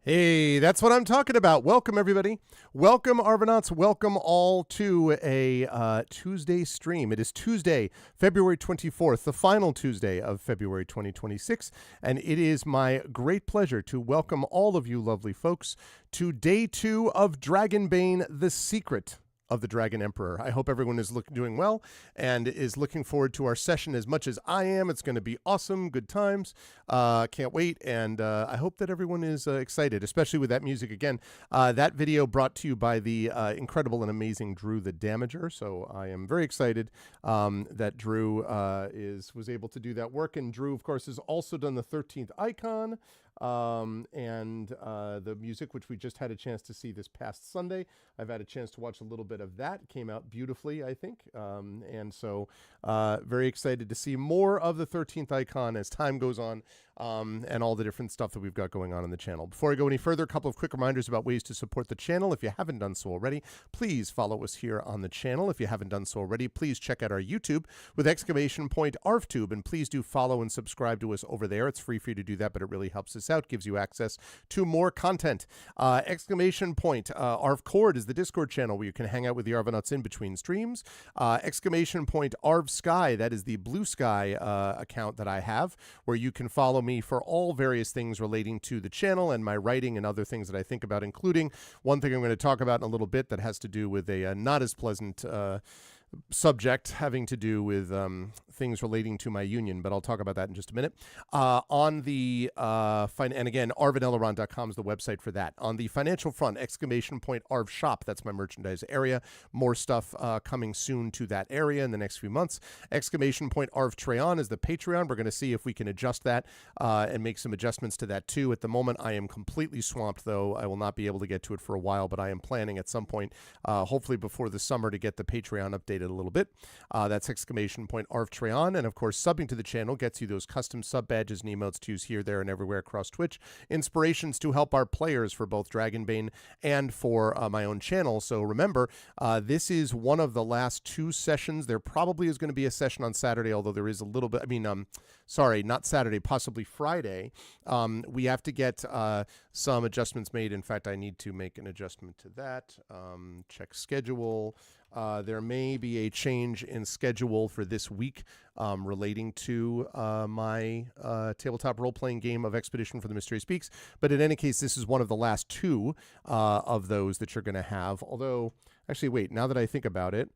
Hey, that's what I'm talking about. Welcome, everybody. Welcome, Arvanauts. Welcome all to a Tuesday stream. It is Tuesday, February 24th, the final Tuesday of February 2026. And it is my great pleasure to welcome all of you lovely folks to day 2 of Dragonbane, The Secret of the Dragon Emperor. I hope everyone is doing well and is looking forward to our session as much as I am. It's going to be awesome, good times. Can't wait, and I hope that everyone is excited, especially with that music again. That video brought to you by the incredible and amazing Drew the Damager. So I am very excited that Drew was able to do that work. And Drew, of course, has also done the 13th icon. And the music, which we just had a chance to see this past Sunday. I've had a chance to watch a little bit of that. It came out beautifully, I think. And so very excited to see more of the 13th icon as time goes on, and all the different stuff that we've got going on the channel. Before I go any further, a couple of quick reminders about ways to support the channel. If you haven't done so already, please follow us here on the channel. If you haven't done so already, please check out our YouTube with !ArvTube, and please do follow and subscribe to us over there. It's free for you to do that, but it really helps us out, gives you access to more content. !ArvCord is the Discord channel where you can hang out with the Arvanauts in between streams. !ArvSky, that is the Blue Sky account that I have, where you can follow me for all various things relating to the channel and my writing and other things that I think about, including one thing I'm going to talk about in a little bit that has to do with a not as pleasant subject having to do with things relating to my union, but I'll talk about that in just a minute. On the and again, arvaneleron.com is the website for that. On the financial front, !Arv Shop, that's my merchandise area. More stuff coming soon to that area in the next few months. !Arv Treon is the Patreon. We're going to see if we can adjust that and make some adjustments to that too. At the moment, I am completely swamped, though. I will not be able to get to it for a while, but I am planning at some point, hopefully before the summer, to get the Patreon updated a little bit. That's !Arv Treon. And of course, subbing to the channel gets you those custom sub badges and emotes to use here, there, and everywhere across Twitch. Inspirations to help our players for both Dragonbane and for my own channel. So remember, this is one of the last 2 sessions. There probably is going to be a session on Saturday, although there is a little bit, sorry, not Saturday, possibly Friday. We have to get some adjustments made. In fact, I need to make an adjustment to that. Check schedule. There may be a change in schedule for this week relating to my tabletop role-playing game of Expedition for the Mysterious Peaks. But in any case, this is one of the last 2 of those that you're going to have. Although, actually, wait, now that I think about it,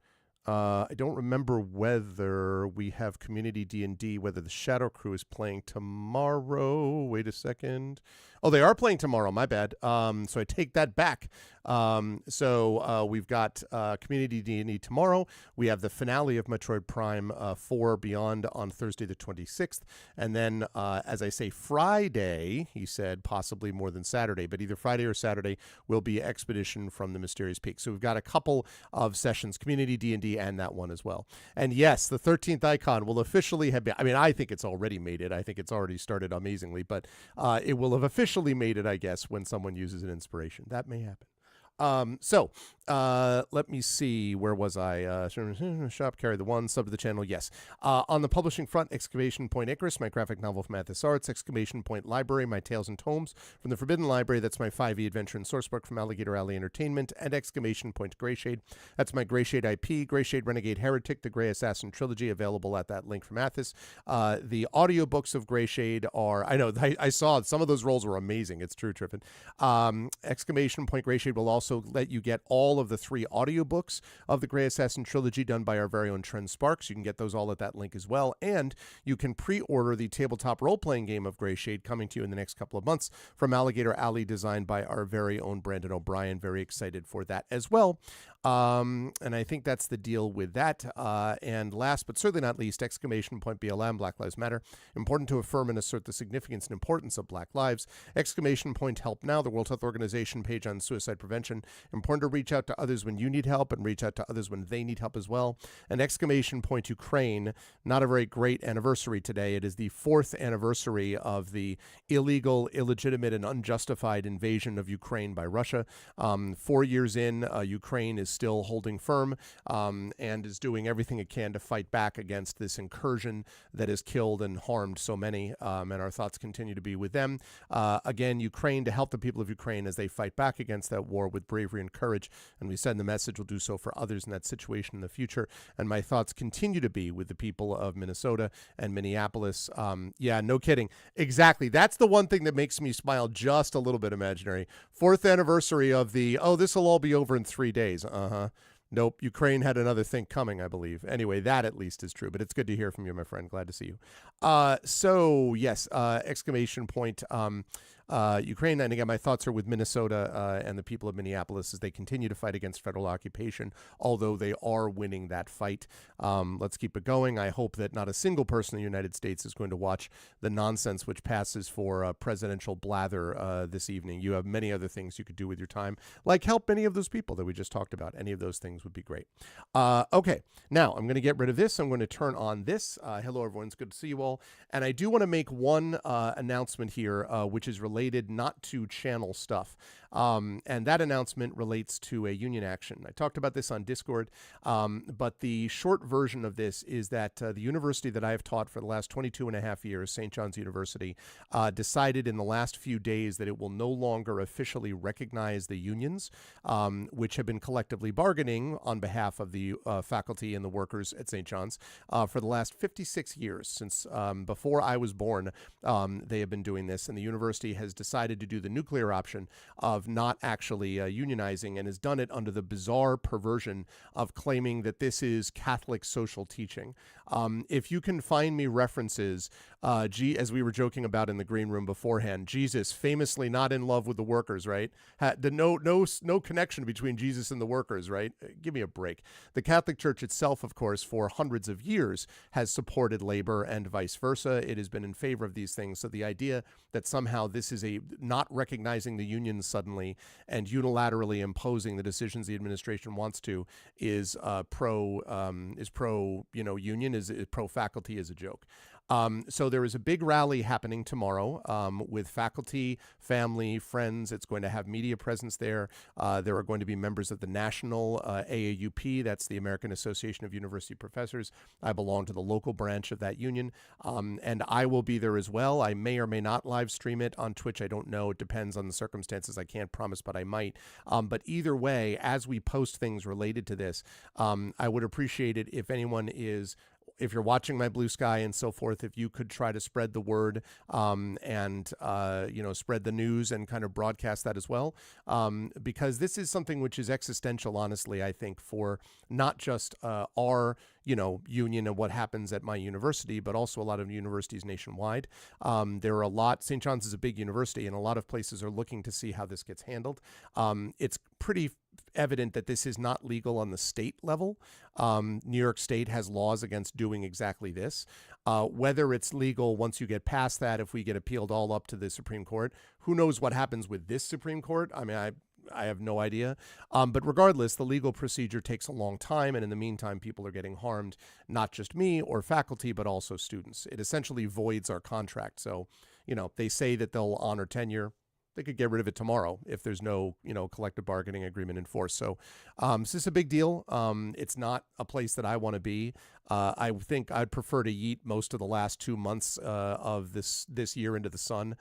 I don't remember whether we have Community D&D, whether the Shadow Crew is playing tomorrow. Wait a second. Oh, they are playing tomorrow. My bad. So I take that back. So we've got Community D&D tomorrow. We have the finale of Metroid Prime 4 Beyond on Thursday the 26th. And then, as I say, Friday, he said, possibly more than Saturday, but either Friday or Saturday will be Expedition from the Mysterious Peak. So we've got a couple of sessions, Community D&D and that one as well. And yes, the 13th icon will officially have been, I think it's already made it. I think it's already started amazingly, but it will have officially made it, I guess, when someone uses an inspiration. That may happen. Let me see. Where was I? Shop, carry the one, sub to the channel. Yes. On the publishing front, Icarus, my graphic novel from Athos Arts. Library, my Tales and Tomes from the Forbidden Library. That's my 5e adventure and sourcebook from Alligator Alley Entertainment. And Greyshade. That's my Greyshade IP, Greyshade Renegade Heretic, the Grey Assassin Trilogy, available at that link from Athos. The audiobooks of Greyshade are, I know, I saw some of those rolls were amazing. It's true, Triffin. Greyshade will also let you get all of the 3 audiobooks of the Grey Assassin Trilogy done by our very own Trent Sparks. You can get those all at that link as well. And you can pre-order the tabletop role-playing game of Greyshade coming to you in the next couple of months from Alligator Alley, designed by our very own Brandon O'Brien. Very excited for that as well. And I think that's the deal with that. And last but certainly not least, BLM, Black Lives Matter. Important to affirm and assert the significance and importance of Black lives. Help Now, the World Health Organization page on suicide prevention. Important to reach out to others when you need help and reach out to others when they need help as well. And Ukraine, not a very great anniversary today. It is the 4th anniversary of the illegal, illegitimate, and unjustified invasion of Ukraine by Russia. 4 years in, Ukraine is still holding firm and is doing everything it can to fight back against this incursion that has killed and harmed so many. And our thoughts continue to be with them. Again, Ukraine, to help the people of Ukraine as they fight back against that war with bravery and courage. And we send the message we'll do so for others in that situation in the future. And my thoughts continue to be with the people of Minnesota and Minneapolis. Yeah, no kidding. Exactly. That's the one thing that makes me smile just a little bit, imaginary. 4th anniversary of the, oh, this will all be over in 3 days. Nope. Ukraine had another thing coming, I believe. Anyway, that at least is true, but it's good to hear from you, my friend. Glad to see you. So yes, exclamation point. Ukraine, and again, my thoughts are with Minnesota and the people of Minneapolis as they continue to fight against federal occupation, although they are winning that fight. Let's keep it going. I hope that not a single person in the United States is going to watch the nonsense which passes for presidential blather this evening. You have many other things you could do with your time, like help many of those people that we just talked about. Any of those things would be great. Okay, now I'm going to get rid of this. I'm going to turn on this. Hello, everyone. It's good to see you all. And I do want to make one announcement here, which is related not to channel stuff. And that announcement relates to a union action. I talked about this on Discord, but the short version of this is that the university that I have taught for the last 22 and a half years, St. John's University, decided in the last few days that it will no longer officially recognize the unions, which have been collectively bargaining on behalf of the faculty and the workers at St. John's for the last 56 years. Since before I was born, they have been doing this, and the university has decided to do the nuclear option of not actually unionizing, and has done it under the bizarre perversion of claiming that this is Catholic social teaching. If you can find me references, as we were joking about in the green room beforehand, Jesus famously not in love with the workers, right? No connection between Jesus and the workers, right? Give me a break. The Catholic Church itself, of course, for hundreds of years has supported labor and vice versa. It has been in favor of these things. So the idea that somehow this is a not recognizing the unions suddenly and unilaterally imposing the decisions the administration wants to is pro union, is pro faculty, is a joke. So there is a big rally happening tomorrow with faculty, family, friends. It's going to have media presence there. There are going to be members of the national AAUP, that's the American Association of University Professors. I belong to the local branch of that union, and I will be there as well. I may or may not live stream it on Twitch. I don't know. It depends on the circumstances. I can't promise, but I might. But either way, as we post things related to this, I would appreciate it if anyone is, if you're watching my Blue Sky and so forth, if you could try to spread the word and spread the news and kind of broadcast that as well, because this is something which is existential, honestly, I think, for not just our union and what happens at my university, but also a lot of universities nationwide. There are a lot. St. John's is a big university, and a lot of places are looking to see how this gets handled. It's pretty evident that this is not legal on the state level. New York State has laws against doing exactly this. Whether it's legal once you get past that, if we get appealed all up to the Supreme Court, who knows what happens with this Supreme Court? I mean, I have no idea. But regardless, the legal procedure takes a long time. And in the meantime, people are getting harmed, not just me or faculty, but also students. It essentially voids our contract. So, they say that they'll honor tenure. They could get rid of it tomorrow if there's no, collective bargaining agreement in force. So this is a big deal. It's not a place that I want to be. I think I'd prefer to yeet most of the last 2 months of this year into the sun,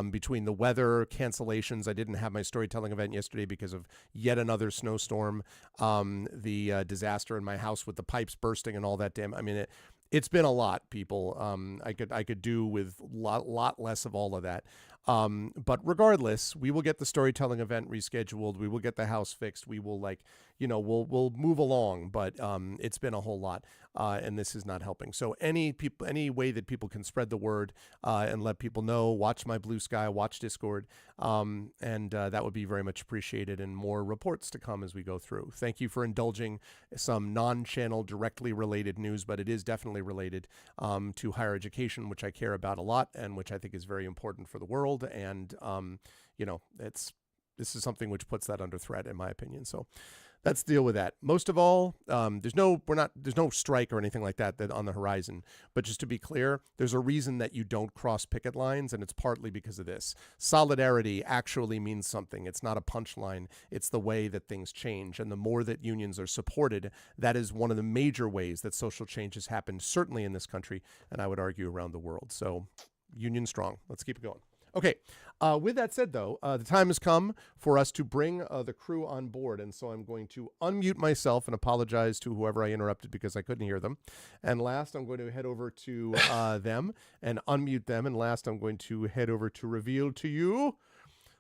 between the weather, cancellations. I didn't have my storytelling event yesterday because of yet another snowstorm, the disaster in my house with the pipes bursting and all that. I mean, it's been a lot, people. I could do with lot less of all of that. But regardless, we will get the storytelling event rescheduled. We will get the house fixed. We will we'll move along, but it's been a whole lot, and this is not helping. So any way that people can spread the word and let people know, watch my Blue Sky, watch Discord, and that would be very much appreciated, and more reports to come as we go through. Thank you for indulging some non-channel directly related news, but it is definitely related to higher education, which I care about a lot and which I think is very important for the world. And this is something which puts that under threat, in my opinion. So Let's deal with that. Most of all, there's no strike or anything like that on the horizon. But just to be clear, there's a reason that you don't cross picket lines, and it's partly because of this. Solidarity actually means something. It's not a punchline. It's the way that things change, and the more that unions are supported, that is one of the major ways that social change has happened, certainly in this country, and I would argue around the world. So, union strong. Let's keep it going. Okay. With that said, though, the time has come for us to bring the crew on board. And so I'm going to unmute myself and apologize to whoever I interrupted because I couldn't hear them. And last, I'm going to head over to them and unmute them. And last, I'm going to head over to reveal to you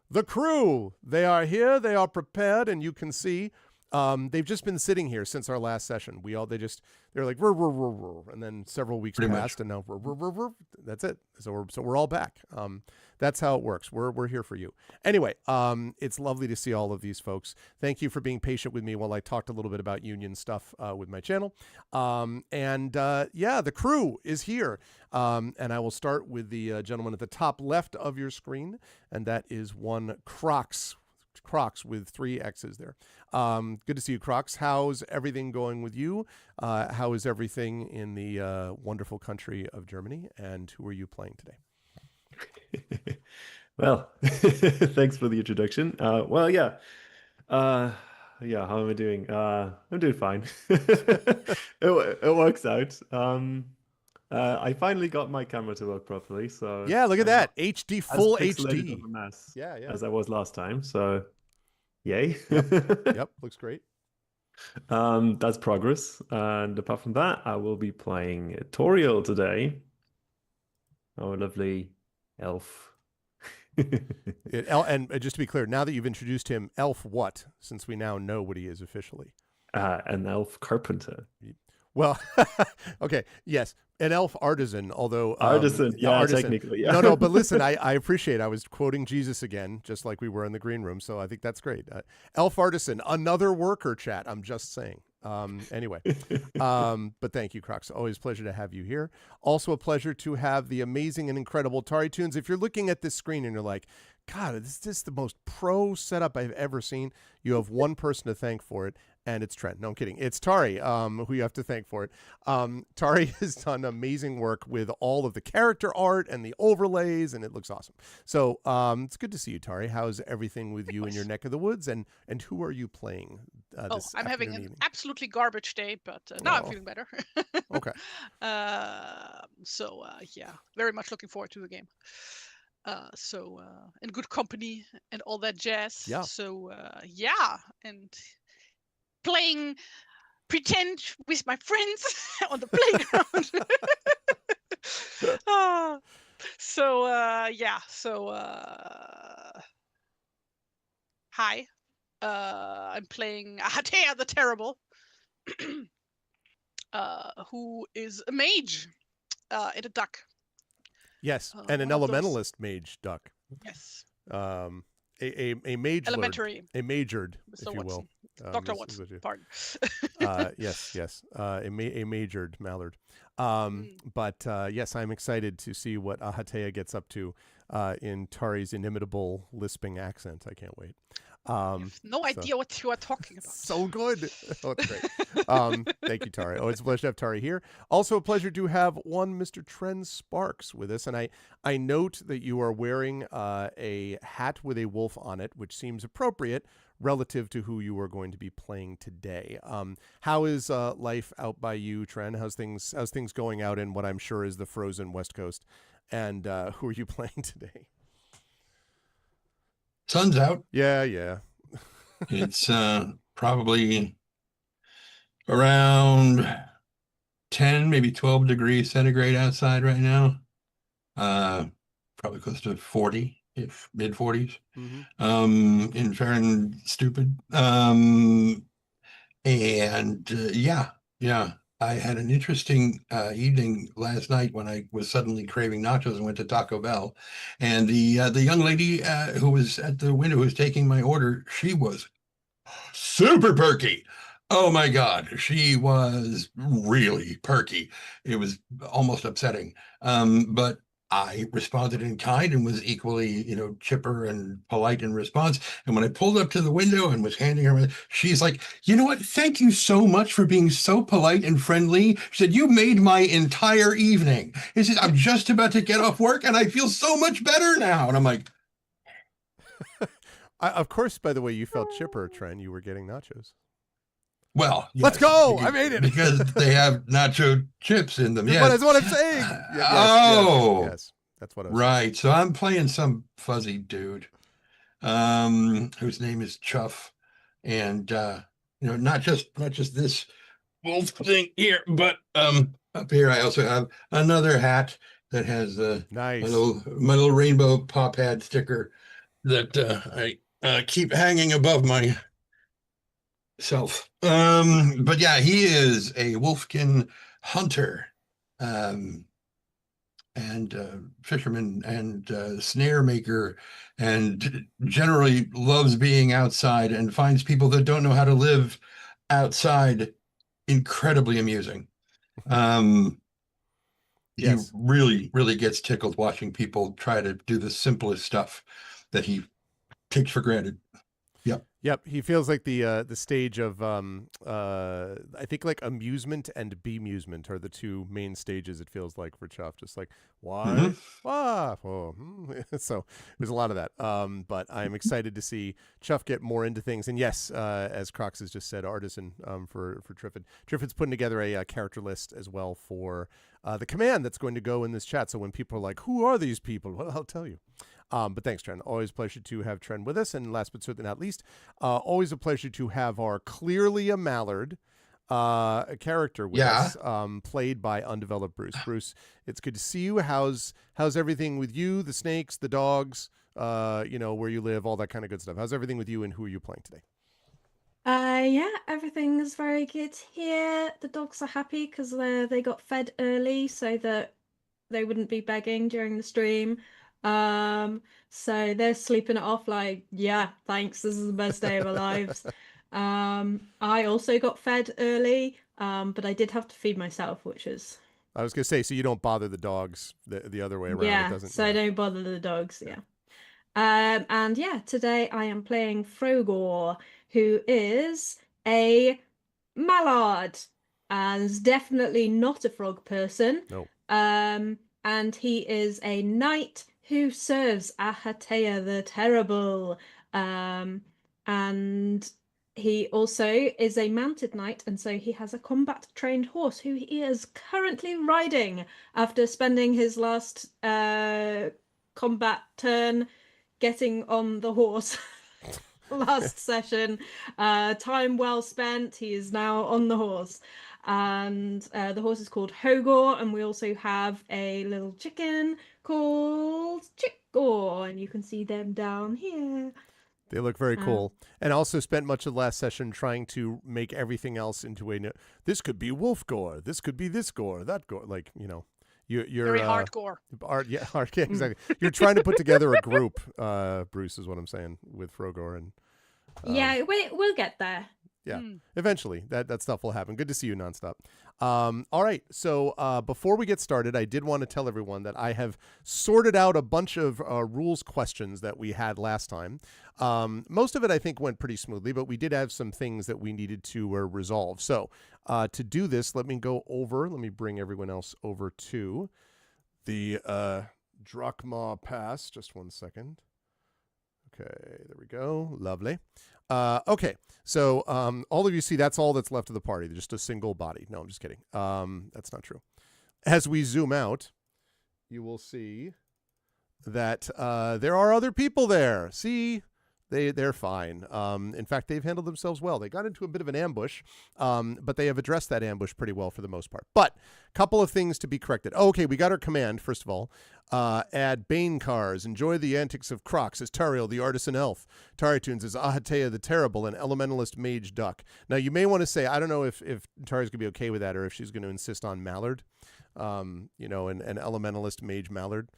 the crew. They are here. They are prepared. And you can see they've just been sitting here since our last session. They're like, rrr, rrr, rrr, rrr, and then several weeks passed, and now rrr, rrr, rrr, rrr. That's it. So we're all back. That's how it works. We're here for you. Anyway, it's lovely to see all of these folks. Thank you for being patient with me while I talked a little bit about union stuff with my channel. The crew is here. And I will start with the gentleman at the top left of your screen, and that is one Crocs with 3 X's there. Good to see you, Crocs. How's everything going with you? How is everything in the wonderful country of Germany? And who are you playing today? Well, thanks for the introduction. Yeah. How am I doing? I'm doing fine. It works out. I finally got my camera to work properly. So yeah, look at that. HD, full HD. Of a mess yeah. As I was last time. So yay. Yep, looks great. That's progress. And apart from that, I will be playing Toriel today. Our lovely elf. And just to be clear, now that you've introduced him, elf what? Since we now know what he is officially. An elf carpenter. Well, okay, yes, an elf artisan, although... artisan, technically, yeah. No, but listen, I appreciate it. I was quoting Jesus again, just like we were in the green room, so I think that's great. Elf artisan, another worker, chat, I'm just saying. Anyway, but thank you, Crocs. Always a pleasure to have you here. Also a pleasure to have the amazing and incredible Tari Tunes. If you're looking at this screen and you're like, God, this is the most pro setup I've ever seen, you have one person to thank for it, and it's Trent. No, I'm kidding. It's Tari, who you have to thank for it. Tari has done amazing work with all of the character art and the overlays, and it looks awesome. So it's good to see you, Tari. How's everything with you in your neck of the woods, and who are you playing this I'm having an evening? absolutely garbage day, but now I'm feeling better. Okay. Very much looking forward to the game. In good company and all that jazz. Yeah. And playing pretend with my friends on the playground. Hi. I'm playing Ahatea the Terrible, who is a mage and a duck. Yes, and an elementalist mage duck. Yes. A mage elementary. A majored, Mr. if you will. Dr. Watson, pardon. Yes. A majored mallard. But yes, I'm excited to see what Ahatea gets up to in Tari's inimitable lisping accent. I can't wait. No idea what you are talking about. So good. Oh, that's great. Thank you, Tari. Oh, it's a pleasure to have Tari here. Also a pleasure to have one Mr. Trent Sparks with us. And I note that you are wearing a hat with a wolf on it, which seems appropriate relative to who you are going to be playing today. How is life out by you, Trent? How's things going out in what I'm sure is the frozen West Coast? And who are you playing today? Sun's out. Yeah. It's probably around 10, maybe 12 degrees centigrade outside right now. Probably close to 40, if mid 40s. Mm-hmm. In Fahrenheit, stupid. Yeah. I had an interesting evening last night when I was suddenly craving nachos and went to Taco Bell. And the young lady who was at the window who was taking my order, she was super perky. Oh my God, she was really perky. It was almost upsetting. But I responded in kind and was equally, chipper and polite in response. And when I pulled up to the window and was handing her, she's like, you know what? Thank you so much for being so polite and friendly. She said, you made my entire evening. She said, I'm just about to get off work and I feel so much better now. And I'm like, Of course, by the way, you felt chipper, Tren. You were getting nachos. well, Let's yes, go! I made it! because they have nacho chips in them. That's Yes. what I'm saying. Yes. That's what I was saying. Right. So I'm playing some fuzzy dude, whose name is Chuff, and not just this wolf thing here, but up here I also have another hat that has Nice. my little rainbow pop hat sticker that I keep hanging above my self. But yeah, he is a wolfkin hunter. And fisherman and snare maker, and generally loves being outside and finds people that don't know how to live outside incredibly amusing. Yes. He really, really gets tickled watching people try to do the simplest stuff that he takes for granted. Yep, he feels like the stage of I think like amusement and bemusement are the two main stages. It feels like for Chuff, just like why, so there's a lot of that. But I'm excited to see Chuff get more into things. And yes, as Crocs has just said, artisan for Triffid. Triffid's putting together a character list as well for the command that's going to go in this chat. So when people are like, "Who are these people?" Well, I'll tell you. But thanks, Tren. Always a pleasure to have Tren with us. And last but certainly not least, always a pleasure to have our clearly a Mallard character with us, played by undeveloped Bruce. Bruce, it's good to see you. How's everything with you, the snakes, the dogs, where you live, all that kind of good stuff? How's everything with you, and who are you playing today? Yeah, everything's very good here. The dogs are happy because they got fed early so that they wouldn't be begging during the stream. So they're sleeping it off like, yeah, thanks, this is the best day of our lives. I also got fed early, but I did have to feed myself, which is... I was going to say, so you don't bother the dogs the other way around. Yeah, it doesn't, so I don't bother the dogs, yeah. And yeah, today I am playing Frogor, who is a mallard, and is definitely not a frog person. No. And he is a knight who serves Ahatea the Terrible. And he also is a mounted knight, and so he has a combat-trained horse who he is currently riding after spending his last combat turn getting on the horse last session. Time well spent. He is now on the horse. And the horse is called Hogor, and we also have a little chicken called Chickor, and you can see them down here. They look very cool. And also spent much of the last session trying to make everything else into this could be wolf gore, this could be this gore, that gore. Like, you're Very hardcore. Yeah, exactly. You're trying to put together a group, Bruce, is what I'm saying, with Frogor. And yeah, we'll get there. Yeah, eventually that stuff will happen. Good to see you nonstop. All right, so before we get started, I did want to tell everyone that I have sorted out a bunch of rules questions that we had last time. Most of it, I think, went pretty smoothly, but we did have some things that we needed to resolve. So to do this, let me bring everyone else over to the Drachma Pass. Just 1 second. Okay, there we go. Lovely. Okay, so all of you see that's all that's left of the party. Just a single body. No, I'm just kidding. That's not true. As we zoom out, you will see that there are other people there. See, they're fine. In fact, they've handled themselves well. They got into a bit of an ambush, but they have addressed that ambush pretty well for the most part. But a couple of things to be corrected. Oh, okay, we got our command, first of all. Add Bane cars. Enjoy the antics of Crocs as Tariel, the artisan elf. Taritunes as Ahatea the Terrible, an elementalist mage duck. Now, you may want to say, I don't know if Tari's going to be okay with that or if she's going to insist on Mallard. An elementalist mage Mallard.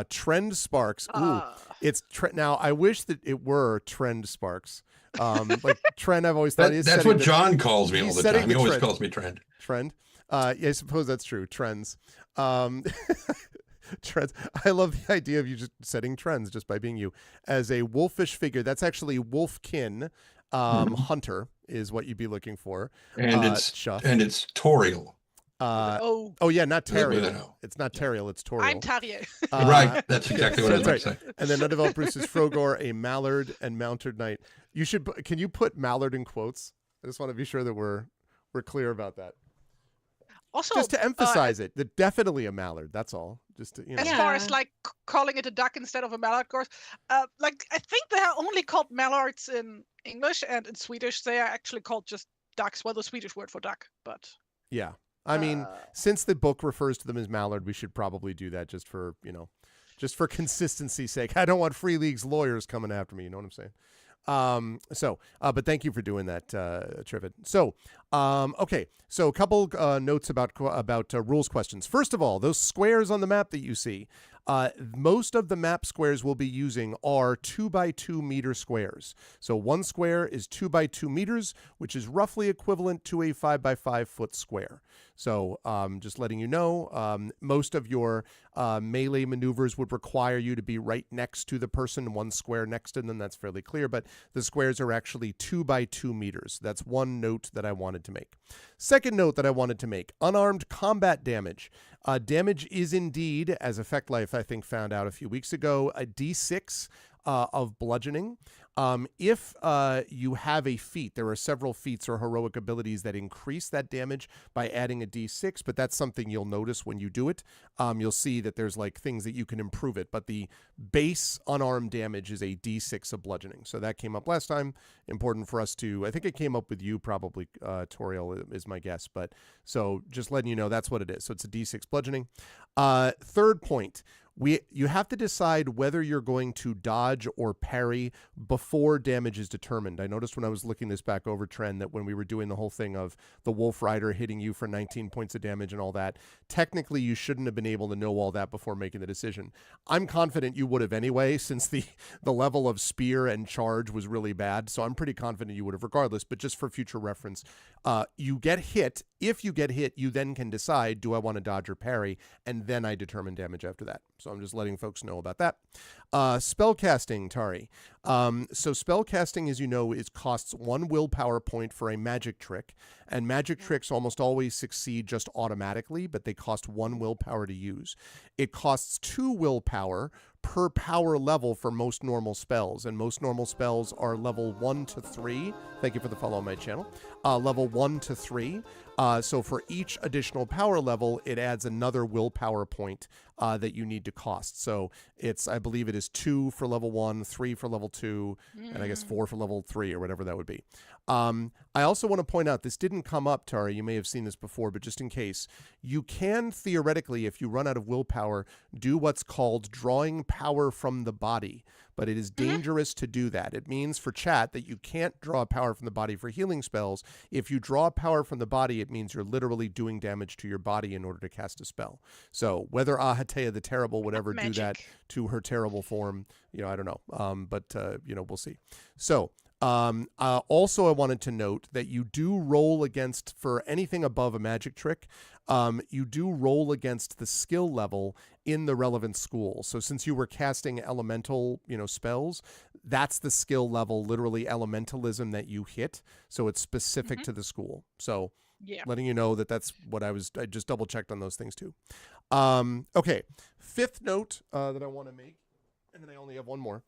Trend Sparks. Ooh, it's now. I wish that it were Trend Sparks. Like Trend, I've always thought that's what John calls me all the time. He always calls me Trend. Trend. Yeah, I suppose that's true. Trends. Trends. I love the idea of you just setting trends just by being you. As a wolfish figure, that's actually wolfkin. Hunter is what you'd be looking for. And Chuff. it's Toriel. Oh, yeah, not With an Teriel. O. It's not Teriel, it's Toriel. I'm Tarje. Right. That's exactly what I was that's going to right. say. And then undeveloped Bruce is Frogor, a mallard and mounted knight. You should. Can you put mallard in quotes? I just want to be sure that we're clear about that. Also, Just to emphasize it, that definitely a mallard. That's all. Just to, as far as Yeah. like calling it a duck instead of a mallard, of course, like I think they are only called mallards in English, and in Swedish they are actually called just ducks. Well, the Swedish word for duck, but yeah. I mean, uh, since the book refers to them as mallard, we should probably do that just for consistency's sake. I don't want Free League's lawyers coming after me. You know what I'm saying? But thank you for doing that, Trivet. So, okay. So a couple notes about rules questions. First of all, those squares on the map that you see, most of the map squares we'll be using are 2x2 meter squares. So one square is 2x2 meters, which is roughly equivalent to a 5x5 foot square. So just letting you know, most of your melee maneuvers would require you to be right next to the person, one square next to them. That's fairly clear, but the squares are actually 2x2 meters. That's one note that I wanted to make. Second note that I wanted to make, unarmed combat damage. Damage is indeed, as Effect Life, I think, found out a few weeks ago, a D6 of bludgeoning. If you have a feat, there are several feats or heroic abilities that increase that damage by adding a D6, but that's something you'll notice when you do it. You'll see that there's like things that you can improve it, but the base unarmed damage is a D6 of bludgeoning. So that came up last time. Important for us to, I think it came up with you probably, Toriel is my guess, but so just letting you know that's what it is. So it's a D6 bludgeoning. Third point. You have to decide whether you're going to dodge or parry before damage is determined. I noticed when I was looking this back over, Trend, that when we were doing the whole thing of the Wolf Rider hitting you for 19 points of damage and all that, technically you shouldn't have been able to know all that before making the decision. I'm confident you would have anyway, since the level of spear and charge was really bad. So I'm pretty confident you would have regardless, but just for future reference, you get hit. If you get hit, you then can decide, do I want to dodge or parry? And then I determine damage after that. So I'm just letting folks know about that. Spellcasting, Tari. So spellcasting, as you know, costs 1 willpower point for a magic trick. And magic tricks almost always succeed just automatically, but they cost 1 willpower to use. It costs 2 willpower per power level for most normal spells, and most normal spells are level 1 to 3. Thank you for the follow on my channel. Level 1 to 3. So for each additional power level, it adds another willpower point that you need to cost. So I believe it is 2 for level 1, 3 for level 2, and I guess 4 for level 3 or whatever that would be. I also want to point out, this didn't come up, Tari, you may have seen this before, but just in case, you can theoretically, if you run out of willpower, do what's called drawing power from the body, but it is dangerous to do that. It means for chat that you can't draw power from the body for healing spells. If you draw power from the body, it means you're literally doing damage to your body in order to cast a spell. So whether Ahatea the Terrible would ever do that to her terrible form, I don't know. But we'll see. So also, I wanted to note that you do roll against, for anything above a magic trick, you do roll against the skill level in the relevant school. So since you were casting elemental, spells, that's the skill level, literally elementalism that you hit. So it's specific to the school. So letting you know that's what I just double checked on those things too. Okay. Fifth note that I want to make, and then I only have one more.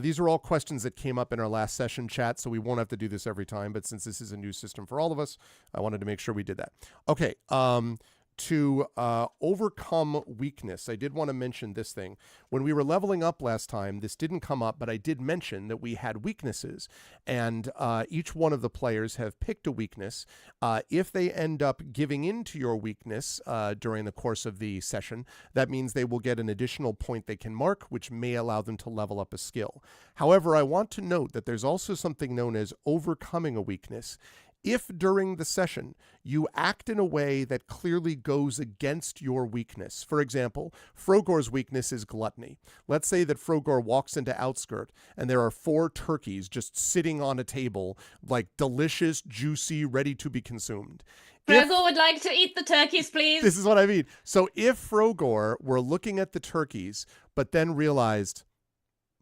These are all questions that came up in our last session chat, so we won't have to do this every time, but since this is a new system for all of us, I wanted to make sure we did that. Okay, to overcome weakness, I did want to mention this thing. When we were leveling up last time, this didn't come up, but I did mention that we had weaknesses, and each one of the players have picked a weakness. If they end up giving in to your weakness during the course of the session, that means they will get an additional point they can mark, which may allow them to level up a skill. However, I want to note that there's also something known as overcoming a weakness. If during the session you act in a way that clearly goes against your weakness, for example, Frogor's weakness is gluttony. Let's say that Frogor walks into Outskirt and there are 4 turkeys just sitting on a table, like delicious, juicy, ready to be consumed. Frogor would like to eat the turkeys, please. This is what I mean. So if Frogor were looking at the turkeys, but then realized,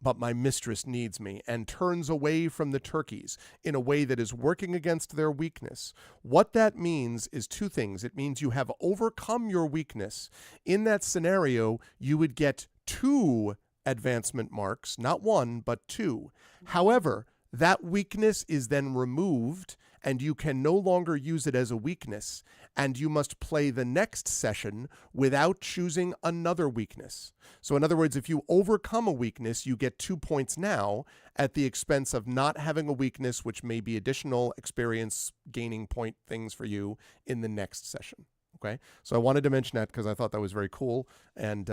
but my mistress needs me, and turns away from the turkeys in a way that is working against their weakness, what that means is 2 things. It means you have overcome your weakness. In that scenario, you would get 2 advancement marks, not 1, but 2. However, that weakness is then removed, and you can no longer use it as a weakness, and you must play the next session without choosing another weakness. So in other words, if you overcome a weakness, you get 2 points now at the expense of not having a weakness, which may be additional experience gaining point things for you in the next session. Okay, so I wanted to mention that because I thought that was very cool and,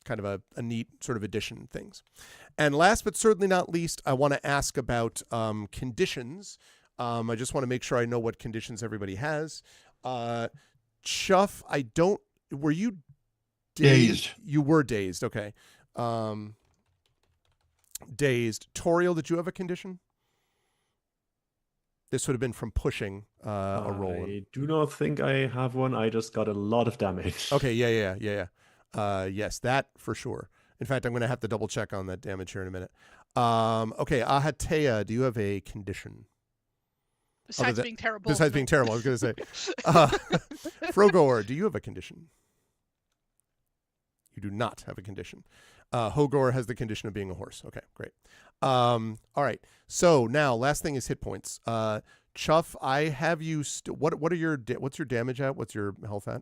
kind of a neat sort of addition things. And last but certainly not least, I want to ask about conditions. I just want to make sure I know what conditions everybody has. Chuff, were you Dazed. You were dazed. Okay. Dazed. Toriel, did you have a condition? This would have been from pushing a roll. I do not think I have one. I just got a lot of damage. Okay. Yeah. Yes, that for sure. In fact, I'm going to have to double check on that damage here in a minute. Okay. Ahatea, do you have a condition? Besides being terrible. Besides being terrible, I was going to say. Frogor, do you have a condition? You do not have a condition. Hogor has the condition of being a horse. Okay, great. All right. So now, last thing is hit points. Chuff, I have you. What's your damage at? What's your health at?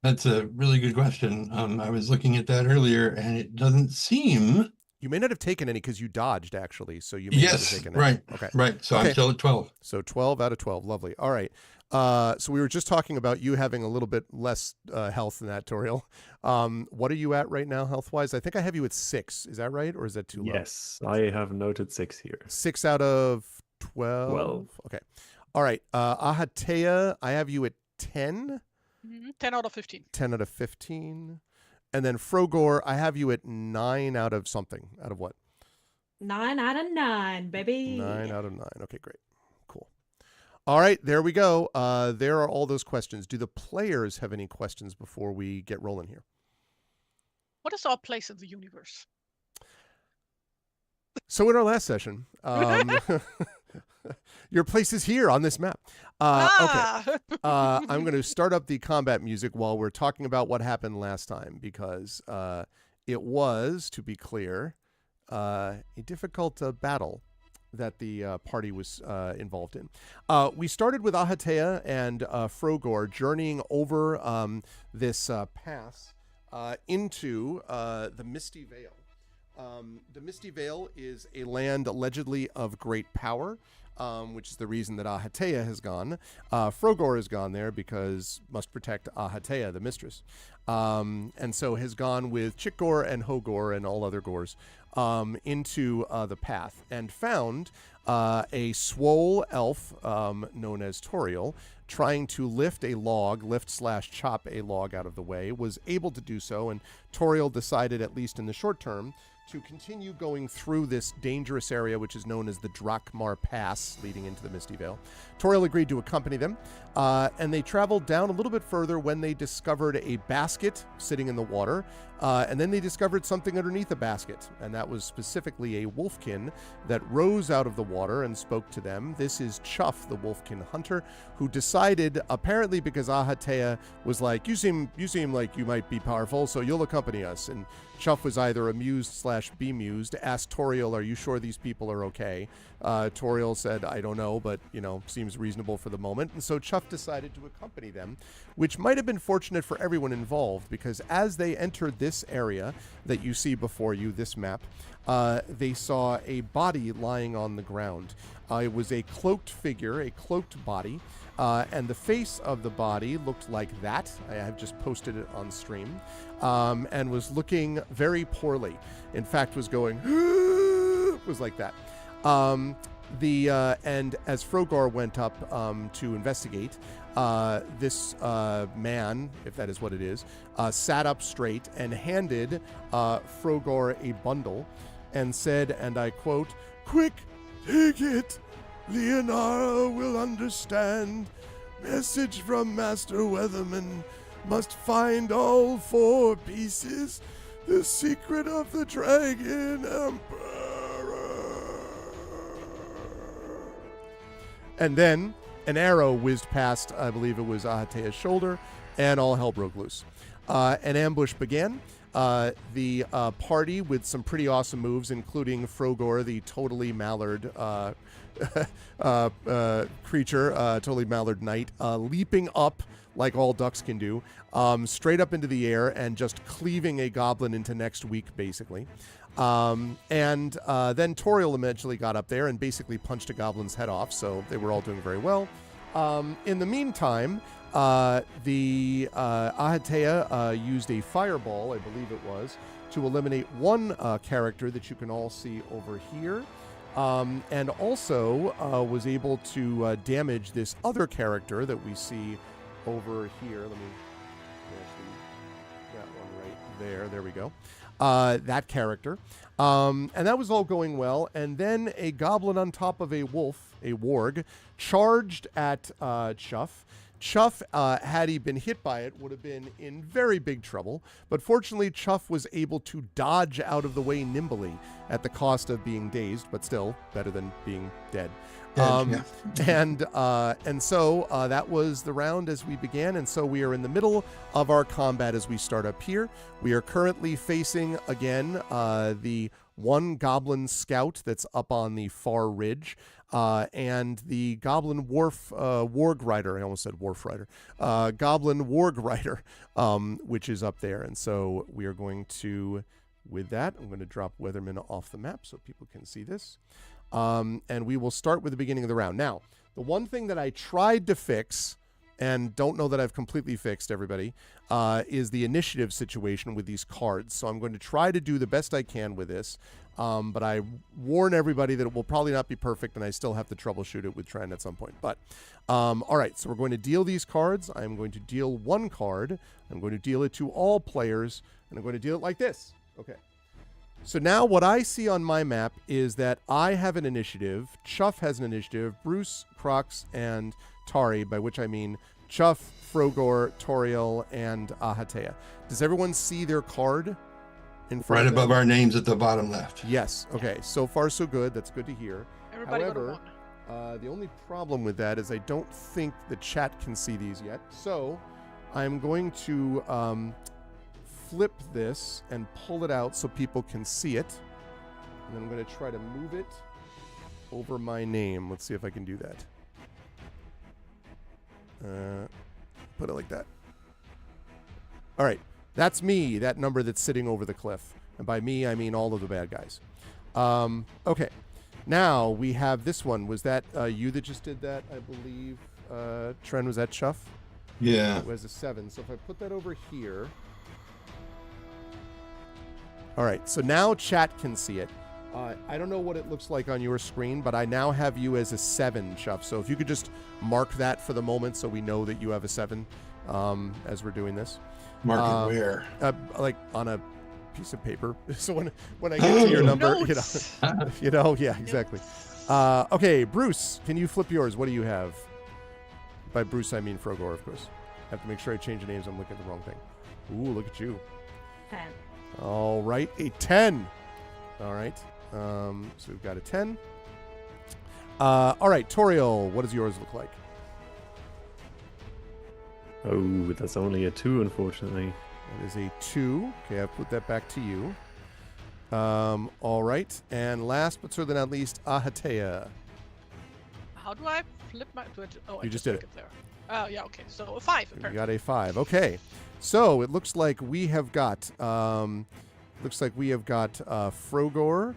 That's a really good question. I was looking at that earlier, and it doesn't seem. You may not have taken any because you dodged, actually. So you may not have taken any. Right. Okay. Right. So I'm still at 12. So 12 out of 12. Lovely. All right. So we were just talking about you having a little bit less health than that, Toriel. What are you at right now, health-wise? I think I have you at 6. Is that right, or is that too low? Yes, I have noted 6 here. 6 out of 12? 12. Okay. All right. Ahatea, I have you at 10? 10 out of 15. 10 out of 15. And then Frogor, I have you at 9 out of something. Out of what? 9 out of 9, baby. 9 out of 9. Okay, great. Cool. All right, there we go. There are all those questions. Do the players have any questions before we get rolling here? What is our place in the universe? So in our last session, your place is here on this map. Okay. I'm going to start up the combat music while we're talking about what happened last time, because it was, to be clear, a difficult battle that the party was involved in. We started with Ahatea and Frogor journeying over this pass into the Misty Vale. The Misty Vale is a land allegedly of great power, which is the reason that Ahatea has gone. Frogor has gone there because must protect Ahatea, the mistress. And so has gone with Chickgor and Hogor and all other Gors into the path and found a swole elf known as Toriel trying to lift / chop a log out of the way, was able to do so, and Toriel decided, at least in the short term, to continue going through this dangerous area, which is known as the Drakmar Pass, leading into the Misty Vale. Toriel agreed to accompany them, and they traveled down a little bit further when they discovered a basket sitting in the water, and then they discovered something underneath the basket, and that was specifically a wolfkin that rose out of the water and spoke to them. This is Chuff, the wolfkin hunter, who decided, apparently because Ahatea was like, you seem like you might be powerful, so you'll accompany us. And Chuff was either amused / bemused, asked Toriel, are you sure these people are okay? Toriel said, I don't know, but, seems reasonable for the moment. And so Chuff decided to accompany them, which might have been fortunate for everyone involved, because as they entered this area that you see before you, this map, they saw a body lying on the ground. It was a cloaked figure, a cloaked body, and the face of the body looked like that. I have just posted it on stream, and was looking very poorly. In fact, was going, was like that. And as Frogor went up to investigate, this man, if that is what it is, sat up straight and handed Frogor a bundle and said, and I quote, "Quick, take it. Leonara will understand. Message from Master Weatherman. Must find all 4 pieces. The secret of the Dragon Emperor." And then an arrow whizzed past, I believe it was Ahatea's shoulder, and all hell broke loose. An ambush began. The party, with some pretty awesome moves, including Frogor, the totally mallard creature, totally mallard knight, leaping up like all ducks can do, straight up into the air and just cleaving a goblin into next week, basically. Then Toriel eventually got up there and basically punched a goblin's head off, so they were all doing very well. In the meantime, the Ahatea used a fireball, I believe it was, to eliminate one character that you can all see over here, and also was able to damage this other character that we see over here. Let me actually, that one right there. There we go. That character. And that was all going well. And then a goblin on top of a wolf, a warg, charged at Chuff. Chuff, had he been hit by it, would have been in very big trouble. But fortunately, Chuff was able to dodge out of the way nimbly at the cost of being dazed, but still better than being dead. Yeah. And so that was the round as we began. And so we are in the middle of our combat as we start up here. We are currently facing, again, the one goblin scout that's up on the far ridge, and the goblin warg rider. I almost said wharf rider. Goblin warg rider, which is up there. And so we are going to, with that, I'm going to drop Weatherman off the map so people can see this. And we will start with the beginning of the round. Now, the one thing that I tried to fix, and don't know that I've completely fixed, everybody, is the initiative situation with these cards. So I'm going to try to do the best I can with this, but I warn everybody that it will probably not be perfect, and I still have to troubleshoot it with Trent at some point. But, all right, so we're going to deal these cards. I'm going to deal one card. I'm going to deal it to all players, and I'm going to deal it like this. Okay. So now what I see on my map is that I have an initiative, Chuff has an initiative, Bruce, Crocs, and Tari, by which I mean Chuff, Frogor, Toriel, and Ahatea. Does everyone see their card in front Right of them? above our names at the bottom left. Yes. Okay. So far, so good. That's good to hear. Everybody However, go to 1. the only problem with that is I don't think the chat can see these yet. So I'm going to flip this and pull it out so people can see it. And then I'm going to try to move it over my name. Let's see if I can do that. Put it like that. All right. That's me, that number that's sitting over the cliff. And by me, I mean all of the bad guys. Okay. Now we have this one. Was that you that just did that, I believe? Trent, was that Chuff? Yeah. It was a 7. So if I put that over here. All right. So now chat can see it. I don't know what it looks like on your screen, but I now have you as a 7, Chuff. So if you could just mark that for the moment so we know that you have a 7 as we're doing this. Mark it where? Like on a piece of paper. So when I get to your number, Notes. yeah, exactly. Okay, Bruce, can you flip yours? What do you have? By Bruce, I mean Frogor, of course. I have to make sure I change the names. I'm looking at the wrong thing. Ooh, look at you. 10. All right, a 10. All right. So we've got a 10. All right, Toriel, what does yours look like? Oh, that's only a 2, unfortunately. That is a 2. Okay, I'll put that back to you. All right. And last but certainly not least, Ahatea. How do I flip my... I You just did took it. there. Oh, yeah, okay. So a 5, We apparently. got a 5. Okay. So it looks like we have got Frogor,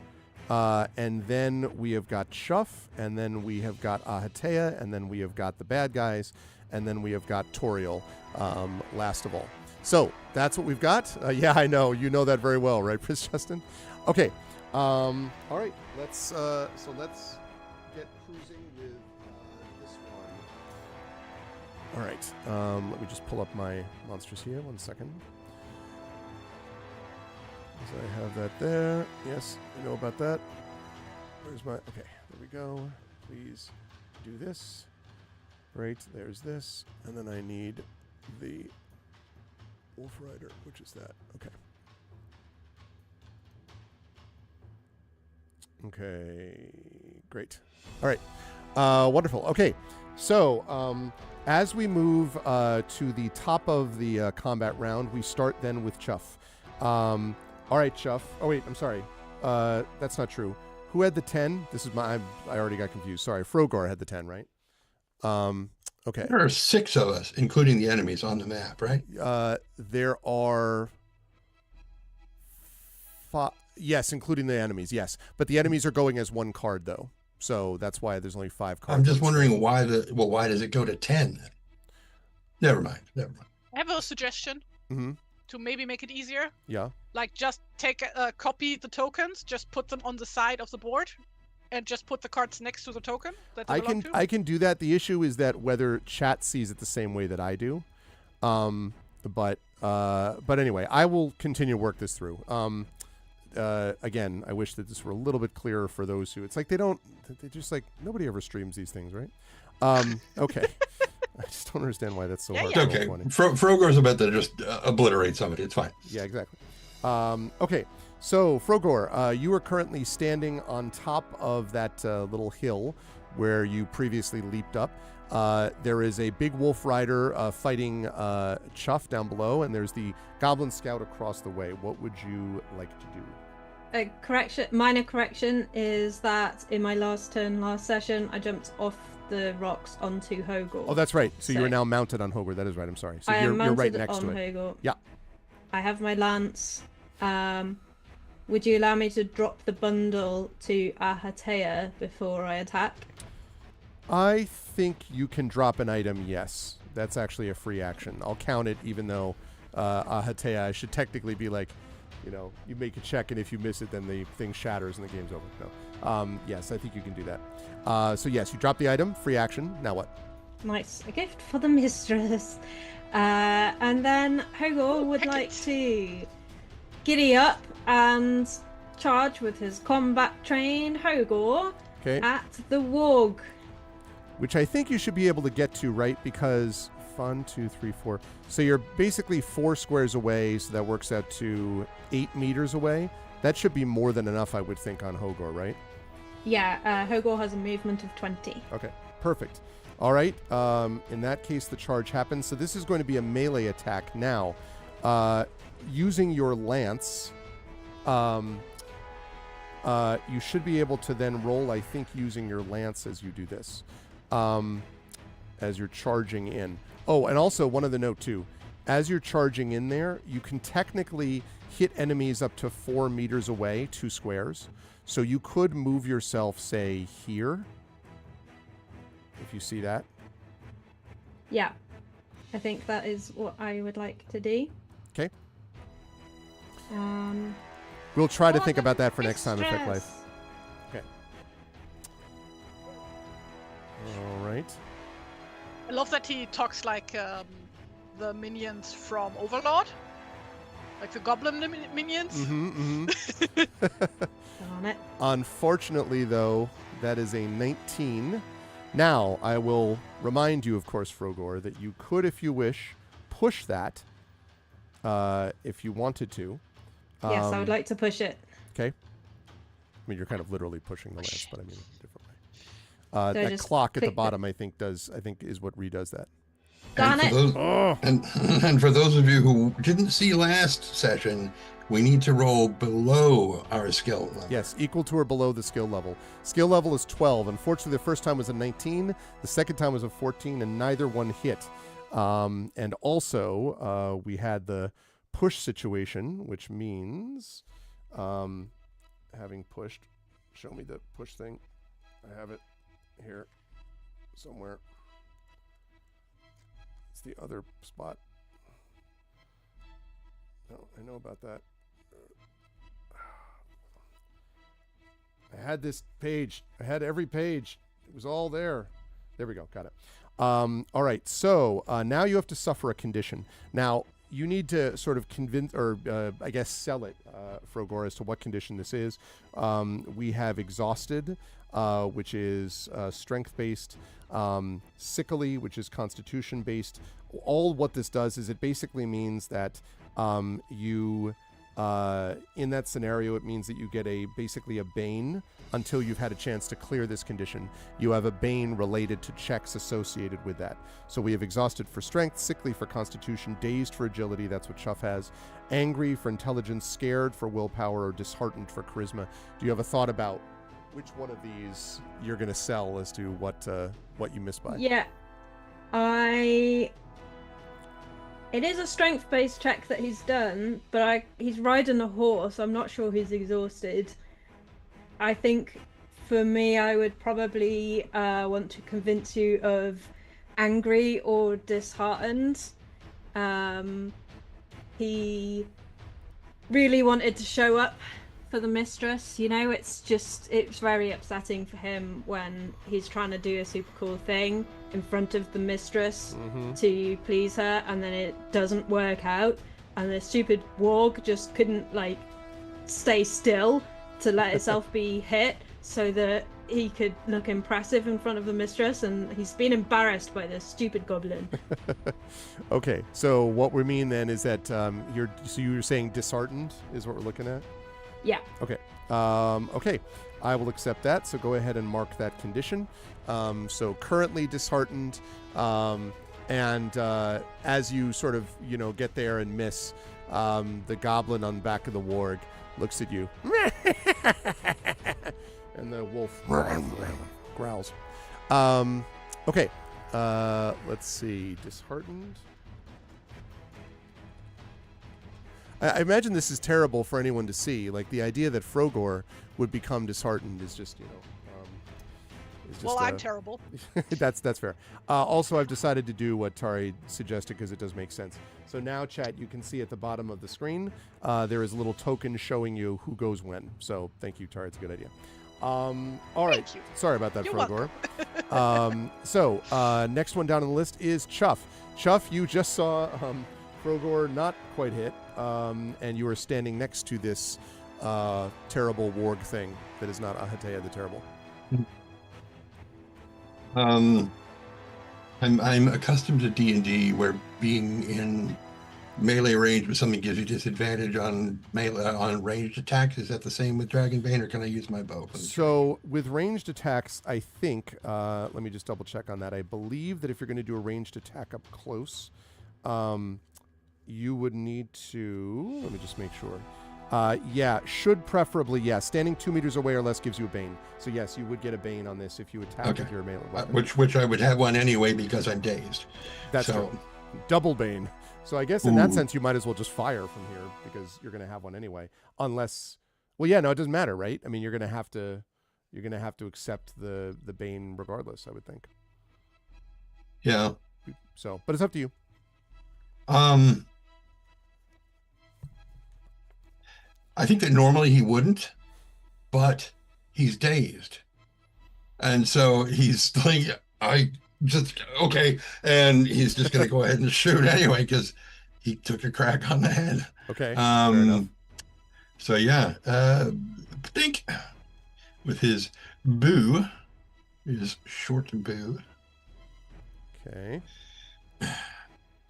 and then we have got Chuff, and then we have got Ahatea, and then we have got the bad guys, and then we have got Toriel, last of all. So that's what we've got. Yeah, I know. You know that very well, right, Prince Justin? Okay. All right. Let's get cruising with this one. All right. Let me just pull up my monsters here. 1 second. So I have that there. Yes, I know about that. Where's my... Okay, there we go. Please do this. Right, there's this. And then I need the Wolf Rider, which is that. Okay. Okay, great. All right, wonderful. Okay, so as we move to the top of the combat round, we start then with Chuff. All right, Chuff. Oh, wait, I'm sorry. That's not true. Who had the 10? This is I already got confused. Sorry, Frogor had the 10, right? Okay. There are 6 of us, including the enemies on the map, right? There are 5. Yes, including the enemies, yes. But the enemies are going as 1 card, though. So that's why there's only 5 cards. I'm just wondering why does it go to 10? Never mind. I have a suggestion Mm-hmm. to maybe make it easier. Yeah. Like, just copy the tokens, just put them on the side of the board, and just put the cards next to the token that they belong to. I can do that. The issue is that whether chat sees it the same way that I do. But anyway, I will continue to work this through. Again, I wish that this were a little bit clearer for those who... It's like they just like... Nobody ever streams these things, right? Okay. I just don't understand why that's so hard. Yeah. Okay, Frogor's about to just obliterate somebody. It's fine. Yeah, exactly. Okay, so Frogor, you are currently standing on top of that little hill where you previously leaped up. There is a big wolf rider fighting Chuff down below, and there's the goblin scout across the way. What would you like to do? A minor correction is that in my last session, I jumped off the rocks onto Hogor. Oh, that's right. So you're now mounted on Hogor. That is right. I'm sorry. So you're right next to it. Hogor. Yeah. I have my lance. Would you allow me to drop the bundle to Ahatea before I attack? I think you can drop an item, yes. That's actually a free action. I'll count it even though Ahatea should technically be like, you make a check, and if you miss it, then the thing shatters and the game's over. No. Yes, I think you can do that. So yes, you drop the item, free action. Now what? Nice. A gift for the mistress. And then Hogor would like to giddy up and charge with his combat-trained Hogor at the warg. Which I think you should be able to get to, right? Because 1, 2, 3, 4. So you're basically 4 squares away, so that works out to 8 meters away. That should be more than enough, I would think, on Hogor, right? Yeah, Hogor has a movement of 20. Okay, perfect. All right, in that case, the charge happens. So this is going to be a melee attack now. Using your lance, you should be able to then roll, I think, using your lance as you do this, as you're charging in. Oh, and also one other note, too. As you're charging in there, you can technically hit enemies up to 4 meters away, 2 squares. So you could move yourself, say, here, if you see that. Yeah, I think that is what I would like to do. Okay. We'll try to think about that for next time, Mistress. Effect Life. Okay. All right. I love that he talks like the minions from Overlord. Like the goblin minions. Mm-hmm. Darn it. Unfortunately, though, that is a 19. Now, I will remind you, of course, Frogor, that you could, if you wish, push that if you wanted to. Yes, I would like to push it. Okay. I mean, you're kind of literally pushing the lance, but I mean, a different way. I That just clock at the click bottom, I think, is what redoes that. Darn And it. for and for those of you who didn't see last session, we need to roll below our skill level. Yes, equal to or below the skill level. Skill level is 12. Unfortunately, the first time was a 19. The second time was a 14, and neither one hit. And also, we had the push situation, which means having pushed. Show me the push thing. I have it here somewhere. It's the other spot. No, I know about that. I had this page. I had every page. It was all there. There we go. Got it. All right. So now you have to suffer a condition. Now you need to sort of convince, or I guess sell it, Frogor, as to what condition this is. We have exhausted, which is strength-based, sickly, which is constitution-based. All what this does is it basically means that you, in that scenario, it means that you get basically a bane until you've had a chance to clear this condition. You have a bane related to checks associated with that. So we have exhausted for strength, sickly for constitution, dazed for agility, that's what Chuff has, angry for intelligence, scared for willpower, or disheartened for charisma. Do you have a thought about which one of these you're going to sell as to what you miss by? Yeah, it is a strength-based check that he's done, but he's riding a horse. I'm not sure he's exhausted. I think for me, I would probably want to convince you of angry or disheartened. He really wanted to show up for the mistress, you know. It's very upsetting for him when he's trying to do a super cool thing in front of the mistress to please her, and then it doesn't work out, and the stupid warg just couldn't like stay still to let itself be hit so that he could look impressive in front of the mistress, and he's been embarrassed by this stupid goblin. Okay, so what we mean then is that you're saying disheartened is what we're looking at? Yeah. Okay. Okay. I will accept that. So go ahead and mark that condition. So currently disheartened. And as you sort of, get there and miss, the goblin on the back of the warg looks at you. And the wolf growls. Okay. Let's see. Disheartened. I imagine this is terrible for anyone to see. Like, the idea that Frogor would become disheartened is just, well, I'm terrible. That's fair. Also, I've decided to do what Tari suggested because it does make sense. So now, chat, you can see at the bottom of the screen, there is a little token showing you who goes when. So thank you, Tari. It's a good idea. All right. Thank you. Sorry about that, You're Frogor. So next one down on the list is Chuff. Chuff, you just saw Frogor not quite hit, and you are standing next to this terrible warg thing that is not Ahatea the Terrible. I'm accustomed to D&D where being in melee range with something gives you disadvantage on ranged attacks. Is that the same with Dragonbane, or can I use my bow? So with ranged attacks, I think, let me just double check on that. I believe that if you're going to do a ranged attack up close, you would need to, let me just make sure. Should preferably, standing 2 meters away or less gives you a bane. So yes, you would get a bane on this if you attack with your melee weapon. Which I would have one anyway because I'm dazed. That's true. Double bane. So I guess in that sense, you might as well just fire from here because you're going to have one anyway. Unless, it doesn't matter, right? I mean, you're going to have to accept the bane regardless, I would think. Yeah. So, but it's up to you. I think that normally he wouldn't, but he's dazed. And so he's like, okay. And he's just going to go ahead and shoot anyway, because he took a crack on the head. Okay. Fair enough. So yeah, think with his boo, his short boo. Okay.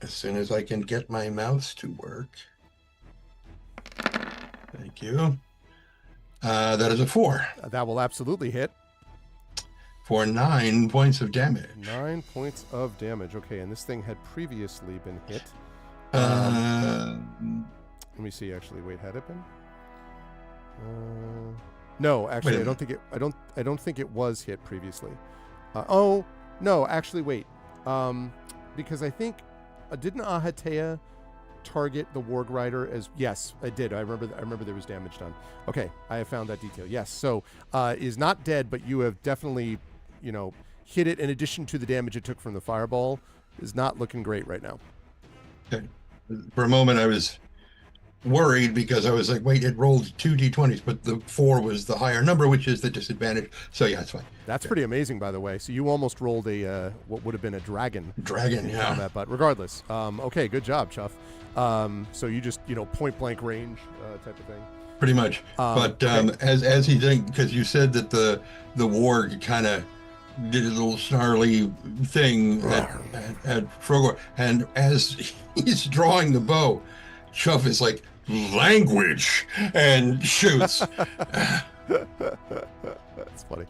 As soon as I can get my mouse to work. Thank you. That is a 4. That will absolutely hit. For 9 points of damage. 9 points of damage. Okay, and this thing had previously been hit. Let me see. Actually, wait, had it been? No, actually, I don't think it was hit previously. Oh no, actually, wait. Because I think didn't Ahatea target the warg rider as? Yes, I did. I remember there was damage done. Okay, I have found that detail. Yes, so is not dead, but you have definitely, hit it. In addition to the damage it took from the fireball, is not looking great right now. Okay. For a moment, I was worried because I was like, wait, it rolled 2d20s, but the 4 was the higher number, which is the disadvantage. So yeah, it's fine. That's pretty amazing, by the way. So you almost rolled a what would have been a dragon. Dragon, in yeah. combat, but regardless, okay, good job, Chuff. So you just point blank range type of thing. Pretty much. But okay. as he did, because you said that the warg kind of did a little snarly thing at Frogor, and as he's drawing the bow, Chuff is like, language, and shoots. That's funny.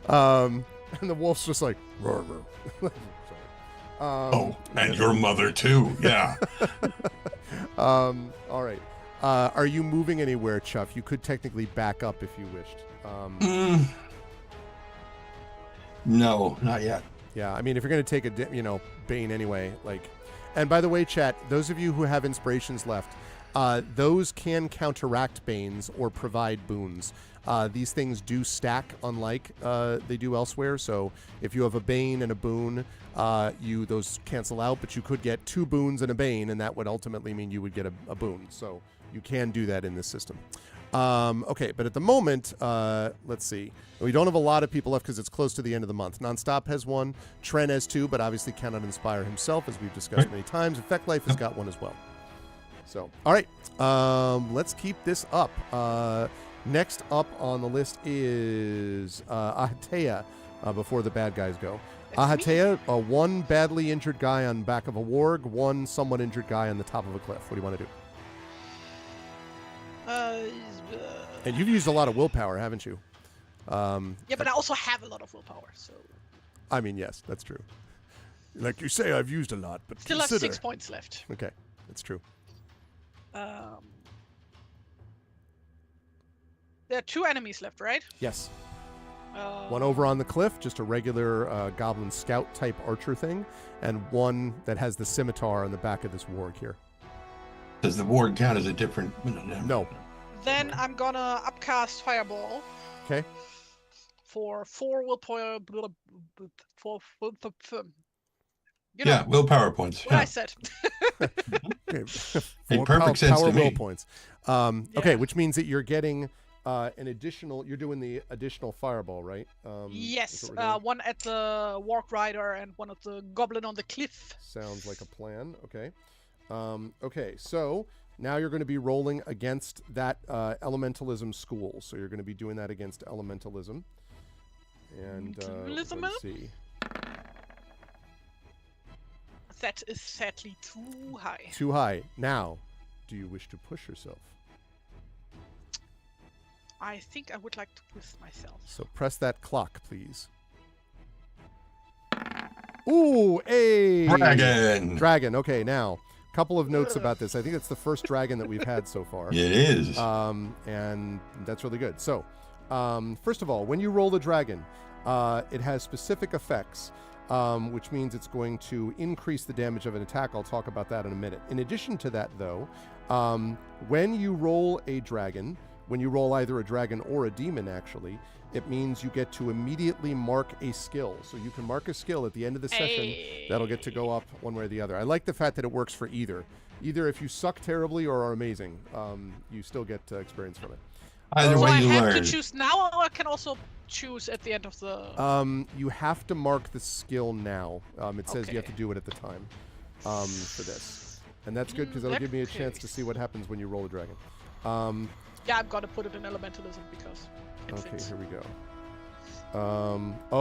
And the wolf's just like, roar, roar. Oh, and your mother too. Yeah. All right. Are you moving anywhere, Chuff? You could technically back up if you wished. No, not yet. Yeah, I mean, if you're going to take a, Bane anyway, like... And by the way, chat, those of you who have inspirations left, those can counteract Banes or provide boons. These things do stack, unlike they do elsewhere. So if you have a Bane and a boon, those cancel out, but you could get 2 boons and a Bane, and that would ultimately mean you would get a boon. So you can do that in this system. Okay, but at the moment, let's see. We don't have a lot of people left because it's close to the end of the month. Nonstop has 1, Tren has 2, but obviously cannot inspire himself, as we've discussed many times. Effect Life has got 1 as well. So, all right, let's keep this up. Next up on the list is Ahatea, before the bad guys go. Ahatea, 1 badly injured guy on back of a warg, 1 somewhat injured guy on the top of a cliff. What do you want to do? And you've used a lot of willpower, haven't you? Yeah, but I also have a lot of willpower, so... I mean, yes, that's true. Like you say, I've used a lot, but still have 6 points left. Okay, that's true. There are 2 enemies left, right? Yes. 1 over on the cliff, just a regular goblin scout type archer thing, and 1 that has the scimitar on the back of this warg here. Does the warg count as a different... No. Then I'm gonna upcast Fireball. Okay. For 4 willpower... Yeah, willpower points. What I said. Okay. Made perfect sense power to me. will points. Okay, which means that you're getting an additional... You're doing the additional fireball, right? Yes, 1 at the Warg Rider and 1 at the Goblin on the cliff. Sounds like a plan. Okay. Okay, so now you're going to be rolling against that elementalism school. So you're going to be doing that against elementalism. And let's see. That is sadly too high. Too high. Now, do you wish to push yourself? I think I would like to push myself. So press that clock, please. Ooh, a dragon. Okay, now couple of notes about this. I think it's the first dragon that we've had so far. It is. And that's really good. So, first of all, when you roll the dragon, it has specific effects, which means it's going to increase the damage of an attack. I'll talk about that in a minute. In addition to that, though, when you roll a dragon, when you roll either a dragon or a demon, actually, it means you get to immediately mark a skill. So you can mark a skill at the end of the session that'll get to go up one way or the other. I like the fact that it works for either. Either if you suck terribly or are amazing, you still get experience from it. Either way, you learn. So I have to choose now, or I can also choose at the end of the... You have to mark the skill now. It says you have to do it at the time for this. And that's good because that'll give me a chance to see what happens when you roll a dragon. Yeah, I'm gonna put it in elementalism because it fits. Here we go.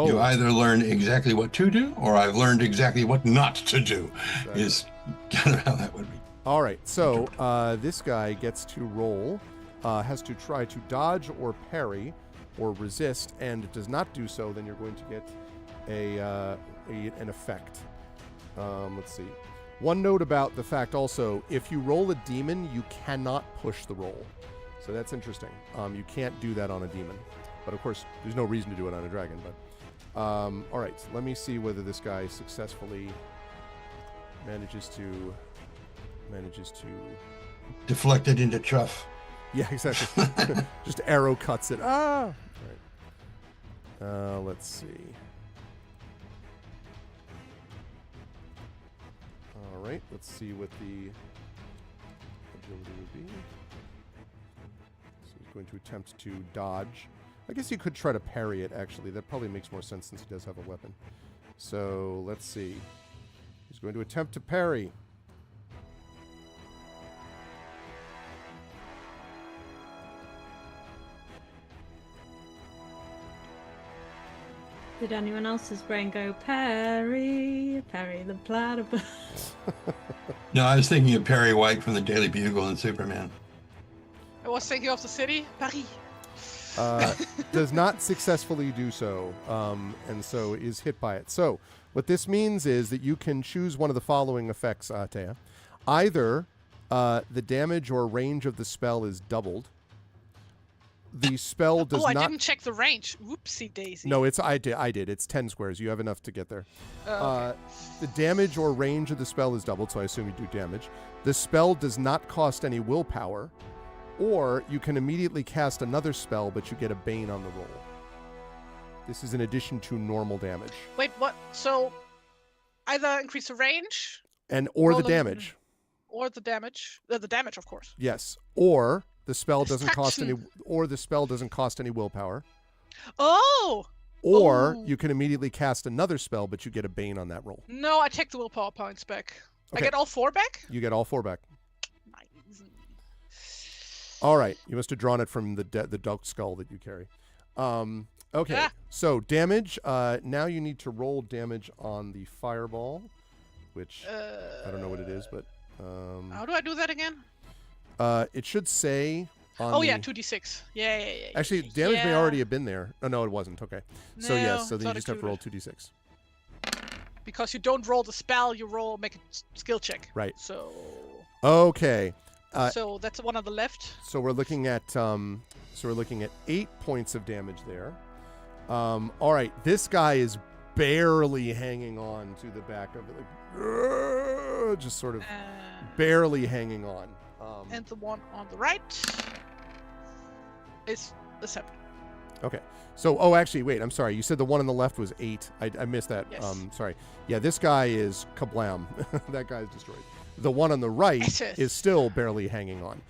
You either learn exactly what to do, or I've learned exactly what not to do. Exactly. Is kind of how that would be. All right, so this guy gets to roll, has to try to dodge or parry or resist, and does not do so, then you're going to get an effect. Let's see. One note about the fact also, if you roll a demon, you cannot push the roll. So that's interesting. You can't do that on a demon. But of course, there's no reason to do it on a dragon. But all right, so let me see whether this guy successfully manages to deflect it into chuff. Yeah, exactly. Just arrow cuts it. Ah! All right. Let's see. All right, let's see what the agility would be. going to attempt to dodge. I guess you could try to parry it, actually. That probably makes more sense since he does have a weapon. So, let's see. He's going to attempt to parry. Did anyone else's brain go, Perry, Perry the platypus? No, I was thinking of Perry White from the Daily Bugle and Superman. I was thinking of the city, Paris. Does not successfully do so, and so is hit by it. So what this means is that you can choose one of the following effects, Atea. Either the damage or range of the spell is doubled. The spell does not... I didn't check the range. Whoopsie daisy. No, I did. It's 10 squares. You have enough to get there. Okay. The damage or range of the spell is doubled, so I assume you do damage. The spell does not cost any willpower, or you can immediately cast another spell, but you get a Bane on the roll. This is in addition to normal damage. Wait, what? So either increase the range Or roll the them- damage. or the damage. The damage, of course. Yes. Or the spell doesn't cost any Distraction. willpower. Oh! Or Oh. you can immediately cast another spell, but you get a Bane on that roll. No, I take the willpower points back. Okay. I get all 4 back? You get all 4 back. Nice. All right. You must have drawn it from the dog skull that you carry. Okay. Ah. So damage. Now you need to roll damage on the fireball, which I don't know what it is, but How do I do that again? it should say on Oh, the... yeah, 2d6. Yeah. Actually, damage may already have been there. Oh, no, it wasn't. Okay. So, No, yes. So it's then you not just have to roll included. 2d6. Because you don't roll the spell, you make a skill check. Right. So Okay. so that's the one on the left. So we're looking at 8 points of damage there. All right, this guy is barely hanging on to the back of it, like, just sort of barely hanging on. And the one on the right is a 7. Okay. So, actually, wait. I'm sorry. You said the one on the left was 8. I missed that. Yes. Sorry. Yeah, this guy is kablam. That guy is destroyed. The one on the right Yes. is still barely hanging on.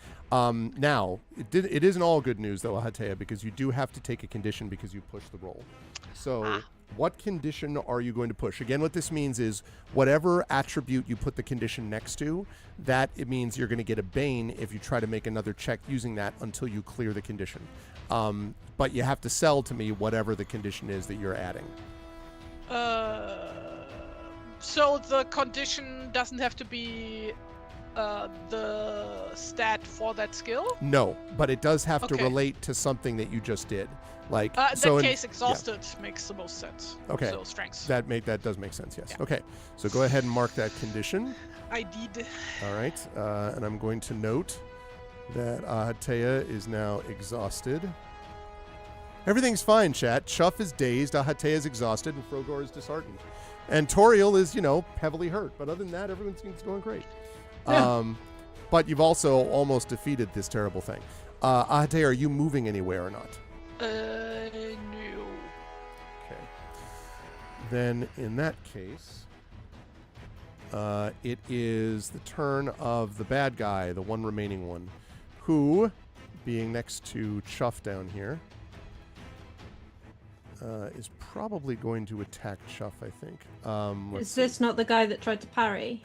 Now, it isn't all good news, though, Ahatea, because you do have to take a condition because you push the roll. So, what condition are you going to push? Again, what this means is whatever attribute you put the condition next to, that it means you're going to get a Bane if you try to make another check using that until you clear the condition. But you have to sell to me whatever the condition is that you're adding. So the condition doesn't have to be the stat for that skill? No, but it does have to Okay. relate to something that you just did. Like In so that in- case, exhausted makes the most sense. Okay. So strengths. that does make sense. Yes. Yeah. Okay. So go ahead and mark that condition. I did. All right. And I'm going to note that Ahatea is now exhausted. Everything's fine, chat. Chuff is dazed, Ahatea is exhausted, and Frogor is disheartened. And Toriel is, heavily hurt. But other than that, everything seems going great. Yeah. But you've also almost defeated this terrible thing. Ahatea, are you moving anywhere or not? No. Okay. Then, in that case, it is the turn of the bad guy, the one remaining one, who, being next to Chuff down here, is probably going to attack Chuff, I think. Is this not the guy that tried to parry?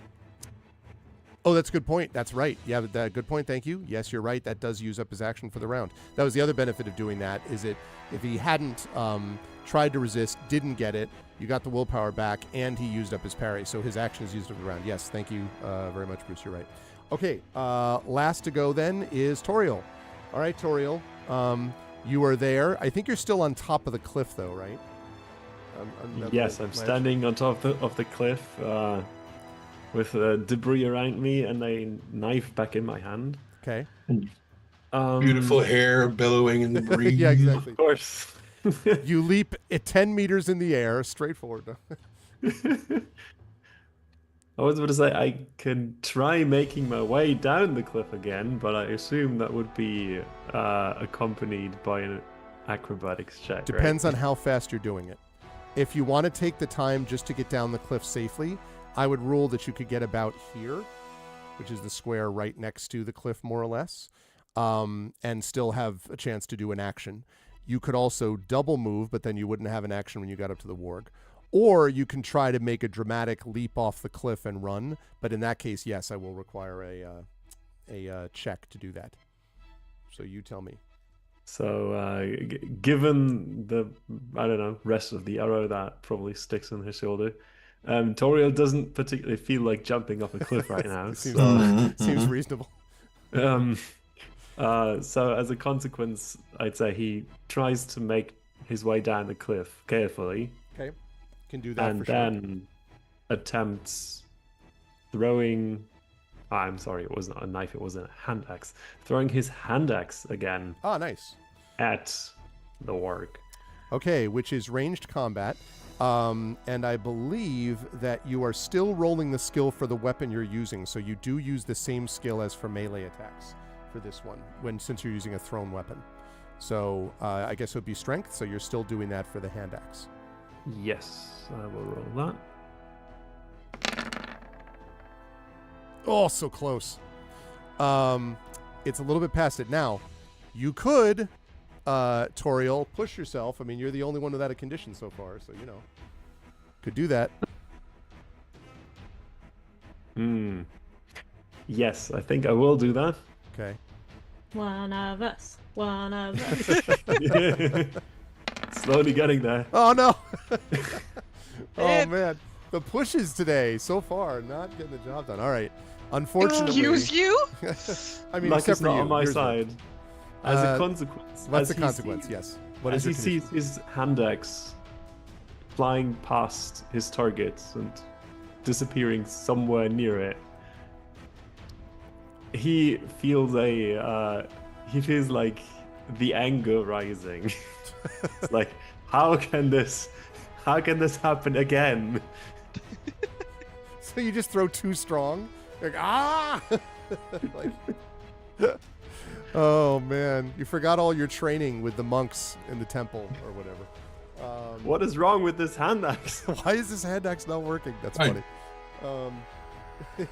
Oh, that's a good point. That's right. Yeah, good point. Thank you. Yes, you're right. That does use up his action for the round. That was the other benefit of doing that, is it if he hadn't tried to resist, didn't get it, you got the willpower back, and he used up his parry. So his action is used up the round. Yes, thank you very much, Bruce. You're right. Okay, last to go then is Toriel. All right, Toriel. You are there. I think you're still on top of the cliff, though, right? Yes, I'm standing on top of the cliff with debris around me and a knife back in my hand. Okay. Beautiful hair billowing in the breeze. Yeah, exactly. Of course. You leap at 10 meters in the air, straight forward. I was about to say I can try making my way down the cliff again, but I assume that would be accompanied by an acrobatics check. Depends on how fast you're doing it. If you want to take the time just to get down the cliff safely, I would rule that you could get about here, which is the square right next to the cliff, more or less. and still have a chance to do an action. You could also double move, but then you wouldn't have an action when you got up to the warg. Or you can try to make a dramatic leap off the cliff and run, but in that case, yes, I will require a check to do that. So you tell me. So, given the, I don't know, rest of the arrow that probably sticks in her shoulder, Toriel doesn't particularly feel like jumping off a cliff right now. Seems reasonable. So as a consequence, I'd say he tries to make his way down the cliff carefully. Okay, can do that and for sure. then attempts throwing. I'm sorry, it wasn't a knife; it was a hand axe. Throwing his hand axe again. Ah, nice. At the warg. Okay, which is ranged combat. And I believe that you are still rolling the skill for the weapon you're using, so you do use the same skill as for melee attacks for this one, since you're using a thrown weapon. So I guess it would be strength, so you're still doing that for the hand axe. Yes, I will roll that. Oh, so close. It's a little bit past it. Now, you could, Toriel, push yourself. I mean, you're the only one without a condition so far, so, could do that. Yes, I think I will do that. Okay. One of us. One of us. Slowly getting there. Oh, no. Oh, man. The pushes today, so far, not getting the job done. All right. Unfortunately. Excuse you? I mean, Like except it's for not you. on my Yours side. works. As a consequence. What's as the he consequence? sees- Yes. What As is he your sees his hand axe flying past his target and disappearing somewhere near it, he feels like the anger rising. It's like, how can this happen again? So you just throw too strong? Like, like, oh, man. You forgot all your training with the monks in the temple or whatever. What is wrong with this hand axe? Why is this hand axe not working? That's Right. funny.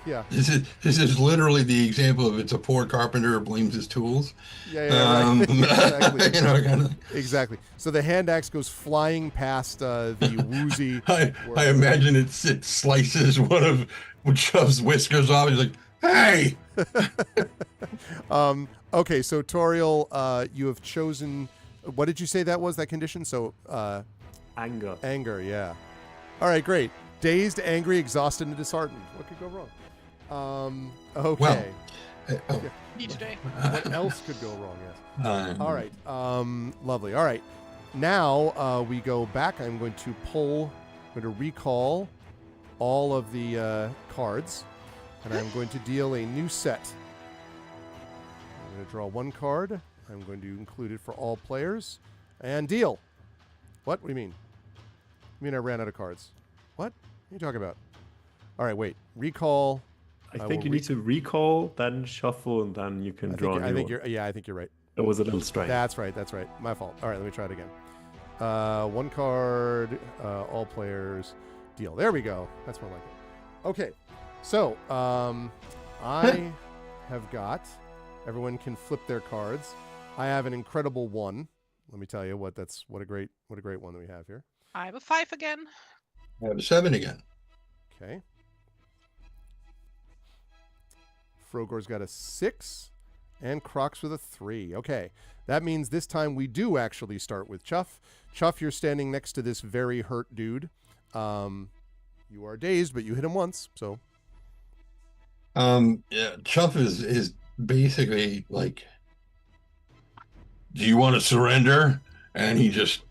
Yeah. This is literally the example of it's a poor carpenter who blames his tools. Yeah, right. Exactly. Kind of. Exactly. So the hand axe goes flying past the woozy. I imagine it slices one of Chubb's whiskers off. He's like, "Hey!" Okay, so Toriel, you have chosen. What did you say that was, that condition? So Anger. anger, yeah. All right, great. Dazed, angry, exhausted, and disheartened. What could go wrong? Okay. Well, Me today. What else could go wrong? Yes. All right. right. Lovely. All right. Now we go back. I'm going to recall all of the cards, and I'm going to deal a new set. I'm going to draw one card. I'm going to include it for all players, and deal. What do you mean? You mean I ran out of cards? What? What are you talking about? All right, wait. Recall. I think you need to recall, then shuffle, and then you can draw. I think you're right. It was a little strange. That's right. My fault. All right, let me try it again. One card, all players, deal. There we go. That's more like it. Okay, so I have got. Everyone can flip their cards. I have an incredible 1. Let me tell you what a great one that we have here. I have a 5 again. I have a 7 again. Okay. Frogor's got a 6, and Croc's with a 3. Okay, that means this time we do actually start with Chuff. Chuff, you're standing next to this very hurt dude. You are dazed, but you hit him once, so. Yeah, Chuff is basically like, "Do you want to surrender?" And he just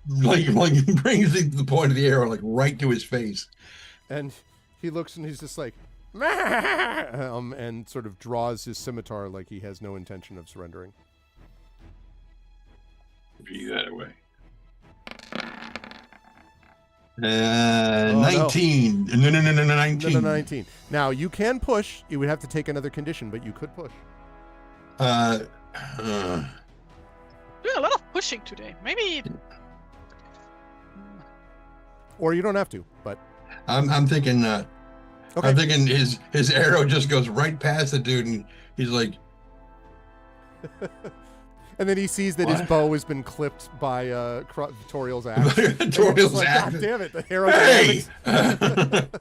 like brings the point of the arrow like right to his face. And he looks and he's just like, and sort of draws his scimitar like he has no intention of surrendering. You that away. Oh, 19. No, 19. No, 19. Now, you can push. You would have to take another condition, but you could push. Doing a lot of pushing today. Maybe. Or you don't have to, but. I'm thinking Okay. I'm thinking his arrow just goes right past the dude, and he's like, And then he sees that his What? bow has been clipped by Toriel's axe. And he's Toriel's like, axe. God damn it, the Hey! aerodynamics.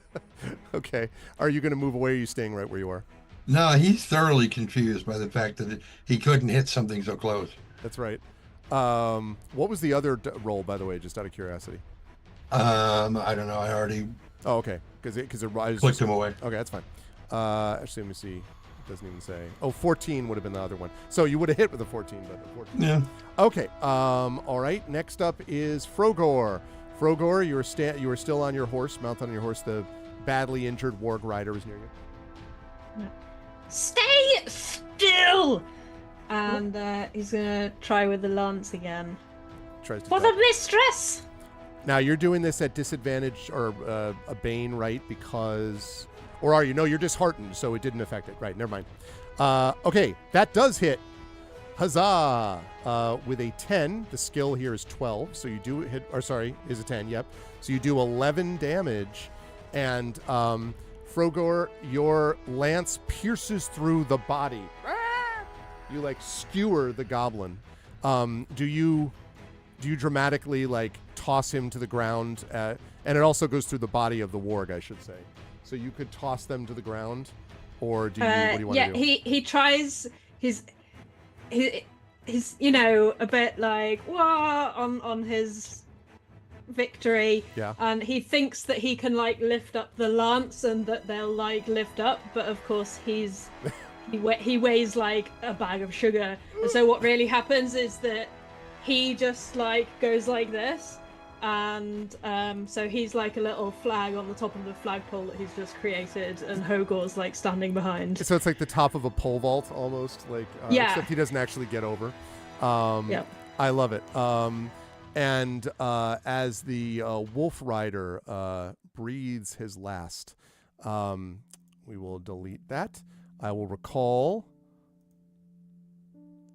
Okay. Are you going to move away, or are you staying right where you are? No, he's thoroughly confused by the fact that he couldn't hit something so close. That's right. What was the other roll, by the way, just out of curiosity? I don't know. I already Oh, okay. Because it rises. clicked him away. Okay, that's fine. Actually, let me see. It doesn't even say. Oh, 14 would have been the other one. So you would have hit with a 14, but a 14. Yeah. Okay. All right. Next up is Frogor. Frogor, you are still on your horse, mounted on your horse. The badly injured warg rider is near you. Stay still! And he's gonna try with the lance again. Tries to For try. the mistress! Now you're doing this at disadvantage or a bane, right? Because, or are you? No, you're disheartened, so it didn't affect it. Right, never mind. Okay, that does hit. Huzzah! With a 10, the skill here is 12, so you do hit. Or sorry, is a 10. Yep. So you do 11 damage, and Frogor, your lance pierces through the body. You like skewer the goblin. Do you dramatically like toss him to the ground? And it also goes through the body of the warg, I should say. So you could toss them to the ground, or do you? What do you want to do? He tries his you know, a bit like whoa on his victory. Yeah. And he thinks that he can like lift up the lance and that they'll like lift up, but of course he weighs like a bag of sugar. And so what really happens is that he just like goes like this, and so he's like a little flag on the top of the flagpole that he's just created, and Hogor's like standing behind. So it's like the top of a pole vault almost, like Yeah. except he doesn't actually get over. Yep. I love it. And as the wolf rider breathes his last, we will delete that. I will recall,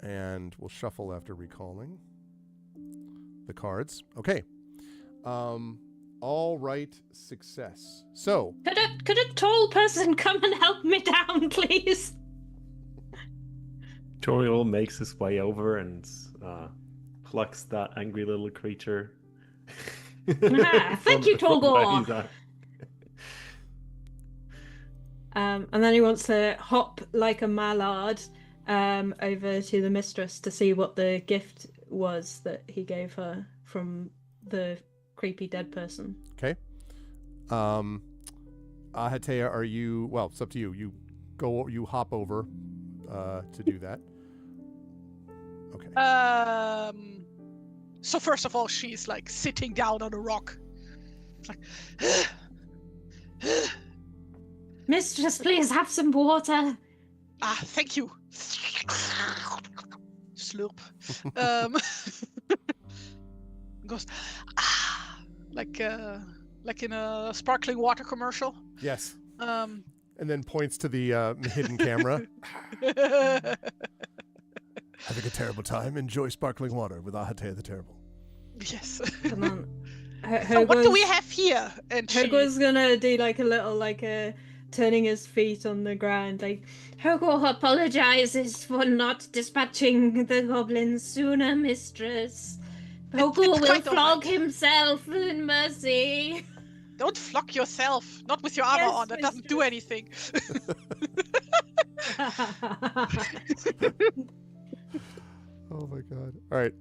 and we'll shuffle after recalling the cards. Okay. All right, success. So Could a tall person come and help me down, please? Toriel makes his way over and plucks that angry little creature. Thank you, from where Torgor. he's at. And then he wants to hop like a mallard over to the mistress to see what the gift was that he gave her from the creepy dead person. okay. Ahatea, are you? Well, it's up to you. You hop over to do that. Okay. So first of all, she's like sitting down on a rock. It's like, Mistress, please have some water. thank you. Slurp. Goes, like in a sparkling water commercial. Yes. Um, And then points to the hidden camera. Having a terrible time. Enjoy sparkling water with Ahatea the Terrible. yes. Come on. So what do we have here? And Hogor's gonna do like a little like a turning his feet on the ground, like Hogor apologizes for not dispatching the goblins sooner, mistress. Hogor it's will quite flog alright. himself in mercy. Don't flog yourself. Not with your armor Yes, on. That doesn't do mistress. anything. Oh my god. All right.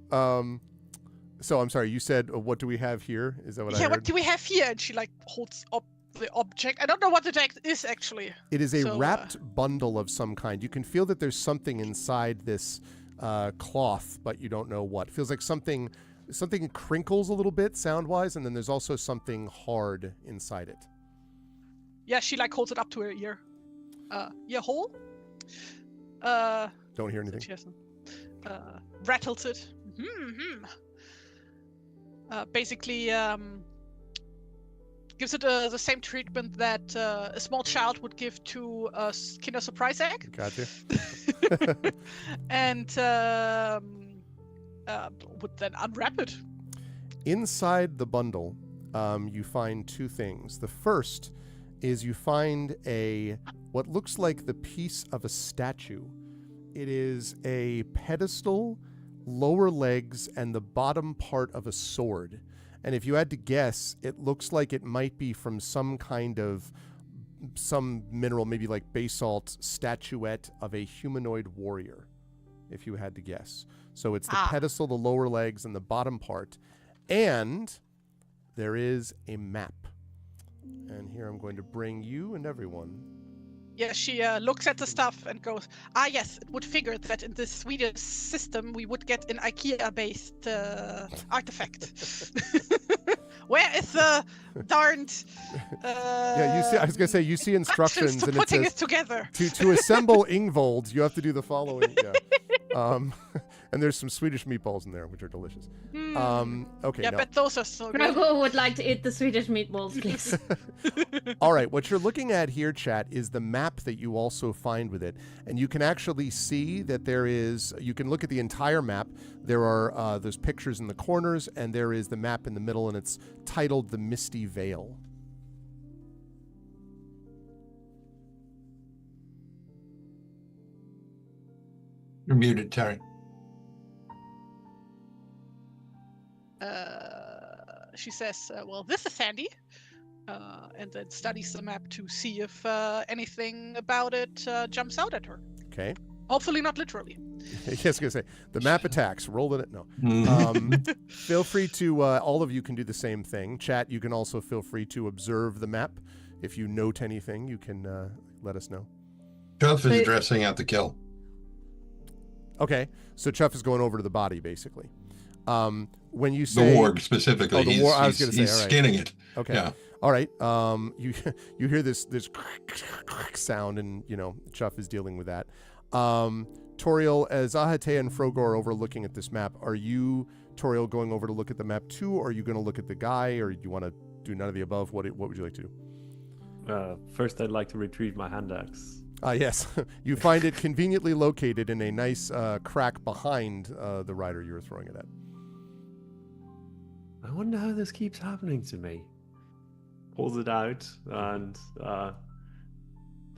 So I'm sorry. You said, what do we have here? Is that what I Yeah, heard? what do we have here? And she like holds up the object. I don't know what the object is actually. It is a So, wrapped bundle of some kind. You can feel that there's something inside this cloth, but you don't know what. It feels like something crinkles a little bit sound-wise, and then there's also something hard inside it. Yeah, she like holds it up to her ear. Ear hole. Don't hear anything. She has rattles it. Basically, gives it the same treatment that a small child would give to a Kinder Surprise egg. Gotcha. And would then unwrap it. Inside the bundle, you find two things. The first is you find what looks like the piece of a statue, It is a pedestal, lower legs, and the bottom part of a sword. And if you had to guess, it looks like it might be from some mineral, maybe like basalt statuette of a humanoid warrior, if you had to guess. So it's the pedestal, the lower legs, and the bottom part. And there is a map. And here I'm going to bring you and everyone. Yeah, she looks at the stuff and goes, yes, it would figure that in this Swedish system we would get an IKEA-based artifact. Where is the darned... yeah, you see. I was going to say, you see instructions. And putting it together. To assemble Ingvold, you have to do the following. Yeah. And there's some Swedish meatballs in there, which are delicious. Okay. Yeah, no. but those are so good. Drogo would like to eat the Swedish meatballs, please. All right, what you're looking at here, chat, is the map that you also find with it. And you can actually see that you can look at the entire map. There are those pictures in the corners, and there is the map in the middle, and it's titled The Misty Vale. You're muted, Terry. She says, well, this is handy. And then studies the map to see if anything about it jumps out at her. Okay. Hopefully not literally. Yes, I was going to say, the map attacks. Roll it. No. Feel free to, all of you can do the same thing. Chat, you can also feel free to observe the map. If you note anything, you can let us know. Chuff is dressing out the kill. Okay. So Chuff is going over to the body, basically. When you say... The warg, specifically. Oh, the warg. I was going to say, he's all right. skinning it. Okay. Yeah. All right. You hear this sound, and, Chuff is dealing with that. Toriel, as Ahate and Frogor are overlooking at this map, are you, Toriel, going over to look at the map too, or are you going to look at the guy, or do you want to do none of the above? What would you like to do? First, I'd like to retrieve my hand axe. Yes. You find it conveniently located in a nice crack behind the rider you were throwing it at. I wonder how this keeps happening to me. Pulls it out and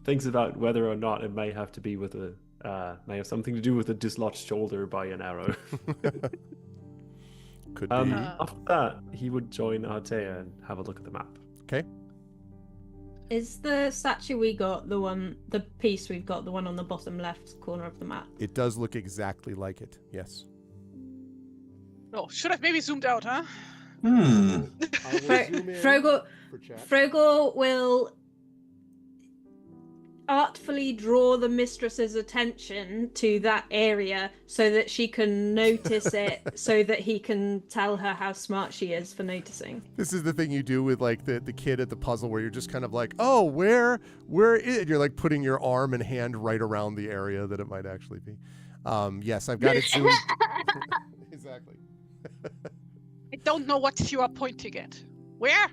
thinks about whether or not it may have to be with may have something to do with a dislodged shoulder by an arrow. Could be. After that, he would join Artea and have a look at the map. Okay. Is the statue we got the piece we've got, the one on the bottom left corner of the map? It does look exactly like it. Yes. Oh, should have maybe zoomed out, huh? Frogor will artfully draw the mistress's attention to that area so that she can notice it, so that he can tell her how smart she is for noticing. This is the thing you do with like the kid at the puzzle where you're just kind of like, oh, where is it? You're like putting your arm and hand right around the area that it might actually be. Yes, I've got it zoomed. Exactly. I don't know what you are pointing at. Where?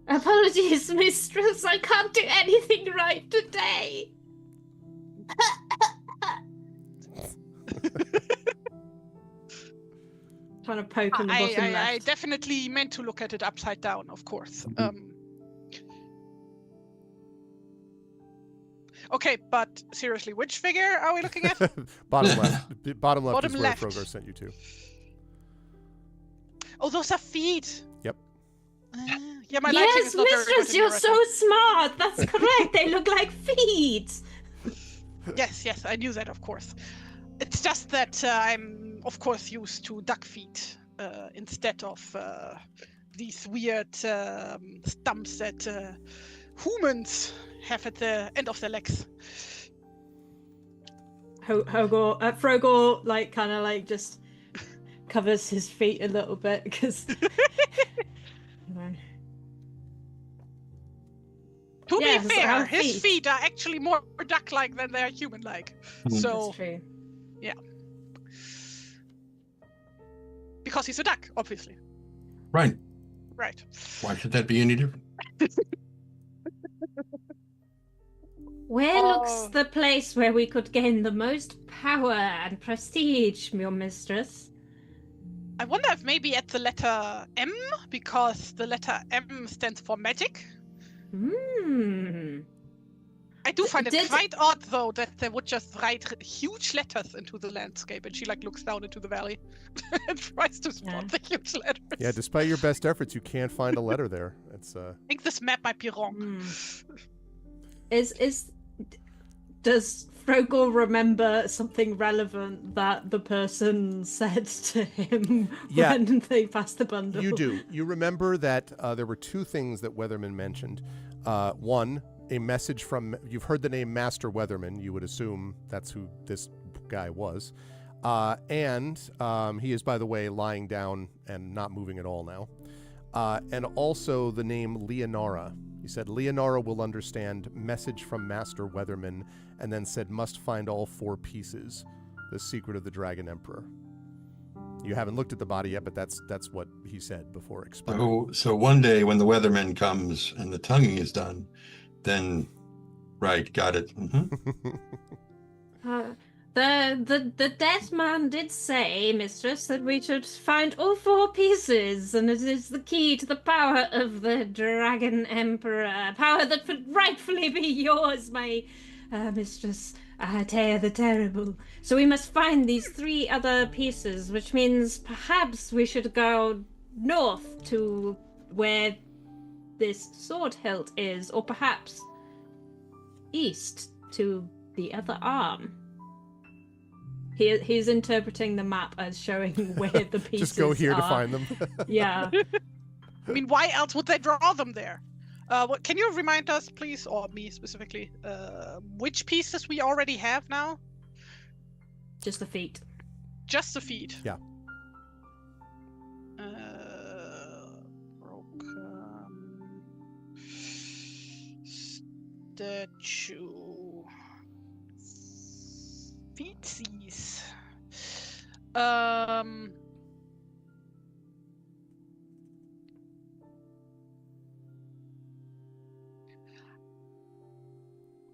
Apologies, mistress. I can't do anything right today. Trying to poke in the bottom left. I definitely meant to look at it upside down, of course. Okay, but seriously, which figure are we looking at? Bottom left. Bottom left is where left. Frogor sent you to. Oh, those are feet. Yep. Yeah, my lighting Yes, is not very good mistress, in you're here right so now. smart. That's correct. They look like feet. Yes, I knew that, of course. It's just that I'm, of course, used to duck feet instead of these weird stumps that humans have at the end of their legs. Frogor, kind of just covers his feet a little bit because. To be fair, our his feet are actually more duck-like than they are human-like. So, That's true. yeah. Because he's a duck, obviously. Right. Right. Why should that be any different? Where looks the place where we could gain the most power and prestige, your mistress? I wonder if maybe at the letter M, because the letter M stands for magic. I do find it Did- quite odd, though, that they would just write huge letters into the landscape, and she like looks down into the valley and tries to spot Yeah. the huge letters. Yeah, despite your best efforts, you can't find a letter there. It's I think this map might be wrong. Does Frogor remember something relevant that the person said to him Yeah. when they passed the bundle? You do. You remember that there were two things that Weatherman mentioned. One, a message from, you've heard the name Master Weatherman. You would assume that's who this guy was. And he is, by the way, lying down and not moving at all now. And also the name Leonora. He said, Leonora will understand, message from Master Weatherman, and then said, must find all 4 pieces, the secret of the Dragon Emperor. You haven't looked at the body yet, but that's what he said before expiring. So one day when the weatherman comes and the tonguing is done, then, right, got it. The dead man did say, mistress, that we should find all 4 pieces, and it is the key to the power of the Dragon Emperor. Power that would rightfully be yours, my mistress, Ahatea the Terrible. So we must find these 3 other pieces, which means perhaps we should go north to where this sword hilt is, or perhaps east to the other arm. He's interpreting the map as showing where the pieces Just go here are. to find them. Yeah. I mean, why else would they draw them there? What can you remind us, please, or me specifically, which pieces we already have now? Just the feet. Just the feet. Yeah. Statue. Feetsies.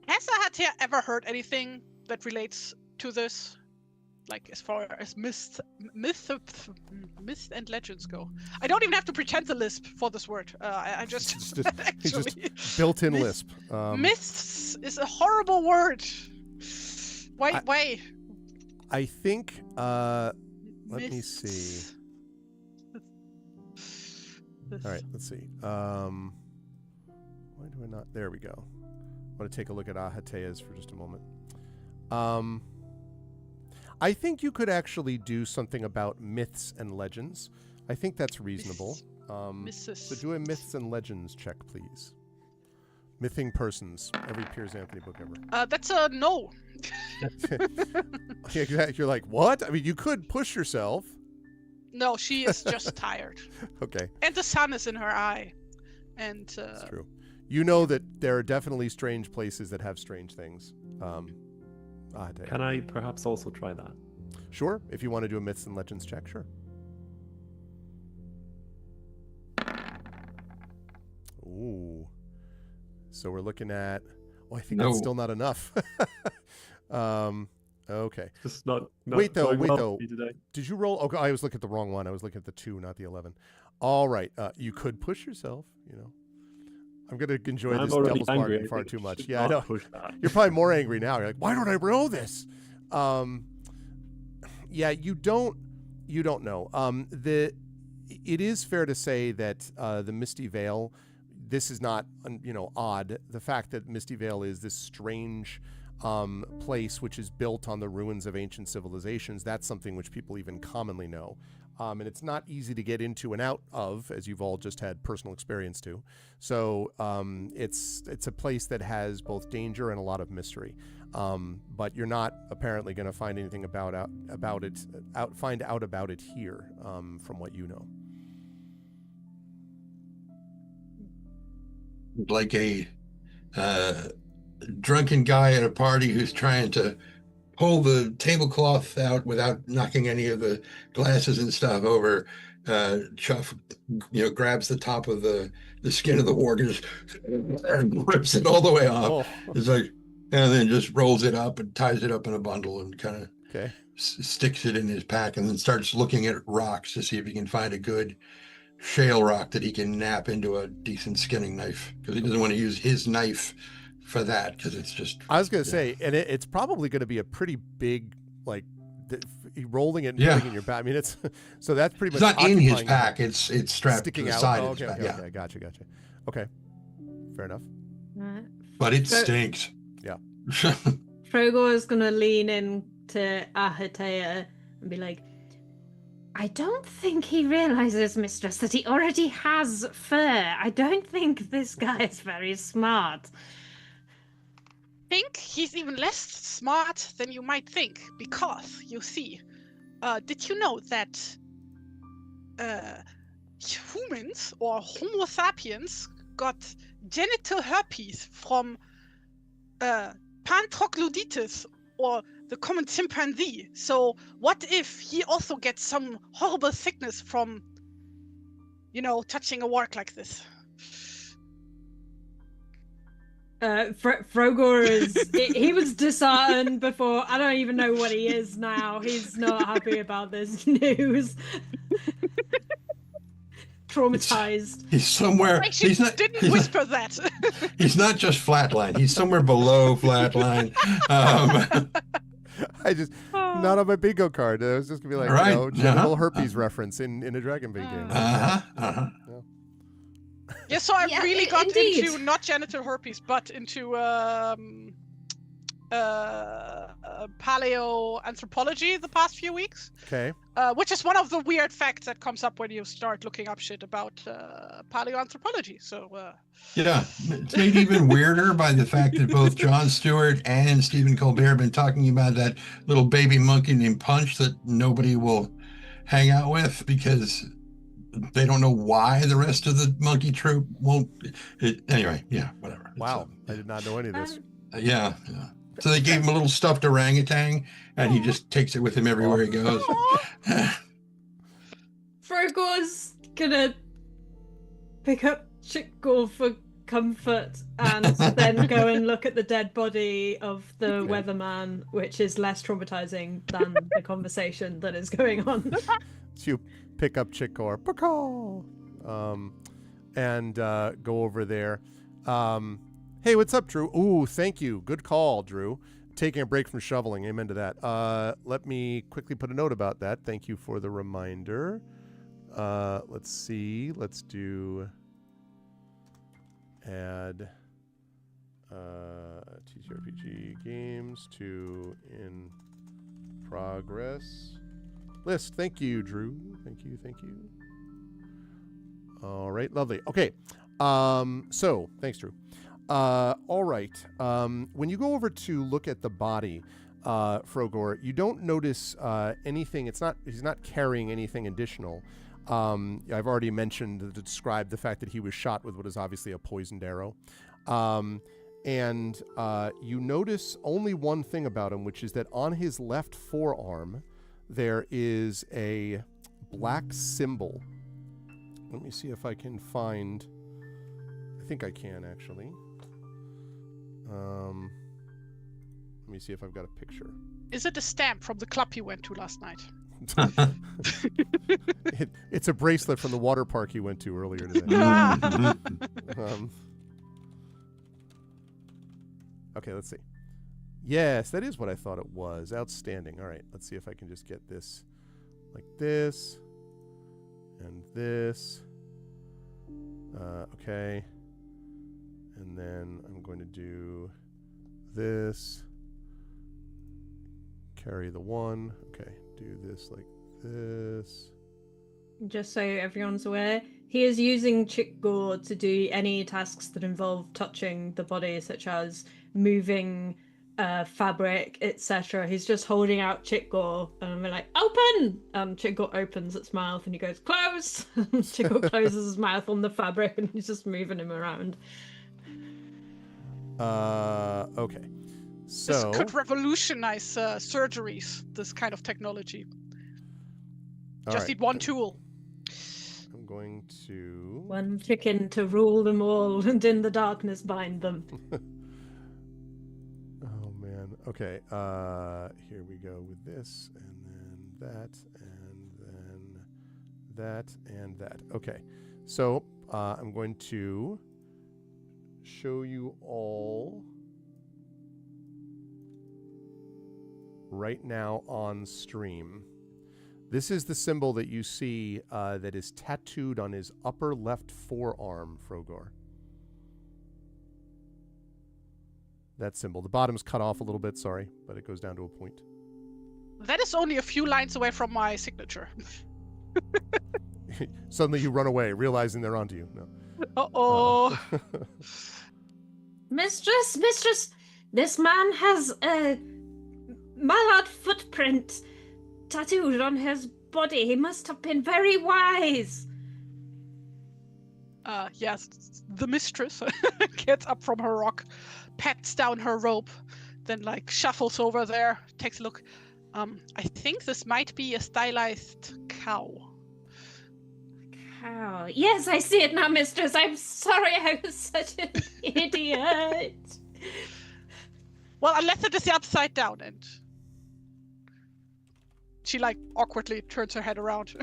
Has Ahatea ever heard anything that relates to this? Like, as far as myth and legends go. I don't even have to pretend the lisp for this word. I just He's actually just built-in Myth- lisp. myths is a horrible word. Why? I think, let me see. Myths. All right, let's see. Why do I not? There we go. I want to take a look at Ahatea's for just a moment. I think you could actually do something about myths and legends. I think that's reasonable. So do a myths and legends check, please. Mything persons. Every Piers Anthony book ever. That's a no. Yeah, exactly. You're like, what? I mean, you could push yourself. No, she is just tired. Okay, And the sun is in her eye. And that's true. You know that there are definitely strange places that have strange things. Ahatea. Can I perhaps also try that? Sure, if you want to do a myths and legends check, sure. Ooh. So we're looking at... Oh, I think No. that's still not enough. Okay. Just not Wait, though, going wait, well though. for me today. Did you roll? Okay, I was looking at the wrong one. I was looking at the 2, not the 11. All right. You could push yourself, you know. I'm going to enjoy I'm this already devil's angry. bargain I far think too I much. should Yeah, I not know. push that. You're probably more angry now. You're like, why don't I know this? Yeah, you don't know. It is fair to say that the Misty Vale, this is not, odd. The fact that Misty Vale is this strange place which is built on the ruins of ancient civilizations, that's something which people even commonly know. And it's not easy to get into and out of, as you've all just had personal experience to. So it's a place that has both danger and a lot of mystery. But you're not apparently going to find anything find out about it here, from what you know. Like a drunken guy at a party who's trying to pull the tablecloth out without knocking any of the glasses and stuff over. Chuff, grabs the top of the skin of the wart and rips it all the way off. Oh, It's like, and then just rolls it up and ties it up in a bundle and kind of okay. sticks it in his pack, and then starts looking at rocks to see if he can find a good shale rock that he can nap into a decent skinning knife, because he doesn't want to use his knife for that because it's just. I was going to say, and it's probably going to be a pretty big, like, rolling it and Yeah. putting it in your back. I mean, it's so that's pretty It's much not in his occupying pack. It's strapped sticking to the out. side Oh, of his okay, pack. okay, Yeah. okay, gotcha. Okay, fair enough. But it So- stinks. Yeah. Frogor is going to lean in to Ahatea and be like, I don't think he realizes, mistress, that he already has fur. I don't think this guy is very smart. Think he's even less smart than you might think, because you see, did you know that humans or Homo sapiens got genital herpes from Pantroglodytes or the common chimpanzee? So what if he also gets some horrible sickness from, touching a work like this? Frogor is he was disheartened before. I don't even know what he is now. He's not happy about this news. Traumatized. He's somewhere. I should didn't whisper that. He's not just flatline. He's somewhere below flatline. I just not on my bingo card. I was just gonna be like, Right. genital herpes reference in a Dragonbane game. Yeah, so I Yeah, really got indeed. into not genital herpes, but into paleoanthropology the past few weeks, Okay. which is one of the weird facts that comes up when you start looking up shit about paleoanthropology. So Yeah, it's made even weirder by the fact that both Jon Stewart and Stephen Colbert have been talking about that little baby monkey named Punch that nobody will hang out with because they don't know why the rest of the monkey troop won't. Anyway, yeah, whatever. Wow, I did not know any of this. Yeah. So they gave him a little stuffed orangutan, and he just takes it with him everywhere he goes. Frogor's gonna pick up Chickgore for comfort and then go and look at the dead body of the weatherman, which is less traumatizing than the conversation that is going on. So you pick up Chickor, and go over there. Hey, what's up, Drew? Ooh, thank you. Good call, Drew. Taking a break from shoveling. Amen to that. Let me quickly put a note about that. Thank you for the reminder. Let's see. Let's do add TTRPG games to in progress list. Thank you, Drew. Thank you. All right, lovely. Okay. So thanks, Drew. All right. When you go over to look at the body, Frogor, you don't notice anything. He's not carrying anything additional. I've already mentioned to describe the fact that he was shot with what is obviously a poisoned arrow. And you notice only one thing about him, which is that on his left forearm, there is a black symbol. Let me see if I can find. I think I can, actually. Let me see if I've got a picture. is it a stamp from the club you went to last night? It's a bracelet from the water park you went to earlier today. Okay, let's see. Yes, that is what I thought it was. Outstanding. All right, let's see if I can just get this like this and this. Okay. And then I'm going to do this. Carry the one. Okay, do this like this. Just so everyone's aware, he is using Chickgore to do any tasks that involve touching the body, such as moving fabric, etc. He's just holding out Chickgore and we're like, open! And Chickgore opens its mouth and he goes, close! Chickgore closes his mouth on the fabric and he's just moving him around. Okay. So This could revolutionize surgeries, this kind of technology. all Just right, need one tool. I'm going to One chicken to rule them all and in the darkness bind them. Oh man. Okay. Here we go with this and then that and then that and that. Okay. So I'm going to show you all right now on stream. This is the symbol that you see that is tattooed on his upper left forearm, Frogor. That symbol. The bottom's cut off a little bit, sorry, but it goes down to a point. That is only a few lines away from my signature. Suddenly you run away, realizing they're onto you. No. Uh-oh. Mistress, this man has a mallard footprint tattooed on his body. He must have been very wise. Yes, the mistress gets up from her rock, pats down her robe, then like shuffles over there, takes a look. I think this might be a stylized cow. Cow. Yes, I see it now, mistress. I'm sorry I was such an idiot. Well, unless it is the upside down, and she like awkwardly turns her head around.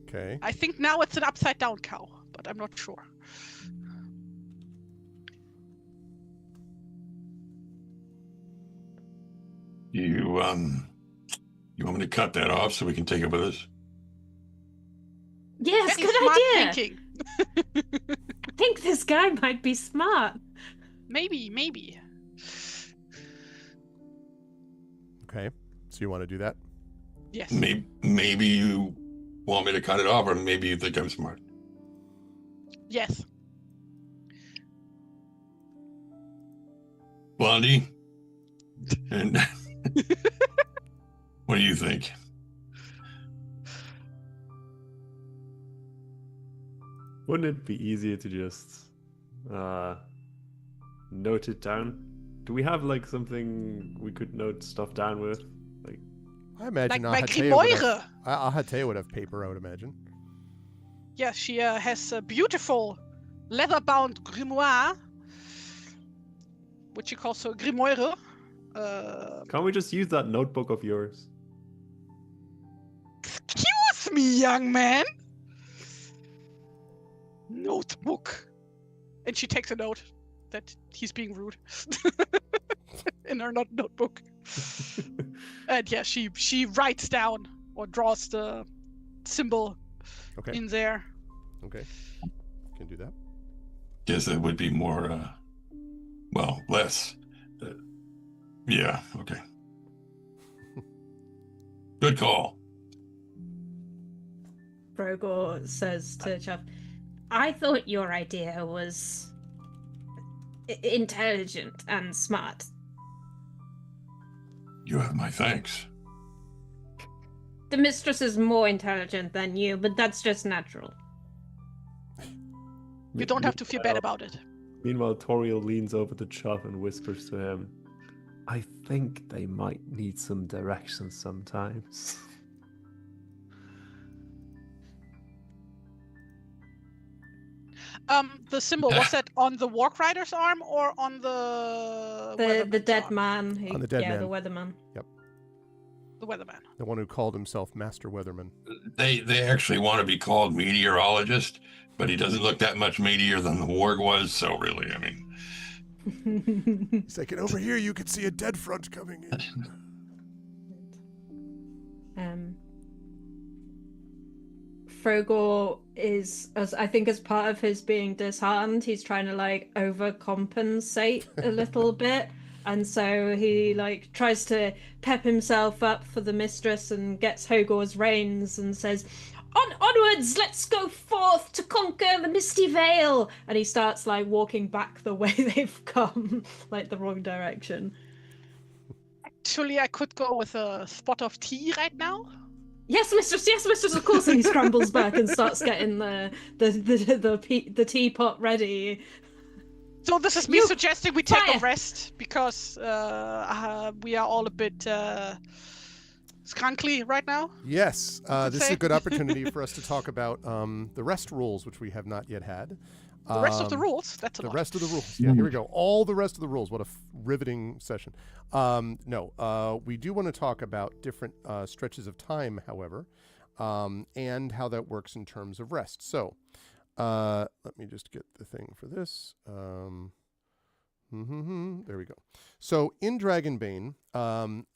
Okay. I think now it's an upside down cow, but I'm not sure. You want me to cut that off so we can take it with us? Yes, Very good smart idea. thinking. I think this guy might be smart. Maybe. Okay. So you want to do that? Yes. Maybe you want me to cut it off, or maybe you think I'm smart. Yes. Blondie? And what do you think? Wouldn't it be easier to just note it down? Do we have like something we could note stuff down with? Like, I imagine Like Ahateo Grimoire. Ahateo would have paper, I would imagine. Yeah, she has a beautiful leather-bound grimoire, which she calls her grimoire. can't we just use that notebook of yours? Excuse me, young man. Notebook. And she takes a note that he's being rude in her notebook. And yeah, she writes down or draws the symbol Okay. in there. Okay. Can do that. Guess that would be more, less. Yeah, okay. Good call. Brogor says to Chuff, I thought your idea was intelligent and smart. You have my thanks. The mistress is more intelligent than you, but that's just natural. You don't have to feel bad about it. Meanwhile, Toriel leans over to Chuff and whispers to him, I think they might need some direction sometimes. The symbol, was that on the Walk Rider's arm or on The Weatherman's dead arm? man. Who, On the dead yeah, man. the weatherman. The Weatherman. The one who called himself Master Weatherman. They actually want to be called meteorologist, but he doesn't look that much meatier than the warg was, so really, I mean... He's like, and over here you can see a dead front coming in. Frogor is, as I think, as part of his being disheartened, he's trying to like overcompensate a little bit, and so he like tries to pep himself up for the mistress and gets Hogor's reins and says, onwards, let's go forth to conquer the Misty Vale. And he starts like walking back the way they've come, like the wrong direction. Actually, I could go with a spot of tea right now. Yes, mistress, of course. And he scrambles back and starts getting the teapot ready. So this is me You- suggesting we take fire. a rest because we are all a bit scrunkly right now. Yes, could this is a say. good opportunity for us to talk about the rest rules, which we have not yet had. The rest of the Um, rules, that's a The lot. rest of the rules. Yeah, here we go. All the rest of the rules. What a riveting session. We do want to talk about different stretches of time, however, and how that works in terms of rest. So let me just get the thing for this. There we go. So in Dragonbane,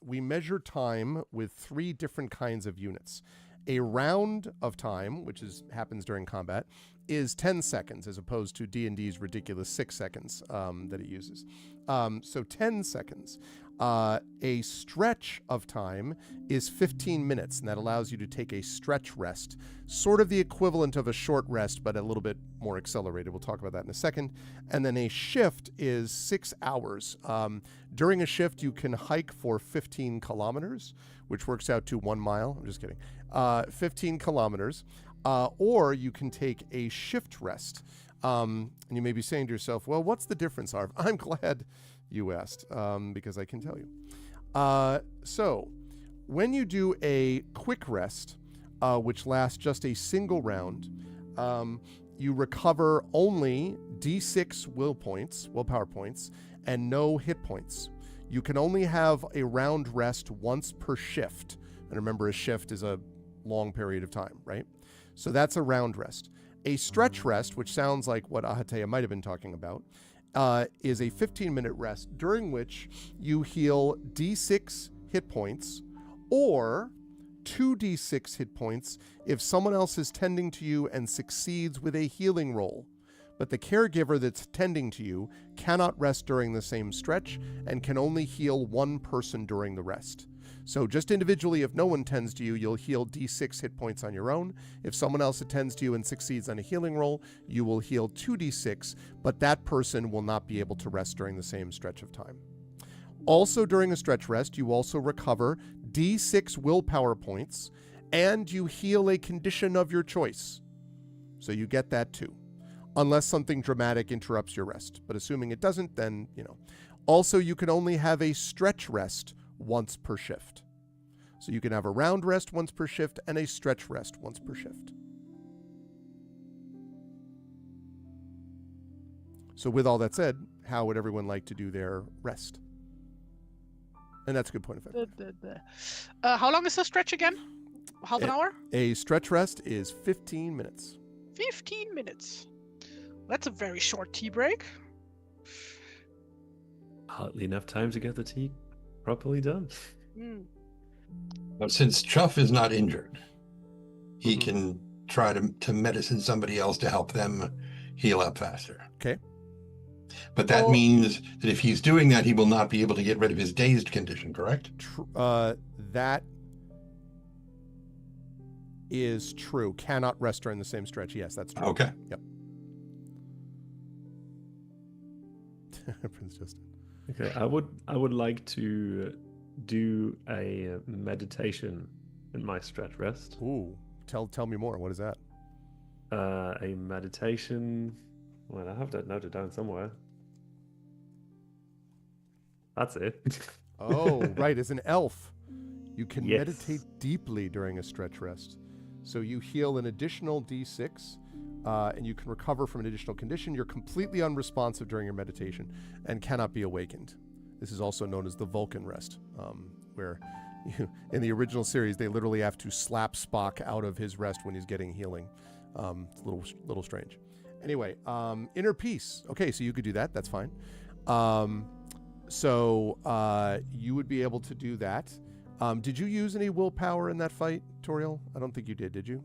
we measure time with 3 different kinds of units. A round of time, which happens during combat, is 10 seconds as opposed to D&D's ridiculous 6 seconds that it uses. So 10 seconds. A stretch of time is 15 minutes, and that allows you to take a stretch rest, sort of the equivalent of a short rest, but a little bit more accelerated. We'll talk about that in a second. And then a shift is 6 hours. During a shift, you can hike for 15 kilometers, which works out to 1 mile. I'm just kidding. 15 kilometers. Or you can take a shift rest. And you may be saying to yourself, well, what's the difference, Arv? I'm glad you asked, because I can tell you. So when you do a quick rest, which lasts just a single round, you recover only D6 willpower points, and no hit points. You can only have a round rest once per shift. And remember, a shift is a long period of time, right? So that's a round rest. A stretch rest, which sounds like what Ahatea might have been talking about, is a 15-minute rest during which you heal D6 hit points or 2d6 hit points if someone else is tending to you and succeeds with a healing roll. But the caregiver that's tending to you cannot rest during the same stretch and can only heal one person during the rest. So just individually, if no one tends to you, you'll heal D6 hit points on your own. If someone else attends to you and succeeds on a healing roll, you will heal 2d6, but that person will not be able to rest during the same stretch of time. Also during a stretch rest, you also recover D6 willpower points, and you heal a condition of your choice. So you get that too, unless something dramatic interrupts your rest. But assuming it doesn't, then, Also, you can only have a stretch rest once per shift. So you can have a round rest once per shift and a stretch rest once per shift. So with all that said, how would everyone like to do their rest? And that's a good point of fact. How long is the stretch again? Half an hour? A stretch rest is 15 minutes. 15 minutes. That's a very short tea break. Hardly enough time to get the tea properly done. But since Chuff is not injured, he can try to medicine somebody else to help them heal up faster. Okay. But that means that if he's doing that, he will not be able to get rid of his dazed condition, correct? That is true. Cannot rest during the same stretch. Yes, that's true. Okay. Yep. Prince Justin. Okay, I would like to do a meditation in my stretch rest. Ooh, tell me more. What is that? A meditation. Well, I have that noted down somewhere. That's it. Oh, right. As an elf, you can Yes. meditate deeply during a stretch rest. So you heal an additional D6, and you can recover from an additional condition. You're completely unresponsive during your meditation and cannot be awakened. This is also known as the Vulcan rest, where in the original series, they literally have to slap Spock out of his rest when he's getting healing. It's a little strange. Anyway, inner peace. Okay, so you could do that. That's fine. So you would be able to do that. Did you use any willpower in that fight, Toriel? I don't think you did you?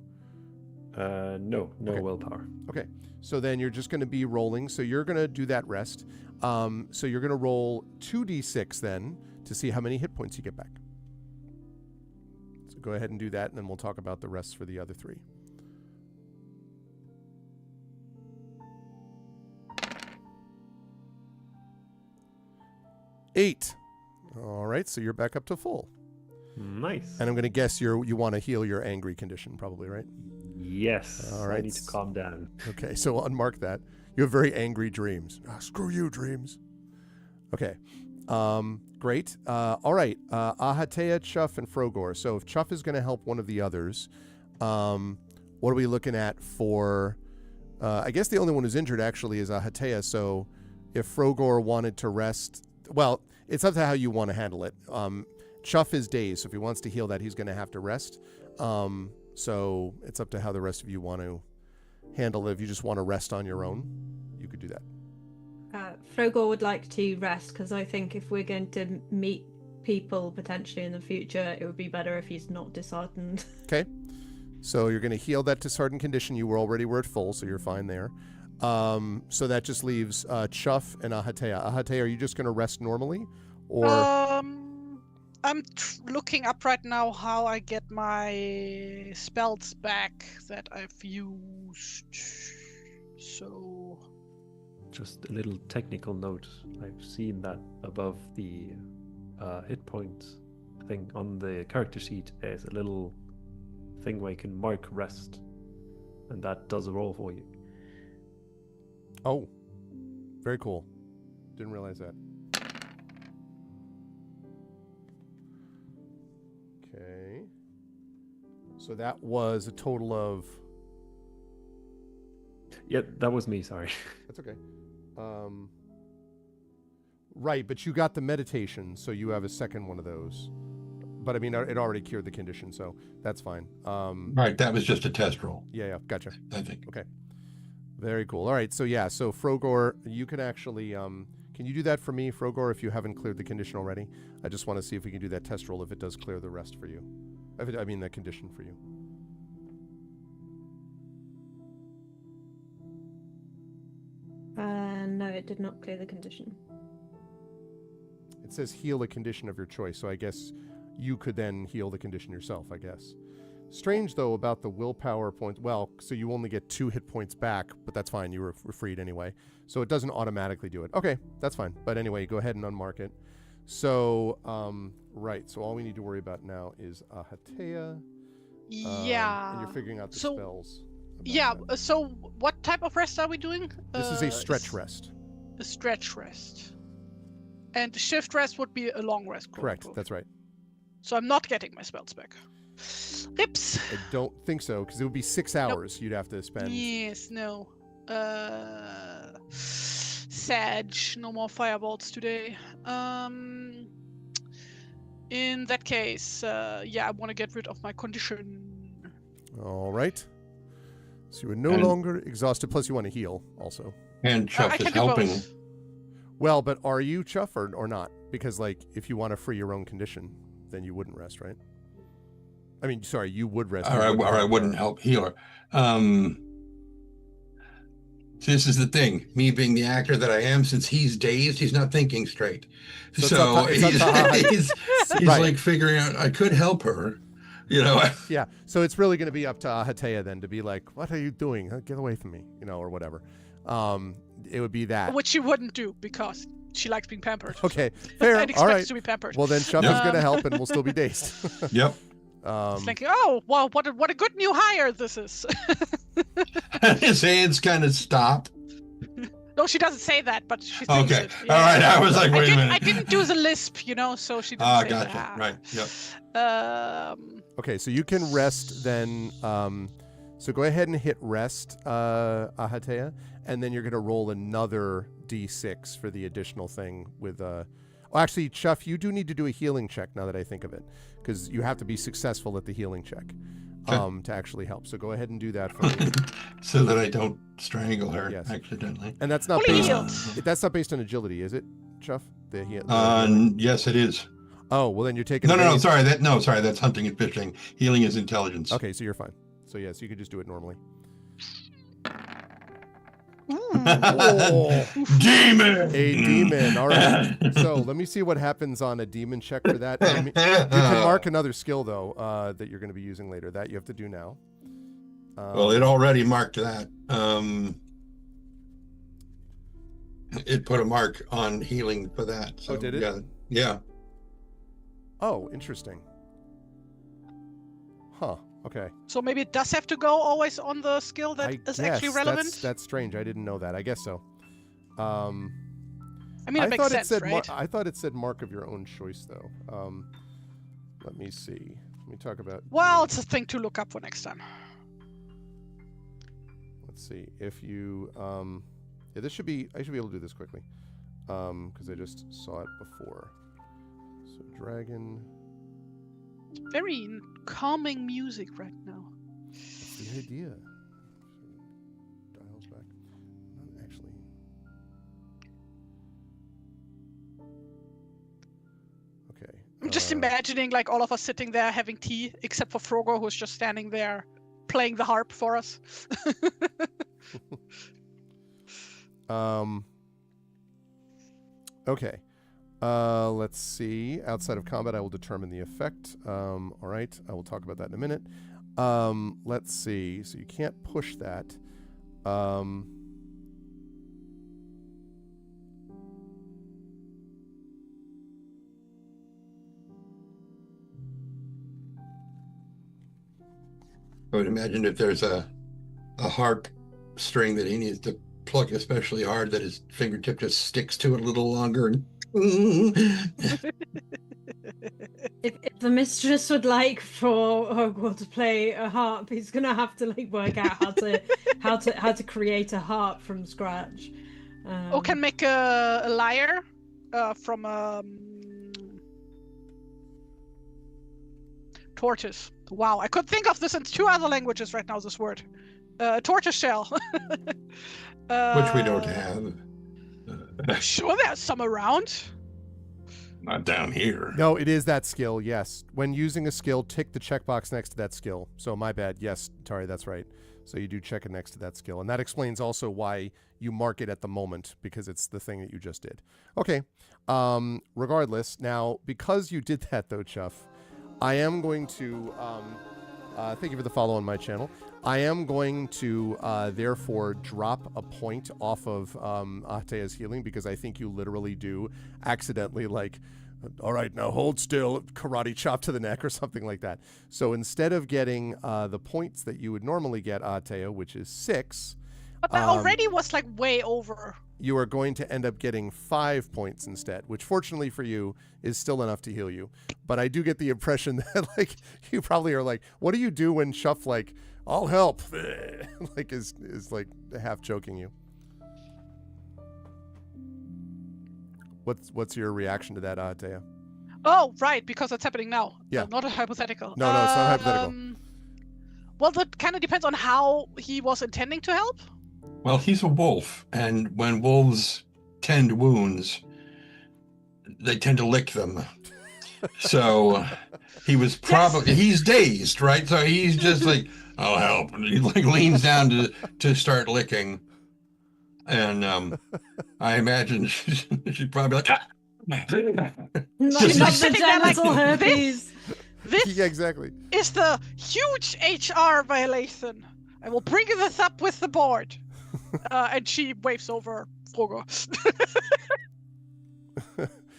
No Okay. willpower. Okay, so then you're just going to be rolling. So you're going to do that rest. So you're going to roll 2d6 then to see how many hit points you get back. So go ahead and do that, and then we'll talk about the rests for the other 3. Eight. All right, so you're back up to full. Nice. And I'm going to guess you want to heal your angry condition, probably, right? Yes. All right. I need to calm down. Okay, so unmark that. You have very angry dreams. Screw you, dreams. Okay, great. All right, Ahatea, Chuff, and Frogor. So if Chuff is going to help one of the others, what are we looking at for... I guess the only one who's injured, actually, is Ahatea. So if Frogor wanted to rest... Well, it's up to how you want to handle it. Chuff is dazed, so if he wants to heal that, he's going to have to rest. So it's up to how the rest of you want to handle it. If you just want to rest on your own, you could do that. Frogor would like to rest because I think if we're going to meet people potentially in the future, it would be better if he's not disheartened. Okay. So you're going to heal that disheartened condition. You were at full, so you're fine there. So that just leaves Chuff and Ahatea. Ahatea, are you just going to rest normally? Or I'm looking up right now how I get my spells back that I've used. So... Just a little technical note. I've seen that above the hit points thing on the character sheet. There's a little thing where you can mark rest, and that does a roll for you. Oh, very cool. Didn't realize that. Okay. So that was a total of... Yeah, that was me, sorry. That's okay. Right, but you got the meditation, so you have a second one of those. But I mean, it already cured the condition, so that's fine. Right, that was just a test roll, Yeah, gotcha. I think. Okay. Very cool. All right, so yeah, so Frogor, you can actually, can you do that for me, Frogor, if you haven't cleared the condition already? I just want to see if we can do that test roll if it does clear the rest for you. I mean, the condition for you. No, it did not clear the condition. It says heal a condition of your choice, so I guess you could then heal the condition yourself, I guess. Strange, though, about the willpower point. Well, so you only get 2 hit points back, but that's fine. You were freed anyway. So it doesn't automatically do it. Okay, that's fine. But anyway, go ahead and unmark it. So, right. So all we need to worry about now is Ahatea. Yeah. And you're figuring out the So- spells. about Yeah, that. so what type of rest are we doing? This is a stretch rest. A stretch rest. And the shift rest would be a long rest. quote Correct. unquote. That's right. So I'm not getting my spells back. Lips. I don't think so, because it would be 6 hours you'd have to spend. Yes, no. Sag, no more fireballs today. In that case, yeah, I want to get rid of my condition. All right. So you are no And- longer exhausted, plus you want to heal also. And Chuff I is can do helping. both. Well, but are you, Chuff, or not? Because, like, if you want to free your own condition, then you wouldn't rest, right? I mean, sorry, you would rest. Or you I wouldn't help healer. This is the thing. Me being the actor that I am, since he's dazed, he's not thinking straight. So So, it's up to Ahatea. he's Right. like figuring out, I could help her, you know. Yeah, so it's really going to be up to Ahatea then to be like, what are you doing? Get away from me, or whatever. It would be that. Which she wouldn't do because she likes being pampered. Okay, fair. And All expects right. to be pampered. Well, then Chuff is Yep. going to help and we'll still be dazed. Yep. Thinking, oh, well, what a good new hire this is. His hands kind of stop. No, she doesn't say that, but she thinks Okay. it. All right. I was like, wait a minute. I didn't do the lisp, so she didn't Ah, say gotcha. that. Right. Yep. Okay, so you can rest then. So go ahead and hit rest, Ahatea, and then you're going to roll another d6 for the additional thing with... Oh, actually, Chuff, you do need to do a healing check now that I think of it, because you have to be successful at the healing check to actually help. So go ahead and do that for me. So that I don't strangle her Yes. accidentally. And that's not Fully based. healed. That's not based on agility, is it, Chuff? The Yes, it is. Oh, well then you're taking. No, the base- sorry. That's hunting and fishing. Healing is intelligence. Okay, so you're fine. So yes, you could just do it normally. Demon. A demon. All right. So let me see what happens on a demon check for that. You can mark another skill though that you're going to be using later. That you have to do now. Well, it already marked that. It put a mark on healing for that. So, did it? Yeah. Yeah. Oh, interesting. Huh. Okay. So maybe it does have to go always on the skill that is actually relevant. That's strange. I didn't know that. I guess so. I mean, it makes thought sense, it said right? I thought it said mark of your own choice though. Let me see. Let me talk about. Well, it's a thing to look up for next time. Let's see if you. Yeah, this should be. I should be able to do this quickly, because I just saw it before. So dragon. Very calming music right now. That's the idea. Dials back. Not actually. Okay. I'm just imagining like all of us sitting there having tea, except for Frogo, who's just standing there playing the harp for us. Okay. Let's see. Outside of combat, I will determine the effect. All right. I will talk about that in a minute. Let's see. So you can't push that. I would imagine if there's a harp string that he needs to pluck especially hard, that his fingertip just sticks to it a little longer. And If the mistress would like for Hogwarts to play a harp, he's gonna have to like work out how to create a harp from scratch. Or can make a lyre from tortoise. Wow, I could think of this in 2 other languages right now. This word, tortoise shell. which we don't have. Sure, there's some around. Not down here. No, it is that skill, yes. When using a skill, tick the checkbox next to that skill. So my bad. Yes, Tari, that's right. So you do check it next to that skill. And that explains also why you mark it at the moment, because it's the thing that you just did. Okay. Regardless, now, because you did that, though, Chuff, I am going to... thank you for the follow on my channel. I am going to, therefore, drop a point off of Atea's healing, because I think you literally do accidentally, like, all right, now hold still, karate chop to the neck or something like that. So instead of getting the points that you would normally get, Atea, which is 6... But that already was, like, way over. You are going to end up getting 5 points instead, which fortunately for you is still enough to heal you. But I do get the impression that, like, you probably are like, what do you do when Chuff, like, I'll help, like, is like half joking you? What's your reaction to that, Atea? Oh, right, because it's happening now. Yeah. Not a hypothetical. No, it's not hypothetical. Well, that kind of depends on how he was intending to help. Well, he's a wolf, and when wolves tend wounds, they tend to lick them. So he was probably he's dazed, right? So he's just like, I'll help. And he like leans down to start licking. And I imagine she'd probably like, Not Just the sitting there like genital herpes. This Yeah, exactly. is the huge HR violation. I will bring this up with the board. And she waves over Frogo.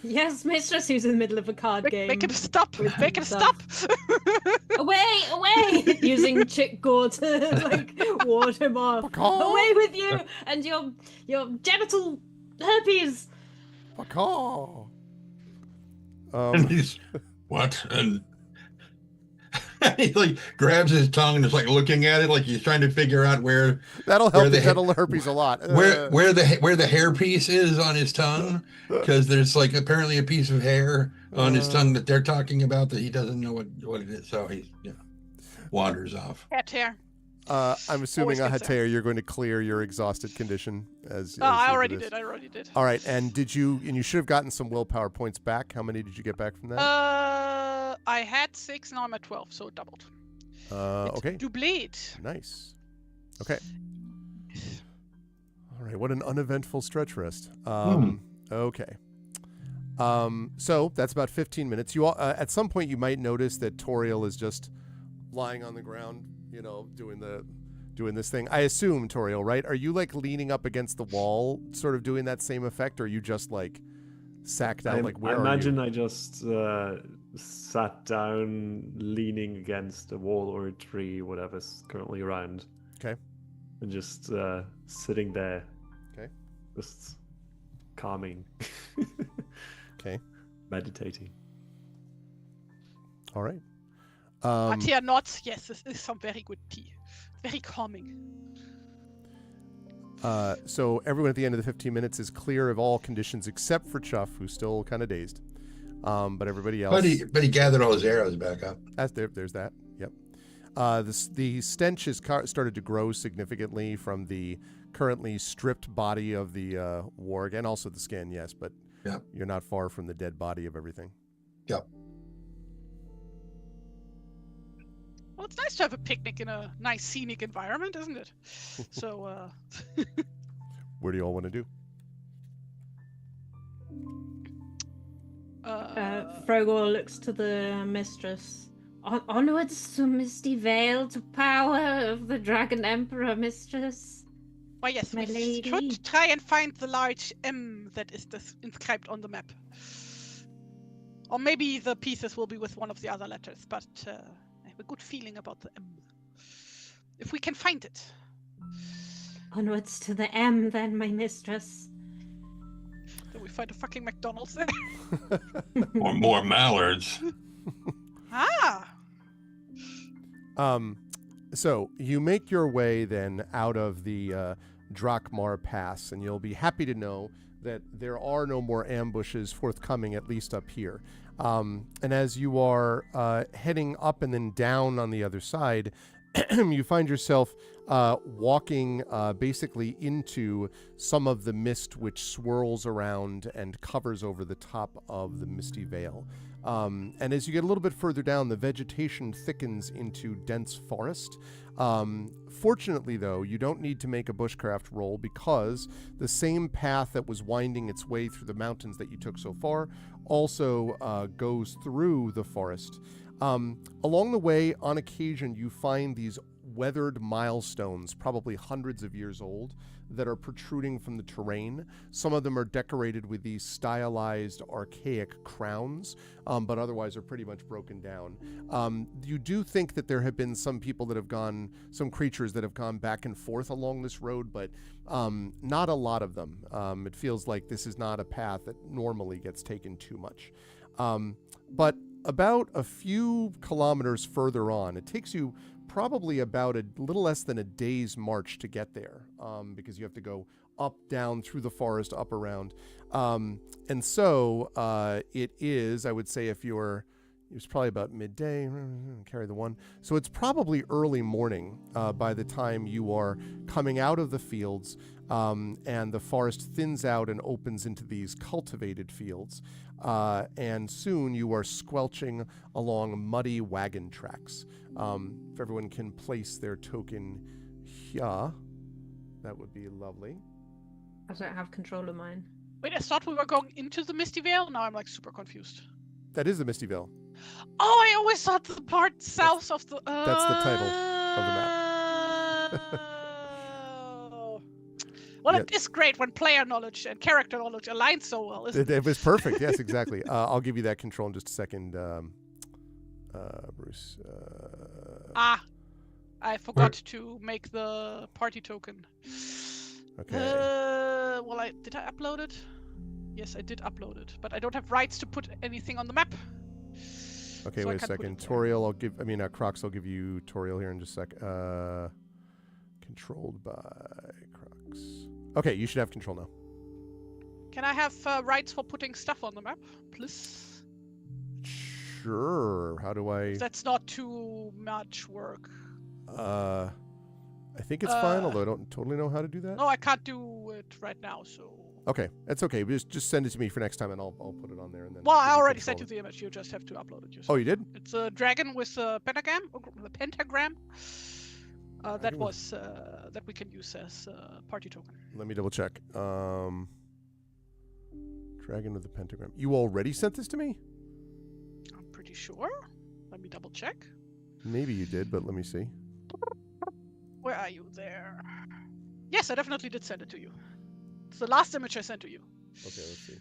Yes, mistress, who's in the middle of a card game. Make him stop! with Make him stuff. stop! Away! Using chick gore to like ward him off. Away with you and your genital herpes. and he's what? And he like grabs his tongue and is like looking at it like he's trying to figure out where That'll help where the the genital herpes a lot. where the hairpiece is on his tongue, because there's like apparently a piece of hair on his tongue that they're talking about that he doesn't know what it is, so he wanders off. Cat hair. I'm assuming, Always good Atea, you're going to clear your exhausted condition as I you already do this. did. I already did. All right, and you should have gotten some willpower points back. How many did you get back from that? I had 6, now I'm at 12, so doubled. Okay. Du bleed. Nice. Okay. All right, what an uneventful stretch rest. Okay. So that's about 15 minutes. You all, at some point you might notice that Toriel is just lying on the ground, doing this thing. I assume, Toriel, right? Are you like leaning up against the wall, sort of doing that same effect, or are you just like sacked out? I imagine I just sat down, leaning against a wall or a tree, whatever's currently around. Okay. And just sitting there. Okay. Just calming. Okay. Meditating. All right. Atea nods. Yes, this is some very good tea. Very calming. So everyone at the end of the 15 minutes is clear of all conditions except for Chuff, who's still kind of dazed. But everybody else. But he gathered all his arrows back up. There's that. Yep. The stench has started to grow significantly from the currently stripped body of the warg, and also the skin. Yes, but yeah, you're not far from the dead body of everything. Yep. Well, it's nice to have a picnic in a nice scenic environment, isn't it? So, Where do you all want to do? Frogor looks to the mistress. Onwards to Misty Vale, to power of the Dragon Emperor, mistress. Why, yes, My we lady. should try and find the large M that is inscribed on the map. Or maybe the pieces will be with one of the other letters, but I have a good feeling about the M. If we can find it. Onwards to the M, then, my mistress. Then we find a fucking McDonald's there. Or more mallards. Ah! So you make your way then out of the Drakmar Pass, and you'll be happy to know that there are no more ambushes forthcoming, at least up here. And as you are heading up and then down on the other side, you find yourself walking basically into some of the mist which swirls around and covers over the top of the Misty Vale. And as you get a little bit further down, the vegetation thickens into dense forest. Fortunately, though, you don't need to make a bushcraft roll because the same path that was winding its way through the mountains that you took so far also goes through the forest. Along the way, on occasion, you find these weathered milestones, probably hundreds of years old, that are protruding from the terrain. Some of them are decorated with these stylized, archaic crowns, but otherwise are pretty much broken down. You do think that there have been some people that have gone, some creatures that have gone back and forth along this road, but not a lot of them. It feels like this is not a path that normally gets taken too much. But about a few kilometers further on, it takes you probably about a little less than a day's march to get there, because you have to go up, down, through the forest, up, around. And so it is, I would say, it's probably about midday, carry the one. So it's probably early morning by the time you are coming out of the fields, and the forest thins out and opens into these cultivated fields. And soon you are squelching along muddy wagon tracks. If everyone can place their token here, that would be lovely. I don't have control of mine. Wait, I thought we were going into the Misty Vale. Now I'm like super confused. That is the Misty Vale. Oh, I always thought the part south of the. That's the title of the map. Oh. Well, Yeah. it is great when player knowledge and character knowledge align so well, isn't It was perfect. Yes, exactly. I'll give you that control in just a second, Bruce. I forgot to make the party token. Okay. Well, did I upload it? Yes, I did upload it, but I don't have rights to put anything on the map. Okay, so I wait a can't put second. it there. Toriel, Crocs, I'll give you Toriel here in just a sec. Controlled by Crocs. Okay, you should have control now. Can I have rights for putting stuff on the map, please? Sure. How do I? That's not too much work. I think it's fine, although I don't totally know how to do that. No, I can't do it right now, so. Okay, that's okay. Just send it to me for next time, and I'll put it on there. And then. Well, give I you already control sent you of the image. You just have to upload it yourself. Oh, you did? It's a dragon with a pentagram. The pentagram. That was that we can use as a party token. Let me double check. Dragon with the pentagram. You already sent this to me? I'm pretty sure. Let me double check. Maybe you did, but let me see. Where are you there? Yes, I definitely did send it to you. It's the last image I sent to you. Okay, let's see.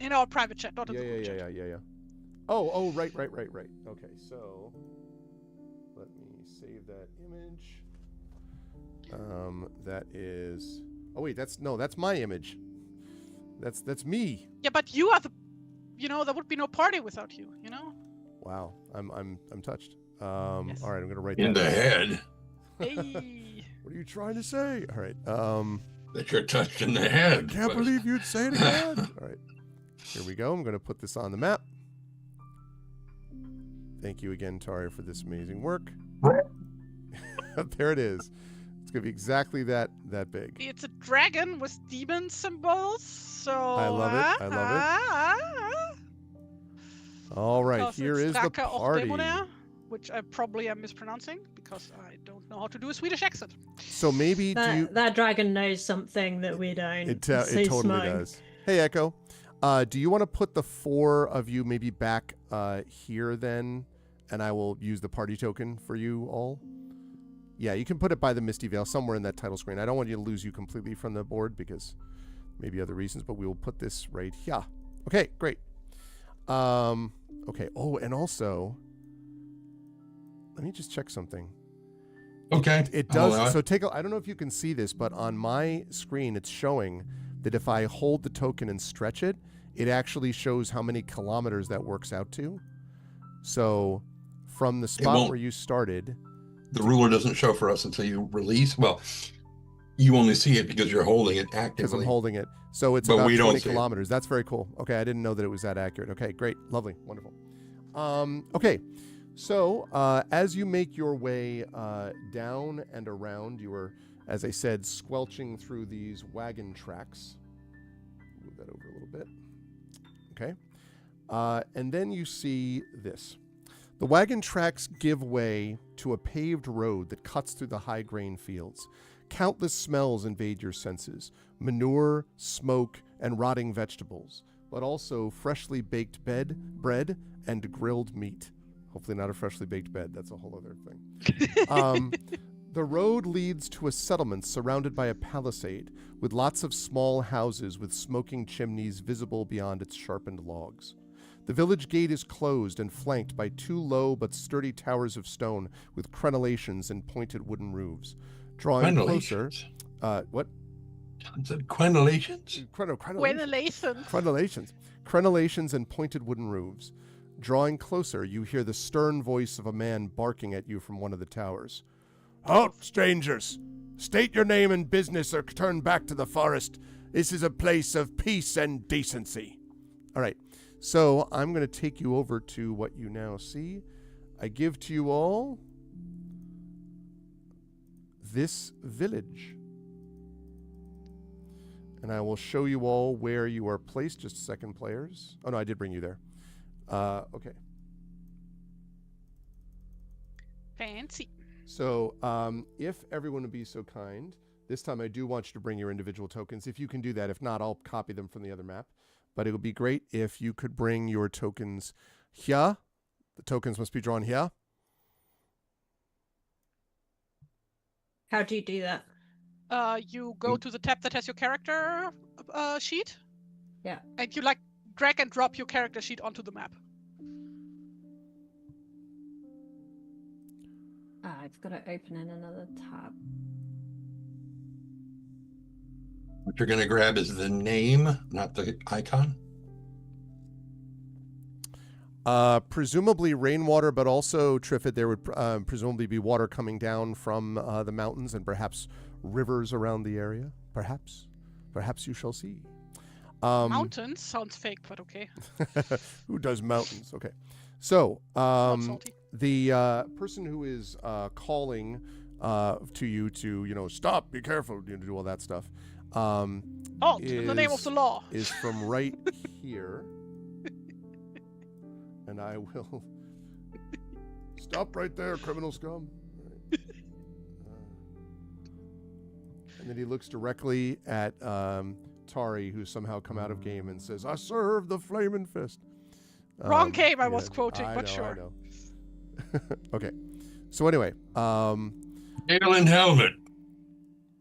In our private chat, not in the group chat. Yeah. Oh, right. Okay, so let me save that image. That is. Oh wait, that's my image. That's me. Yeah, but you are the. There would be no party without you. Wow, I'm touched. Yes. All right, I'm gonna write In that the down. head. Hey. What are you trying to say? All right. That you're touched in the head. Can't believe you'd say it again. All right. Here we go. I'm going to put this on the map. Thank you again, Tari, for this amazing work. There it is. It's gonna be exactly that big. It's a dragon with demon symbols, so I love it. I love it. All right, because here it's is the Draka of party. Demonair, which I probably am mispronouncing because I don't know how to do a Swedish accent. So maybe do you? That dragon knows something that we don't. It It's so totally smug. does. Hey, Echo. Do you want to put the 4 of you maybe back here then, and I will use the party token for you all? Yeah, you can put it by the Misty Veil somewhere in that title screen. I don't want you to lose you completely from the board because maybe other reasons, but we will put this right here. Okay, great. Okay. Oh, and also, let me just check something. Okay. It I'll allow does. it. So I don't know if you can see this, but on my screen, it's showing that if I hold the token and stretch it, it actually shows how many kilometers that works out to. So from the spot won't. where you started, The ruler doesn't show for us until you release. Well, you only see it because you're holding it because actively. I'm holding it. So it's But about we don't 20 see it. kilometers. That's very cool. Okay, I didn't know that it was that accurate. Okay, great. Lovely. Wonderful. Okay, so as you make your way down and around, you are, as I said, squelching through these wagon tracks. Move that over a little bit. Okay. And then you see this. The wagon tracks give way to a paved road that cuts through the high grain fields. Countless smells invade your senses: manure, smoke, and rotting vegetables, but also freshly baked bread and grilled meat. Hopefully not a freshly baked bed. That's a whole other thing. The road leads to a settlement surrounded by a palisade with lots of small houses with smoking chimneys visible beyond its sharpened logs. The village gate is closed and flanked by 2 low but sturdy towers of stone with crenellations and pointed wooden roofs. Drawing closer, Crenellations. what? Is it crenellations? Ventilation. Crenellations and pointed wooden roofs. Drawing closer, you hear the stern voice of a man barking at you from one of the towers. Halt, strangers! State your name and business or turn back to the forest. This is a place of peace and decency. All right, so I'm going to take you over to what you now see. I give to you all this village. And I will show you all where you are placed. Just a second, players. Oh, no, I did bring you there. Okay. Fancy. So if everyone would be so kind, this time I do want you to bring your individual tokens. If you can do that. If not, I'll copy them from the other map. But it would be great if you could bring your tokens here. The tokens must be drawn here. How do you do that? You go to the tab that has your character sheet. Yeah. And you drag and drop your character sheet onto the map. I've got to open in another tab. What you're going to grab is the name, not the icon. Presumably rainwater, but also, Triffid, there would presumably be water coming down from the mountains and perhaps rivers around the area. Perhaps you shall see. Mountains sounds fake, but okay. Who does mountains? Okay. So, Not salty. the person who is calling to you to, stop, be careful, do all that stuff. Halt, in the name of the law. Is from right here. And I will stop right there, criminal scum. Right. And then he looks directly at Tari, who's somehow come out of game, and says, "I serve the flaming fist." Wrong game I was quoting, I but know, sure. I know. Okay. So anyway, Hail and helmet.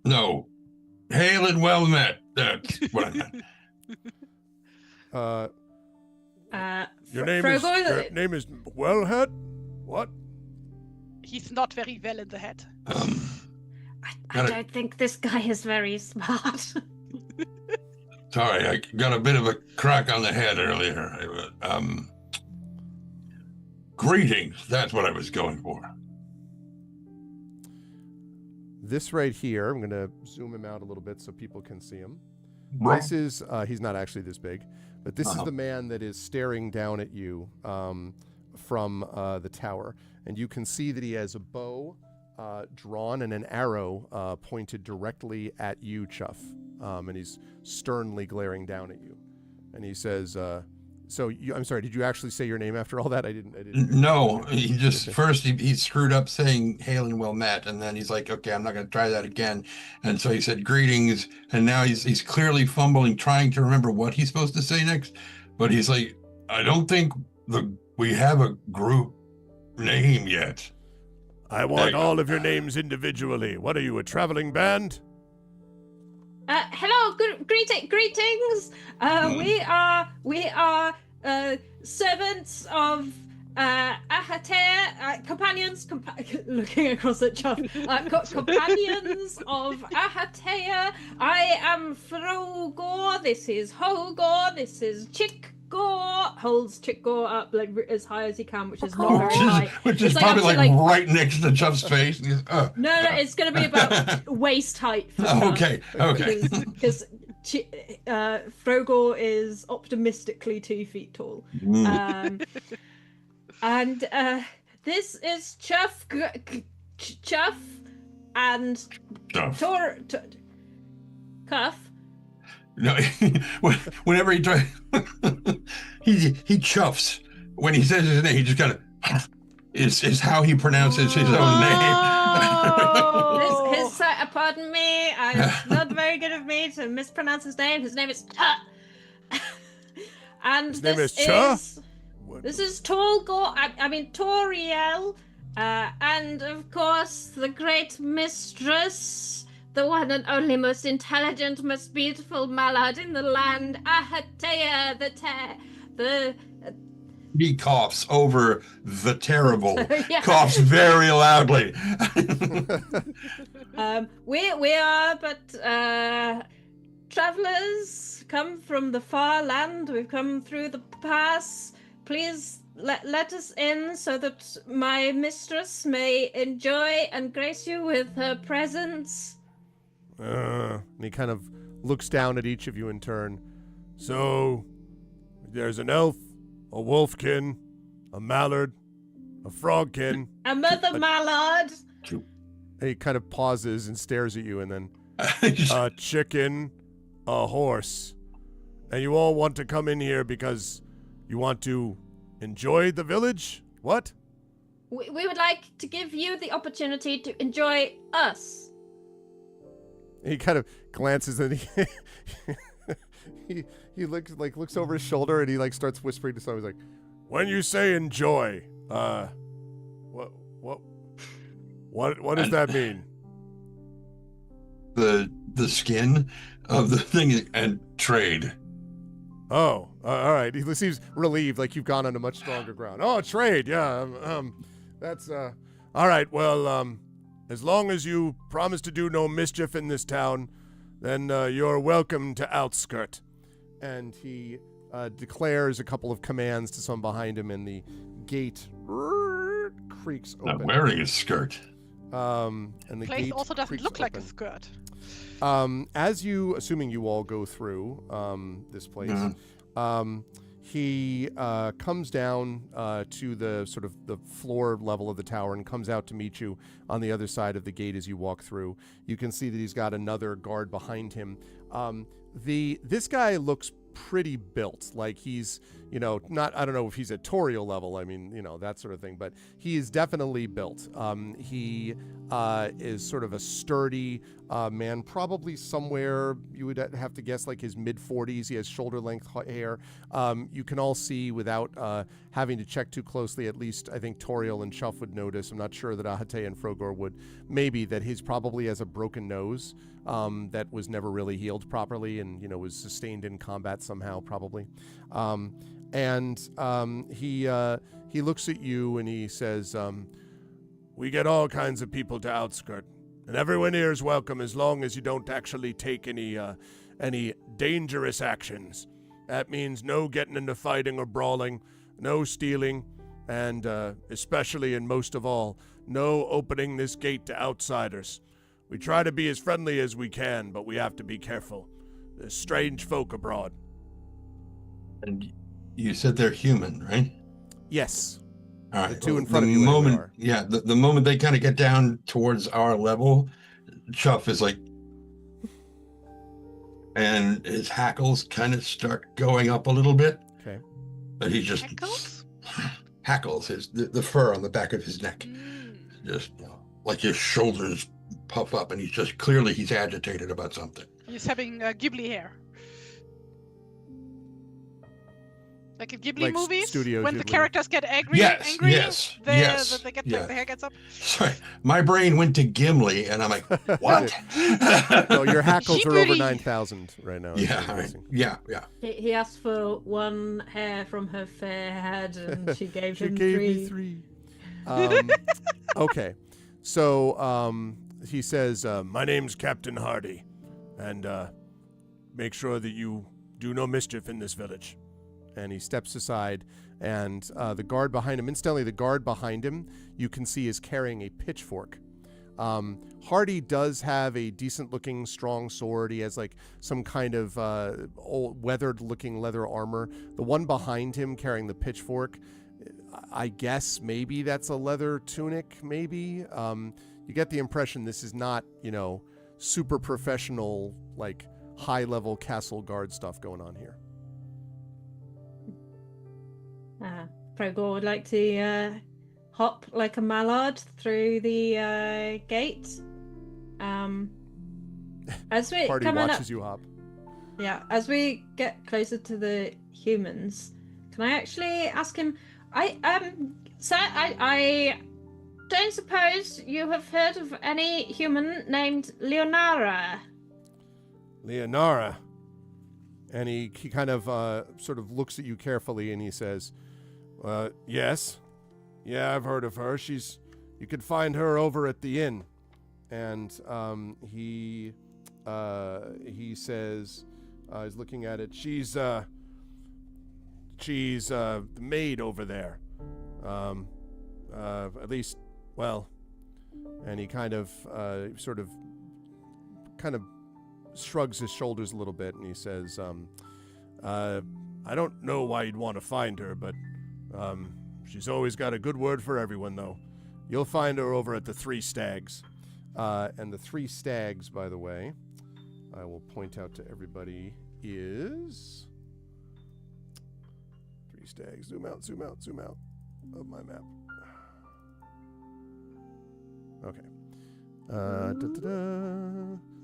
No. Hail and well met. That's what I meant. your name is Wellhead? What? He's not very well in the head. I don't think this guy is very smart. Sorry, I got a bit of a crack on the head earlier. Greetings. That's what I was going for. This right here, I'm going to zoom him out a little bit so people can see him. Right. This is, he's not actually this big, but this is the man that is staring down at you from the tower. And you can see that he has a bow drawn and an arrow pointed directly at you, Chuff. And he's sternly glaring down at you. And he says, I'm sorry, did you actually say your name after all that? I didn't. No, he just first he screwed up saying hail and well met, and then he's like, okay, I'm not going to try that again. And so he said greetings, and now he's clearly fumbling, trying to remember what he's supposed to say next. But he's like, I don't think we have a group name yet. I want all of your names individually. What are you, a traveling band? Hello, greetings. We are servants of Ahatea, companions. Looking across at Chuff, companions of Ahatea. I am Frogor. This is Hogor. This is Chickgor. Holds Chickgor up like as high as he can, which is not very high. Which is probably like right next to Chuff's face. No, it's going to be about waist height. For Chuff, okay. Because Frogor is optimistically 2 feet tall. And this is Chuff and Cuff. No, whenever he tries, he chuffs. When he says his name, he just kind of is how he pronounces his own name. Pardon me, it's not very good of me to mispronounce his name. His name is and his name is Cha? This is Toriel, and of course the great mistress, the one and only most intelligent, most beautiful mallard in the land, Ahatea the He coughs over the terrible. Yeah. Coughs very loudly. We are but travelers, come from the far land. We've come through the pass. Please let us in so that my mistress may enjoy and grace you with her presence. And he kind of looks down at each of you in turn. So, there's an elf, a wolfkin, a mallard, a frogkin. A mother mallard. He kind of pauses and stares at you, and then a chicken, a horse. And you all want to come in here because you want to enjoy the village? What? We would like to give you the opportunity to enjoy us. He kind of glances and he looks over his shoulder and he like starts whispering to someone. He's like, "When you say enjoy, what does that mean?" The skin of the thing and trade. Oh, all right. He seems relieved, like you've gone onto much stronger ground. Oh, trade, yeah. That's all right. Well, as long as you promise to do no mischief in this town, then you're welcome to Outskirt. And he declares a couple of commands to someone behind him, and the gate creaks open. Not wearing a skirt. And the place gate also doesn't creaks look like a open. skirt. As you, assuming you all go through this place, he comes down to the sort of the floor level of the tower and comes out to meet you on the other side of the gate as you walk through. You can see that he's got another guard behind him. This guy looks pretty built, like he's, not, I don't know if he's at Toriel level, I mean, that sort of thing, but he is definitely built. He is sort of a sturdy man, probably somewhere, you would have to guess, like his mid-40s. He has shoulder-length hair. You can all see without having to check too closely, at least I think Toriel and Chuff would notice. I'm not sure that Ahate and Frogor would. Maybe that he's probably has a broken nose that was never really healed properly and, was sustained in combat somehow, probably. He looks at you and he says, "We get all kinds of people to Outskirt, and everyone here is welcome as long as you don't actually take any dangerous actions. That means no getting into fighting or brawling, no stealing, and especially and most of all, no opening this gate to outsiders. We try to be as friendly as we can, but we have to be careful. There's strange folk abroad." And you said they're human, right? Yes. All right. The two in well, front the of you anyway moment, are. yeah, the moment they kind of get down towards our level, Chuff is like, and his hackles kind of start going up a little bit. Okay. But he just Hackles? hackles the fur on the back of his neck, just like his shoulders puff up, and he's agitated about something. He's having Ghibli hair. Like in Ghibli Like movies, Studio when the Ghibli. characters get angry, Yes, they get yes. the hair gets up. Sorry, my brain went to Gimli, and I'm like, what? No, your hackles are over Ghibli. 9,000 right now. Yeah, I'm right. guessing. Yeah. He asked for one hair from her fair head, and she gave She him gave three. me 3. Okay. So he says, my name's Captain Hardy, and make sure that you do no mischief in this village. And he steps aside, and the guard behind him, instantly the guard behind him, you can see is carrying a pitchfork. Hardy does have a decent-looking, strong sword. He has like some kind of old, weathered-looking leather armor. The one behind him carrying the pitchfork, I guess maybe that's a leather tunic, maybe. You get the impression this is not, super professional, like high-level castle guard stuff going on here. Frogor would like to hop like a mallard through the gate. As we Hardy coming watches up, you hop. yeah, as we get closer to the humans, can I actually ask him? Sir, I don't suppose you have heard of any human named Leonara? Leonara. And he kind of sort of looks at you carefully, and he says, yes. Yeah, I've heard of her. You could find her over at the inn. And he says, he's looking at it, she's the maid over there. At least, well, and he kind of shrugs his shoulders a little bit, and he says, I don't know why you'd want to find her, but she's always got a good word for everyone, though. You'll find her over at the Three Stags. And the Three Stags, by the way, I will point out to everybody, is... Three Stags. Zoom out of my map. Okay.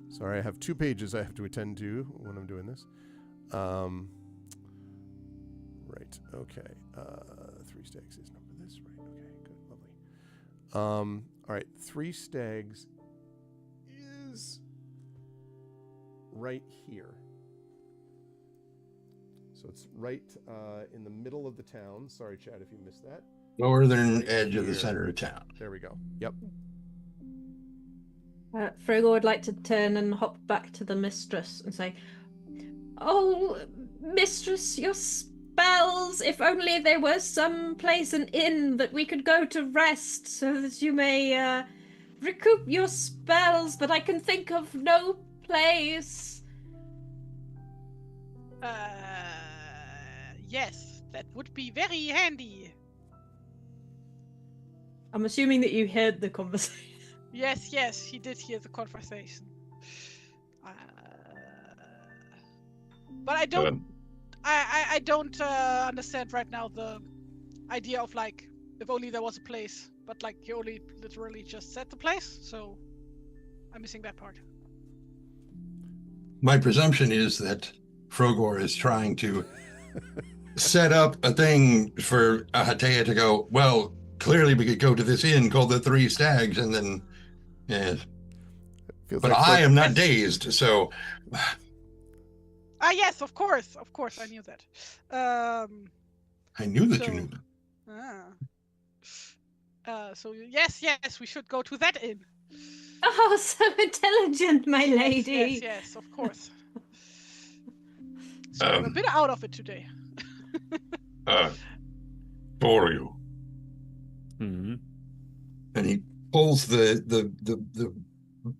Sorry, I have 2 pages I have to attend to when I'm doing this. Right, okay. Three Stags is number this, right? Okay, good, lovely. All right, Three Stags is right here. So it's right in the middle of the town. Sorry, Chad, if you missed that. Northern edge of the center of town. There we go. Yep. Frogor would like to turn and hop back to the mistress and say, "Oh, mistress, your spells! If only there were some place, an inn, that we could go to rest, so that you may recoup your spells, but I can think of no place." Yes, that would be very handy. I'm assuming that you heard the conversation. Yes, he did hear the conversation. But I don't, I don't understand right now the idea of like, if only there was a place, but like you only literally just said the place, so I'm missing that part. My presumption is that Frogor is trying to set up a thing for Hatea to go, well, clearly we could go to this inn called the Three Stags, and then, yeah. Feels But like I am not dazed, so... Yes, of course, I knew that. I knew that you knew that. So yes, we should go to that inn. Oh, so intelligent, my lady. Yes, of course. So I'm a bit out of it today. For you. Mm-hmm. And he pulls the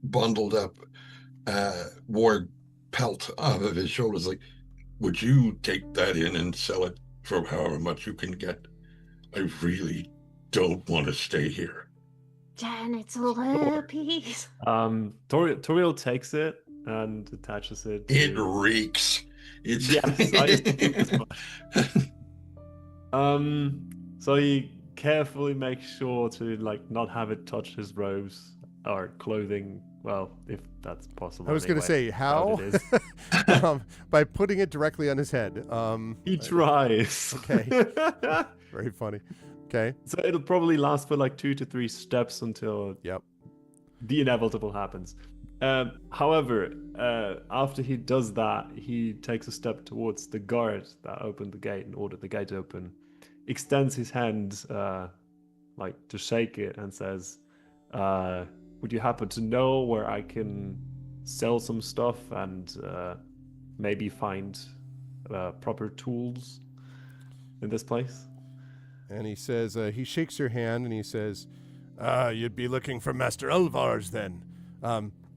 bundled up war pelt off of his shoulders, like, would you take that in and sell it for however much you can get? I really don't want to stay here. Genital herpes. Toriel takes it and attaches it. It to- reeks. It's Yes, I assumed as much. So he carefully makes sure to like not have it touch his robes or clothing. Well, if that's possible. I was going to say, how? It is. By putting it directly on his head. He tries. Okay. Very funny. Okay. So it'll probably last for like 2 to 3 steps until Yep. the inevitable happens. However, after he does that, he takes a step towards the guard that opened the gate and ordered the gate open, extends his hand like to shake it and says, would you happen to know where I can sell some stuff and maybe find proper tools in this place? And he says, he shakes your hand and he says, you'd be looking for Master Ulvar's then.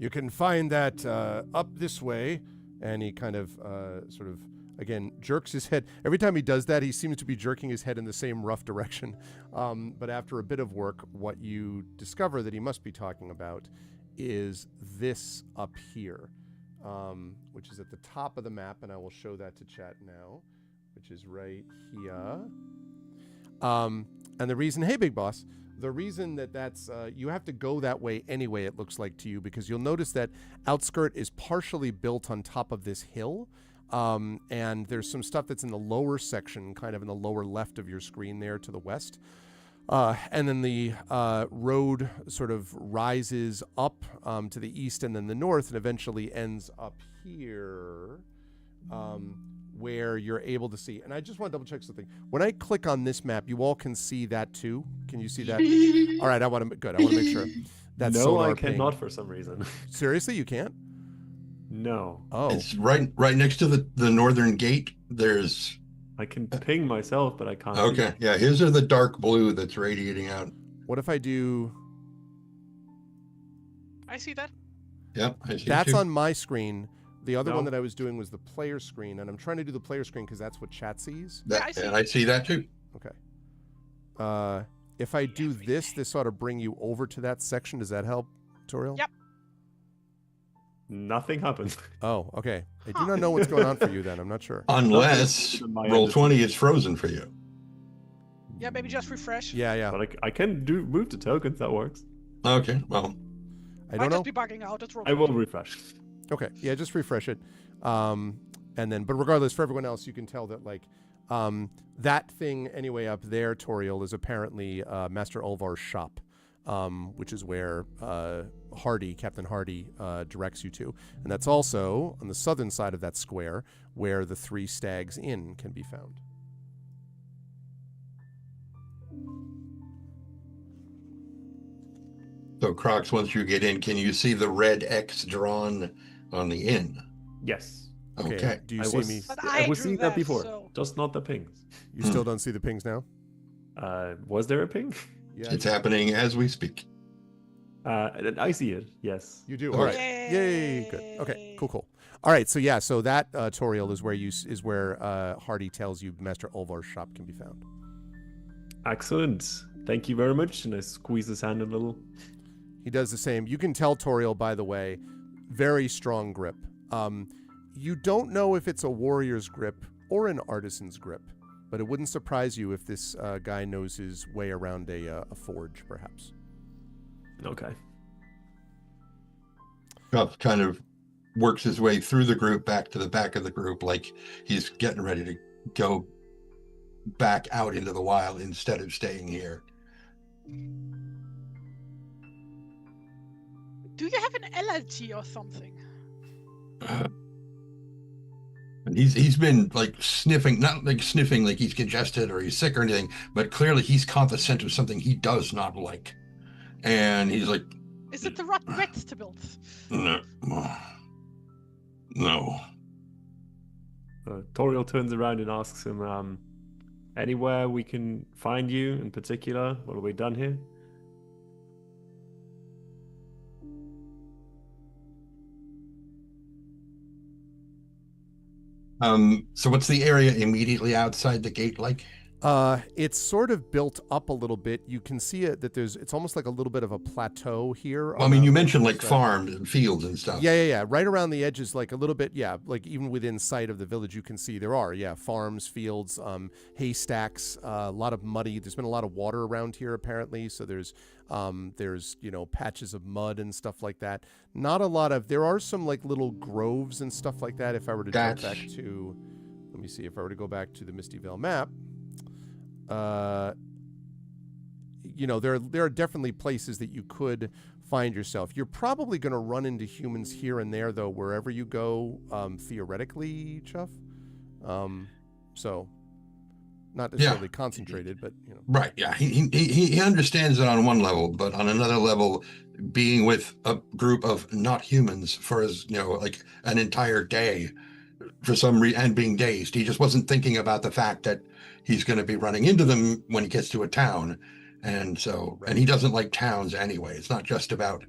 You can find that up this way. And he kind of sort of, again, jerks his head. Every time he does that, he seems to be jerking his head in the same rough direction. But after a bit of work, what you discover that he must be talking about is this up here, which is at the top of the map. And I will show that to chat now, which is right here. And the reason, hey, Big Boss, the reason that's, you have to go that way anyway, it looks like to you, because you'll notice that Outskirt is partially built on top of this hill. And there's some stuff that's in the lower section, kind of in the lower left of your screen there to the west. And then the road sort of rises up to the east and then the north and eventually ends up here. Where you're able to see. And I just want to double check something. When I click on this map, you all can see that too. Can you see that? All right, I want to make sure. That's no, sonar I cannot ping. for some reason. Seriously, you can't? No. Oh. It's right next to the northern gate. There's I can ping myself, but I can't. okay. Yeah, his are the dark blue that's radiating out. What if I do? I see that. Yep, I see That's too. on my screen. The other No. one that I was doing was the player screen, and I'm trying to do the player screen because that's what chat sees. Yeah, I That, see. and I see that too. Okay. If I do this ought to bring you over to that section. Does that help, Toriel? Yep. Nothing happens. Oh, okay. I do not know what's going on for you then. I'm not sure. Unless My roll end is- 20 is frozen for you. Yeah, maybe just refresh. Yeah, yeah. But I can move the tokens. That works. Okay, well, I Might don't know. just be bugging out. It's I will refresh. Okay, yeah, just refresh it. And then, but regardless, for everyone else, you can tell that, like, that thing anyway up there, Toriel, is apparently Master Ulvar's shop, which is where Captain Hardy, directs you to. And that's also on the southern side of that square where the Three Stags Inn can be found. so Crocs, once you get in, can you see the red X drawn on the inn? Yes. Okay. Do you I see was, me? But I I was drew seeing that that, before. so- Just not the pings. You still don't see the pings now? Was there a ping? Yeah, It's happening as we speak. I see it. Yes. you do. Okay. All right. Yay. Good. Okay. Cool. All right. So yeah. So that Toriel is where Hardy tells you Master Ulvar's shop can be found. Excellent. Thank you very much. And I squeeze his hand a little. He does the same. You can tell Toriel, by the way, very strong grip. You don't know if it's a warrior's grip or an artisan's grip, but it wouldn't surprise you if this guy knows his way around a forge, perhaps. Okay. Cuff kind of works his way through the group back to the back of the group, like he's getting ready to go back out into the wild instead of staying here. Do you have an LLT or something? And he's been like sniffing, not like sniffing like he's congested or he's sick or anything, but clearly he's caught the scent of something he does not like. And he's like, Is it the rotten vegetables? no. No. Toriel turns around and asks him, anywhere we can find you in particular? What have we done here? So what's the area immediately outside the gate like? It's sort of built up a little bit. You can see it that it's almost like a little bit of a plateau here. Well, I mean, you mentioned like farms and fields and stuff. Yeah. Right around the edges, like a little bit, like even within sight of the village, you can see there are, farms, fields, haystacks, a lot of muddy. There's been a lot of water around here apparently, so there's patches of mud and stuff like that. Not a lot of. There are some like little groves and stuff like that. If I were to jump back to, let me see. If I were to go back to the Misty Vale map. There are definitely places that you could find yourself. You're probably going to run into humans here and there, though, wherever you go, theoretically, Chuff. So, not necessarily concentrated, but Right. Yeah. He understands it on one level, but on another level, being with a group of not humans for like an entire day, for some reason, and being dazed, he just wasn't thinking about the fact that he's going to be running into them when he gets to a town. And so, and he doesn't like towns anyway. It's not just about,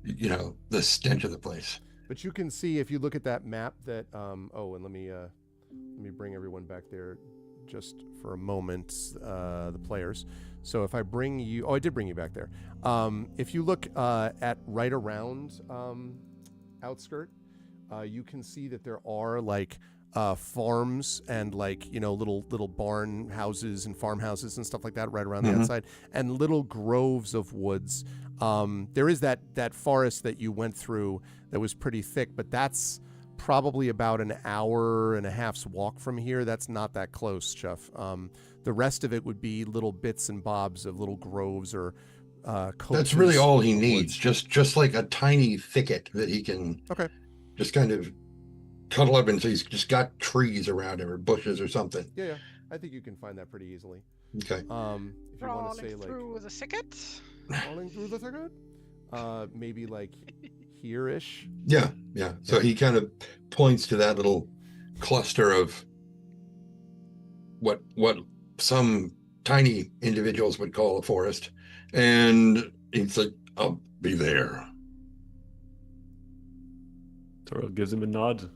the stench of the place. But you can see if you look at that map that, and let me bring everyone back there just for a moment, the players. So if I bring you, I did bring you back there. If you look at right around Outskirt, you can see that there are like farms and like little barn houses and farmhouses and stuff like that right around the outside, and little groves of woods. There is that forest that you went through that was pretty thick, but that's probably about an hour and a half's walk from here. That's not that close, Chuff. The rest of it would be little bits and bobs of little groves or that's really all he needs. Just like a tiny thicket that he can just kind of cuddle up, and so he's just got trees around him or bushes or something. Yeah. I think you can find that pretty easily. Okay. If you want to say like through the thicket. Crawling through the thicket? Maybe like here-ish. Yeah. So he kind of points to that little cluster of what some tiny individuals would call a forest, and he's like, "I'll be there." Toro gives him a nod.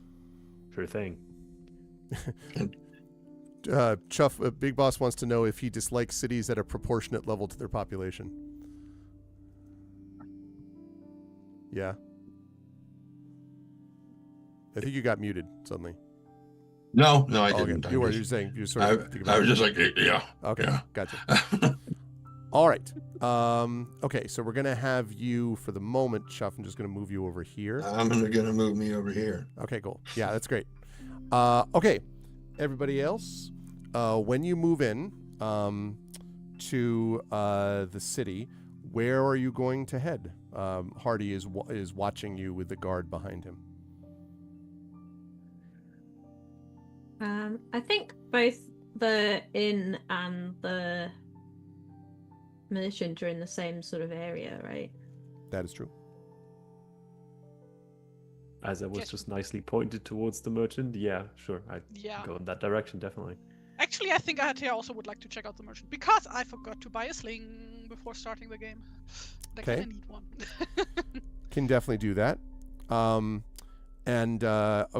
Sure thing. Chuff, Big Boss wants to know if he dislikes cities at a proportionate level to their population. Yeah. I think you got muted suddenly. No, I didn't. Okay. You were saying you sort of. I was just like, yeah. Okay, yeah. Gotcha. All right. Okay, so we're gonna have you for the moment, Chuff. I'm just gonna move you over here. I'm gonna move me over here. Okay, cool. Yeah, that's great. Okay, everybody else, when you move in to the city, where are you going to head? Hardy is watching you with the guard behind him. I think both the inn and the merchant are in the same sort of area, right? That is true. As I was just nicely pointed towards the merchant, yeah, sure, I'd go in that direction, definitely. Actually, I think I also would like to check out the merchant, because I forgot to buy a sling before starting the game. I kind of need one. Can definitely do that.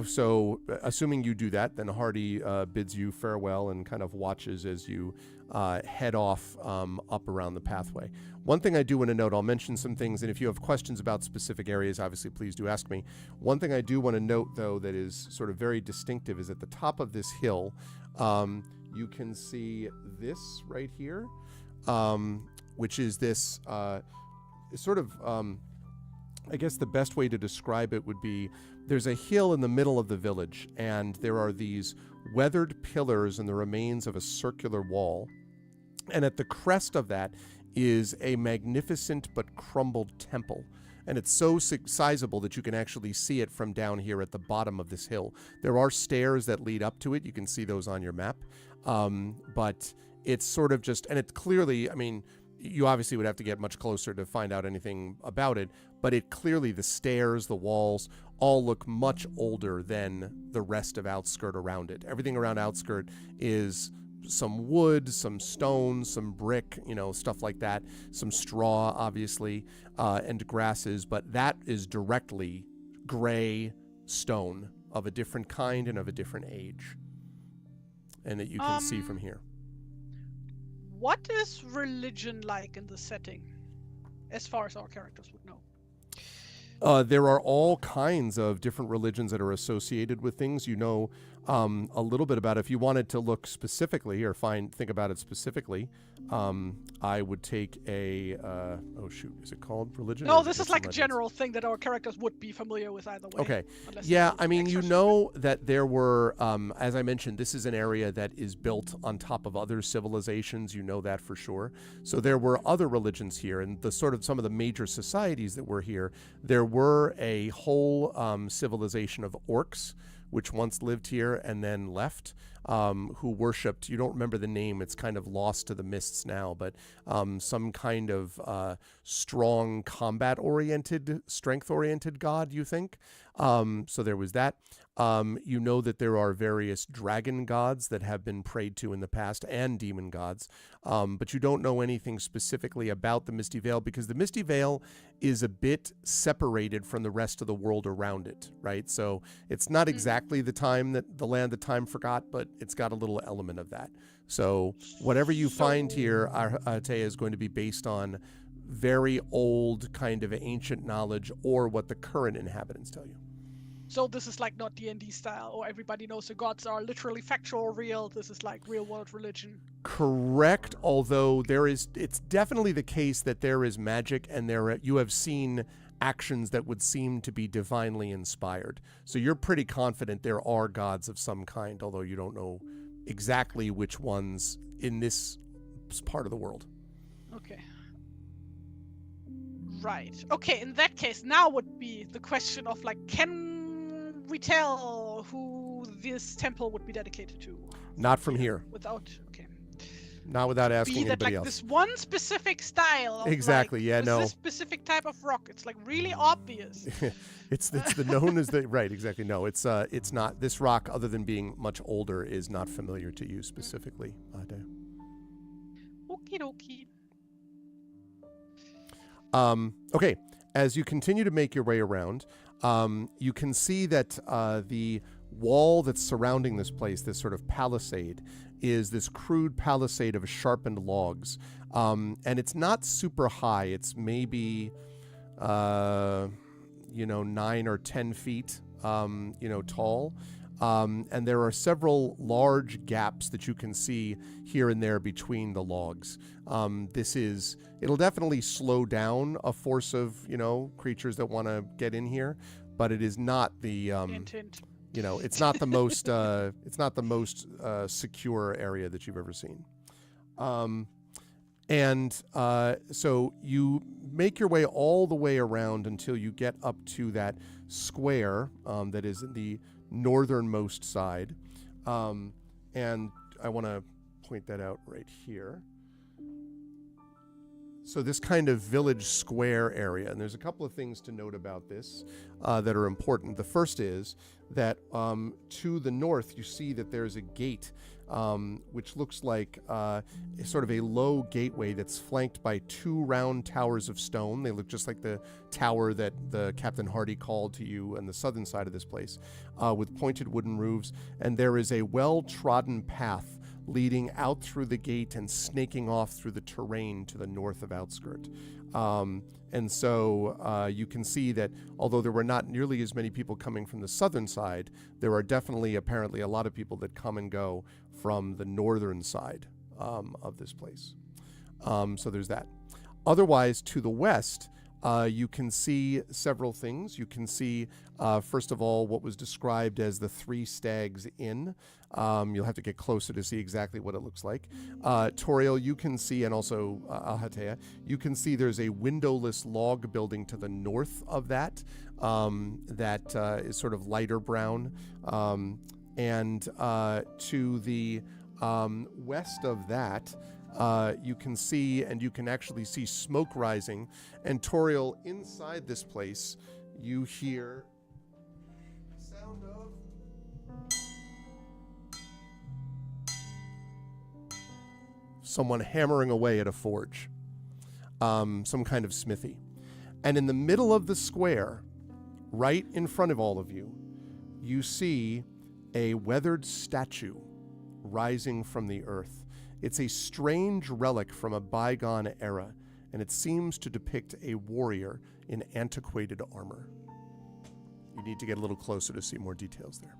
So assuming you do that, then Hardy bids you farewell and kind of watches as you head off up around the pathway. One thing I do want to note, I'll mention some things, and if you have questions about specific areas, obviously please do ask me. One thing I do want to note, though, that is sort of very distinctive is at the top of this hill, you can see this right here, which is this sort of, I guess the best way to describe it would be, there's a hill in the middle of the village, and there are these weathered pillars and the remains of a circular wall. And at the crest of that is a magnificent but crumbled temple. And it's so sizable that you can actually see it from down here at the bottom of this hill. There are stairs that lead up to it. You can see those on your map. But it's sort of just, and it clearly, I mean, you obviously would have to get much closer to find out anything about it, but it clearly, the stairs, the walls, all look much older than the rest of Outskirt around it. Everything around Outskirt is some wood, some stone, some brick, stuff like that, some straw, obviously, and grasses, but that is directly gray stone of a different kind and of a different age, and that you can see from here. What is religion like in the setting, as far as our characters would know? There are all kinds of different religions that are associated with things. You know a little bit about it. If you wanted to look specifically or think about it specifically, I would take a, is it called religion? No, or this it is like a legends? general thing that our characters would be familiar with either way. Okay. unless Yeah, it's I mean, you extra know that there were, as I mentioned, this is an area that is built on top of other civilizations. You know that for sure. So there were other religions here, and the sort of some of the major societies that were here. There were a whole civilization of orcs, which once lived here and then left, who worshipped, you don't remember the name, it's kind of lost to the mists now, but some kind of strong combat-oriented, strength-oriented god, you think. So there was that. You know that there are various dragon gods that have been prayed to in the past, and demon gods, but you don't know anything specifically about the Misty Vale, because the Misty Vale is a bit separated from the rest of the world around it, right? So it's not exactly the time that the land that time forgot, but it's got a little element of that. So whatever you find here, Atea, is going to be based on very old kind of ancient knowledge or what the current inhabitants tell you. So this is like not D&D style, or everybody knows the gods are literally factual or real. This is like real world religion. Correct, although it's definitely the case that there is magic, and you have seen actions that would seem to be divinely inspired. So you're pretty confident there are gods of some kind, although you don't know exactly which ones in this part of the world. Okay. Right. Okay, in that case, now would be the question of like, can we tell who this temple would be dedicated to? Not from here. Without, okay. Not without asking Be that anybody like else. this one specific style. Of, Exactly. like, Yeah. with No. this specific type of rock. It's like really obvious. it's the known as the right. Exactly. No. It's not. This rock, other than being much older, is not familiar to you specifically. Okie dokie. Okay. As you continue to make your way around, you can see that the wall that's surrounding this place, this sort of palisade, is this crude palisade of sharpened logs. And it's not super high. It's maybe, 9 or 10 feet, tall. And there are several large gaps that you can see here and there between the logs. It'll definitely slow down a force of, creatures that want to get in here, but it is not the, Hint. it's not the most, secure area that you've ever seen. So you make your way all the way around until you get up to that square, that is the northernmost side. And I want to point that out right here. So this kind of village square area, and there's a couple of things to note about this that are important. The first is that to the north, you see that there's a gate, which looks like sort of a low gateway that's flanked by 2 round towers of stone. They look just like the tower that the Captain Hardy called to you on the southern side of this place, with pointed wooden roofs. And there is a well-trodden path leading out through the gate and snaking off through the terrain to the north of Outskirt. And so you can see that although there were not nearly as many people coming from the southern side, there are definitely apparently a lot of people that come and go from the northern side of this place. So there's that. Otherwise, to the west, you can see several things. You can see, first of all, what was described as the 3 Stags Inn. You'll have to get closer to see exactly what it looks like. Toriel, you can see, and also Alhatea, you can see there's a windowless log building to the north of that that is sort of lighter brown. And to the west of that, you can see, and you can actually see smoke rising. And Toriel, inside this place, you hear the sound of someone hammering away at a forge, some kind of smithy. And in the middle of the square, right in front of all of you, you see a weathered statue rising from the earth. It's a strange relic from a bygone era, and it seems to depict a warrior in antiquated armor. You need to get a little closer to see more details there.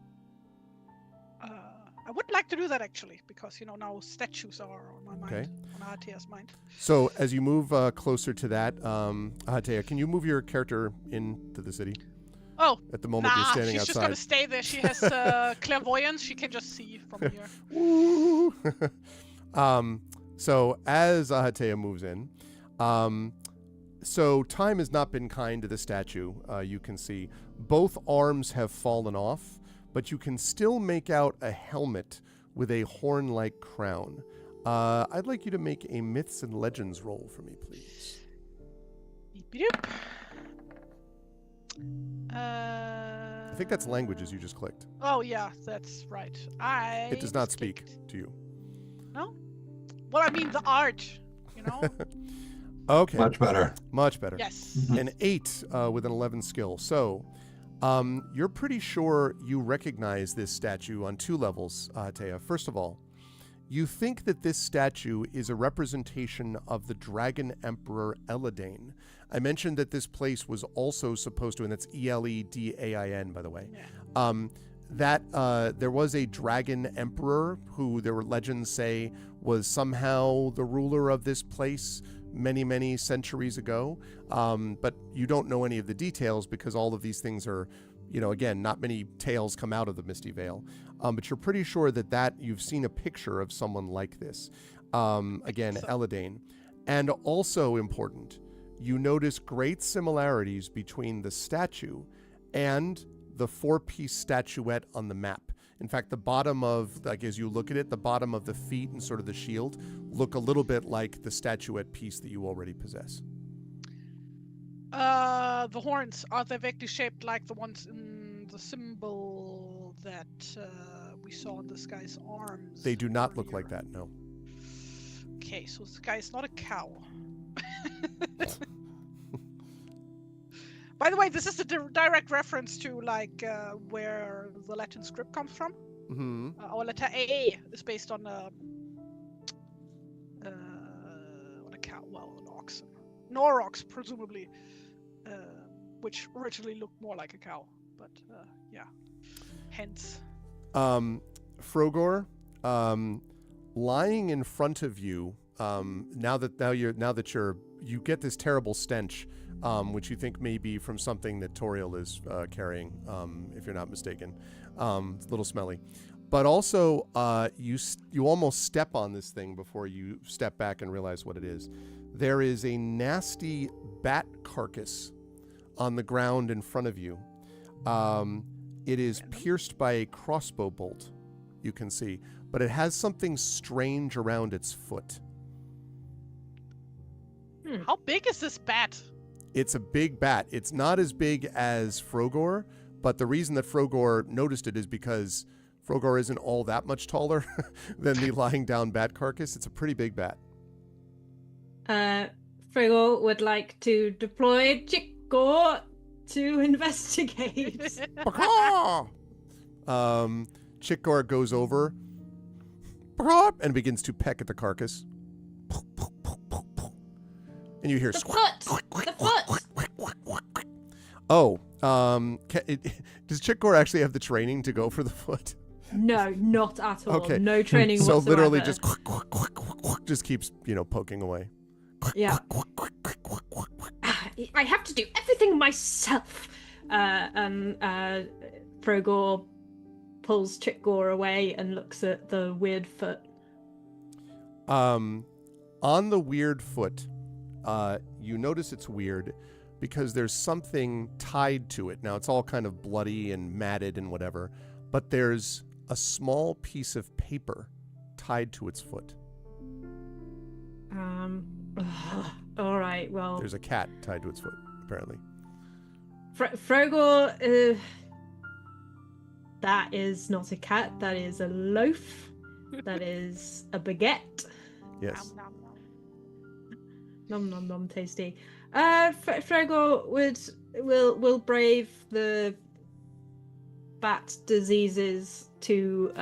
I would like to do that actually, because now statues are on my mind, on Ahatea's mind. So as you move closer to that, Ahatea, can you move your character into the city? Oh, at the moment you're standing she's outside. just gonna stay there. She has clairvoyance. She can just see from here. Woo! So as Ahatea moves in, so time has not been kind to the statue. You can see both arms have fallen off, but you can still make out a helmet with a horn-like crown. I'd like you to make a Myths and Legends roll for me, please. Beep-beep. I think that's languages you just clicked. Oh yeah, that's right. It does not speak to you. No? Well, I mean the art, Okay. Much better. Much better. Yes. An 8 with an 11 skill. So you're pretty sure you recognize this statue on 2 levels, Ahatea. First of all, you think that this statue is a representation of the Dragon Emperor Eladane. I mentioned that this place was also supposed to, and that's Eledain, by the way, that there was a dragon emperor who there were legends say was somehow the ruler of this place many, many centuries ago. But you don't know any of the details because all of these things are, again, not many tales come out of the Misty Vale. But you're pretty sure that you've seen a picture of someone like this. Again, Eladane. And also important, you notice great similarities between the statue and the 4-piece statuette on the map. In fact, the bottom of, as you look at it, the bottom of the feet and sort of the shield look a little bit like the statuette piece that you already possess. The horns, are they vaguely shaped like the ones in the symbol that we saw on this guy's arms? They do not look like that, no. Okay, so this guy is not a cow. By the way, this is a direct reference to where the Latin script comes from. Mm-hmm. Our letter A is based on a cow, an oxen, Norox presumably, which originally looked more like a cow, but yeah, hence. Frogor, lying in front of you, you get this terrible stench, which you think may be from something that Toriel is carrying, if you're not mistaken. It's a little smelly. But also, you almost step on this thing before you step back and realize what it is. There is a nasty bat carcass on the ground in front of you. It is pierced by a crossbow bolt, you can see, but it has something strange around its foot. How big is this bat? It's a big bat. It's not as big as Frogor, but the reason that Frogor noticed it is because Frogor isn't all that much taller than the lying down bat carcass. It's a pretty big bat. Frogor would like to deploy Chickor to investigate. Chickor goes over and begins to peck at the carcass. And you hear The foot! Oh, does Chickor actually have the training to go for the foot? No, not at all. Okay. No training So whatsoever. literally just keeps, poking away. Yeah. I have to do everything myself. Frogor pulls Chickor away and looks at the weird foot. On the weird foot, you notice it's weird because there's something tied to it. Now, it's all kind of bloody and matted and whatever, but there's a small piece of paper tied to its foot. All right, well... There's a cat tied to its foot, apparently. Frogor, that is not a cat, that is a loaf. That is a baguette. Yes. Nom, nom, Nom nom nom, tasty. Frogor will brave the bat diseases to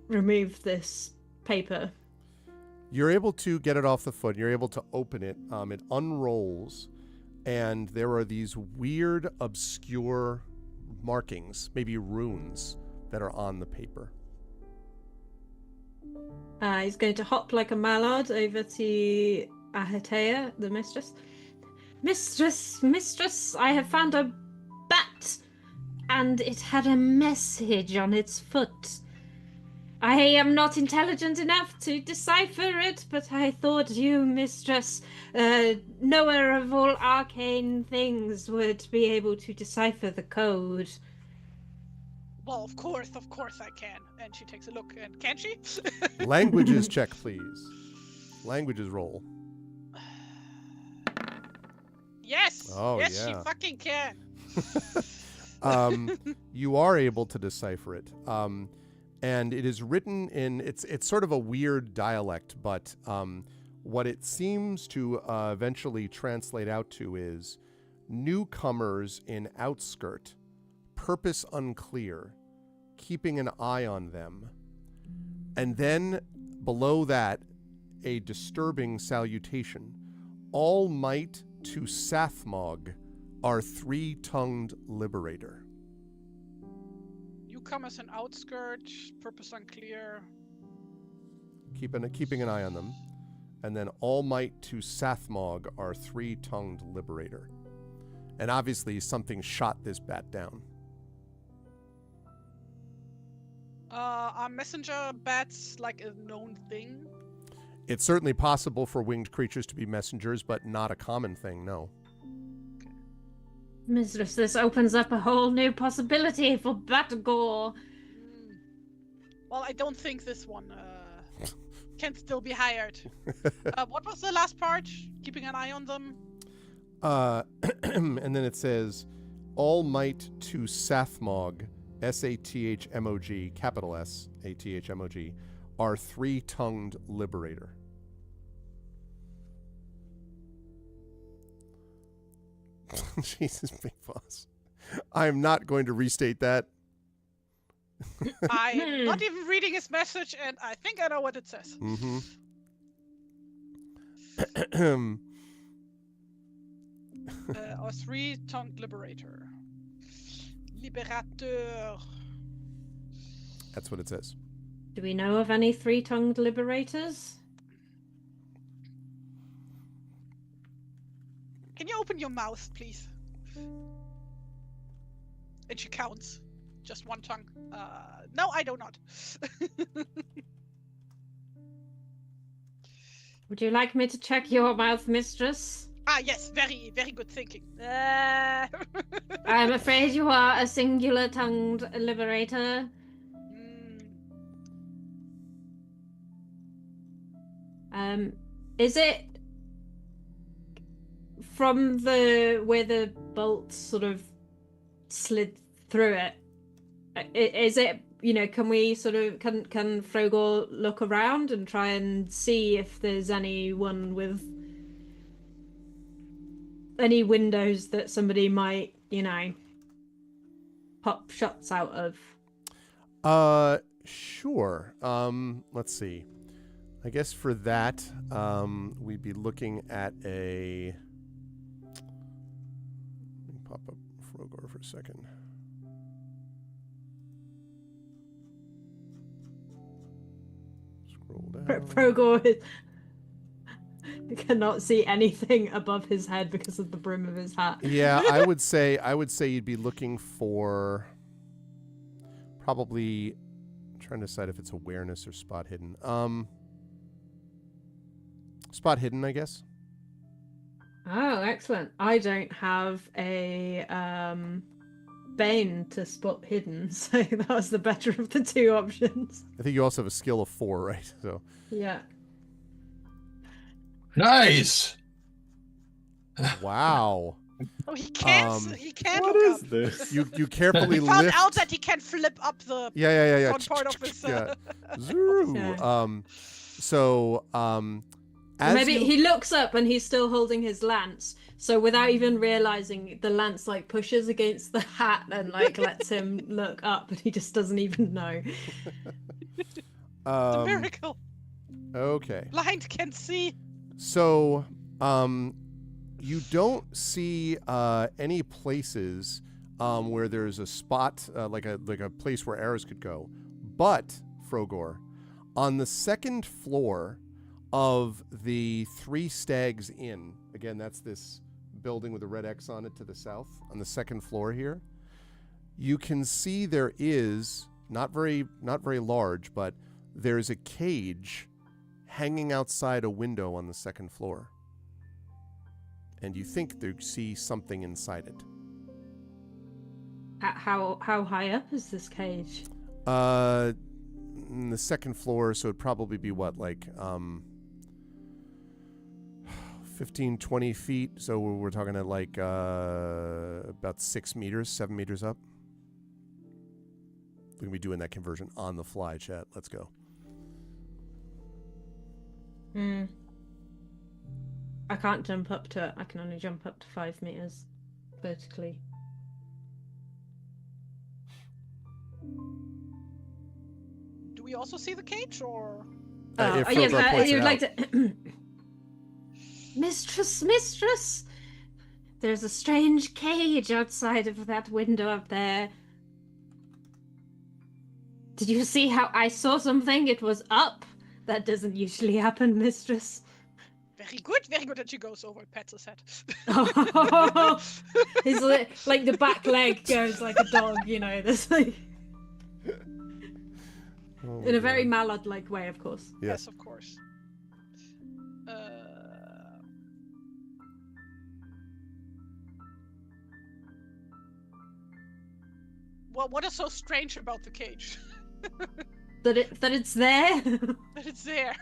remove this paper? You're able to get it off the foot. You're able to open it. It unrolls, and there are these weird, obscure markings, maybe runes, that are on the paper. He's going to hop like a mallard over to Ahatea, the mistress. Mistress, I have found a bat, and it had a message on its foot. I am not intelligent enough to decipher it, but I thought you, mistress, knower of all arcane things, would be able to decipher the code. Well, of course I can. And she takes a look, and can she? Languages check, please. Languages roll. Yes! Oh, yes, yeah. she fucking can! You are able to decipher it. And it is written in, it's sort of a weird dialect, but what it seems to eventually translate out to is newcomers in outskirt, purpose unclear, keeping an eye on them. And then below that, a disturbing salutation. All might to Sathmog, our three-tongued liberator. Newcomers and outskirts, purpose unclear. Keeping an eye on them. And then all might to Sathmog, our three-tongued liberator. And obviously something shot this bat down. Are messenger bats like a known thing? It's certainly possible for winged creatures to be messengers, but not a common thing, no. Mistress, this opens up a whole new possibility for bat gore. Well, I don't think this one can still be hired. What was the last part? Keeping an eye on them? And then it says, all might to Sathmog, S-A-T-H-M-O-G, capital S-A-T-H-M-O-G, our three-tongued liberator. Jesus, Big Boss. I am not going to restate that. I'm not even reading his message, and I think I know what it says. Mm-hmm. Our three-tongued liberator. Liberateur. That's what it says. Do we know of any three-tongued liberators? Can you open your mouth, please? And she counts. Just one tongue. No, I do not. Would you like me to check your mouth, mistress? Ah, yes, very, very good thinking. I'm afraid you are a singular-tongued liberator. Is it from where the bolt sort of slid through it? Is it, can we can Frogor look around and try and see if there's anyone with any windows that somebody might, pop shots out of? Sure. Let's see. I guess for that, we'd be looking at a... Let me pop up Frogor for a second. Scroll down. Frogor cannot see anything above his head because of the brim of his hat. Yeah, I would say you'd be looking for probably trying to decide if it's awareness or spot hidden. Spot hidden, I guess. Oh, excellent. I don't have a Bane to spot hidden, so that was the better of the two options. I think you also have a skill of 4, right? So Yeah. Nice. wow. Oh, he can't. He can't. What look is up. this? You carefully He found lift. out that he can flip up the Yeah. front part of his. Yeah. Zero. Yeah. As Maybe you- he looks up and he's still holding his lance, so without even realizing, the lance pushes against the hat and lets him look up, and he just doesn't even know. The miracle. Okay. Blind can see. So, you don't see any places where there's a spot like a place where arrows could go. But Frogor, on the second floor of the Three Stags Inn, again, that's this building with a red X on it to the south, on the second floor here, you can see there is not very large, but there's a cage hanging outside a window on the second floor. And you think you see something inside it. How high up is this cage? In the second floor, so it'd probably be what, like 15, 20 feet. So we're talking at like about 6 meters, 7 meters up. We're gonna be doing that conversion on the fly, chat. Let's go. I can't jump up to it. I can only jump up to 5 meters vertically. Do we also see the cage, or? If Frogor points you'd it like out. to. Mistress! There's a strange cage outside of that window up there. Did you see how I saw something? It was up. That doesn't usually happen, mistress. Very good, very good. And she goes over and pats his head. Oh, his like the back leg goes like a dog, you know. This like Oh in my a very God. Mallard-like way, of course. Yes, of course. Well, what is so strange about the cage? That it's there. That it's there.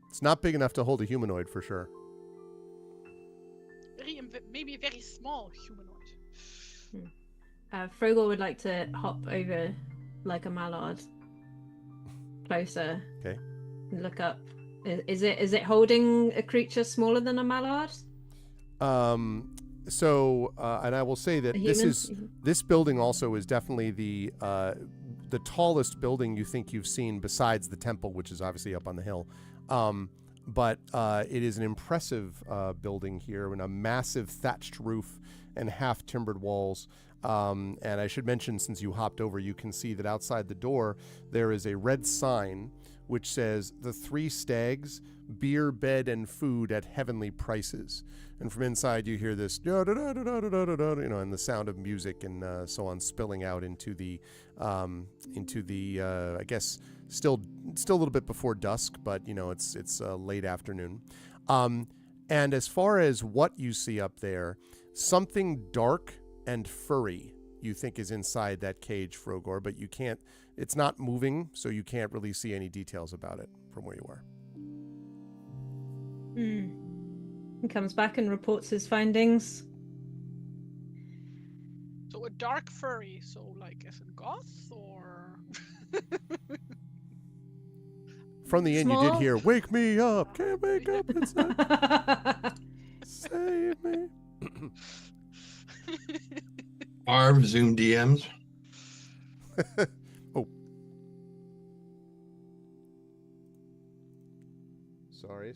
It's not big enough to hold a humanoid for sure. Maybe a very small humanoid. Frogor would like to hop over like a mallard closer. Okay. And look up. Is it holding a creature smaller than a mallard? So, and I will say that A this human? this building also is definitely the tallest building you think you've seen besides the temple, which is obviously up on the hill. But it is an impressive building here, and a massive thatched roof and half timbered walls. And I should mention, since you hopped over, you can see that outside the door there is a red sign which says "The Three Stags, beer, bed, and food at heavenly prices." And from inside you hear this, and the sound of music and so on spilling out into the I guess still a little bit before dusk, but it's late afternoon. And as far as what you see up there, something dark and furry you think is inside that cage, Frogor, but you can't. It's not moving, so you can't really see any details about it from where you are. He comes back and reports his findings. So a dark furry, so like as in goth, or? From the inn, you Small. did hear, "Wake me up, can't wake up, it's not, save me." Arv Zoom DMs. Oh. Sorry.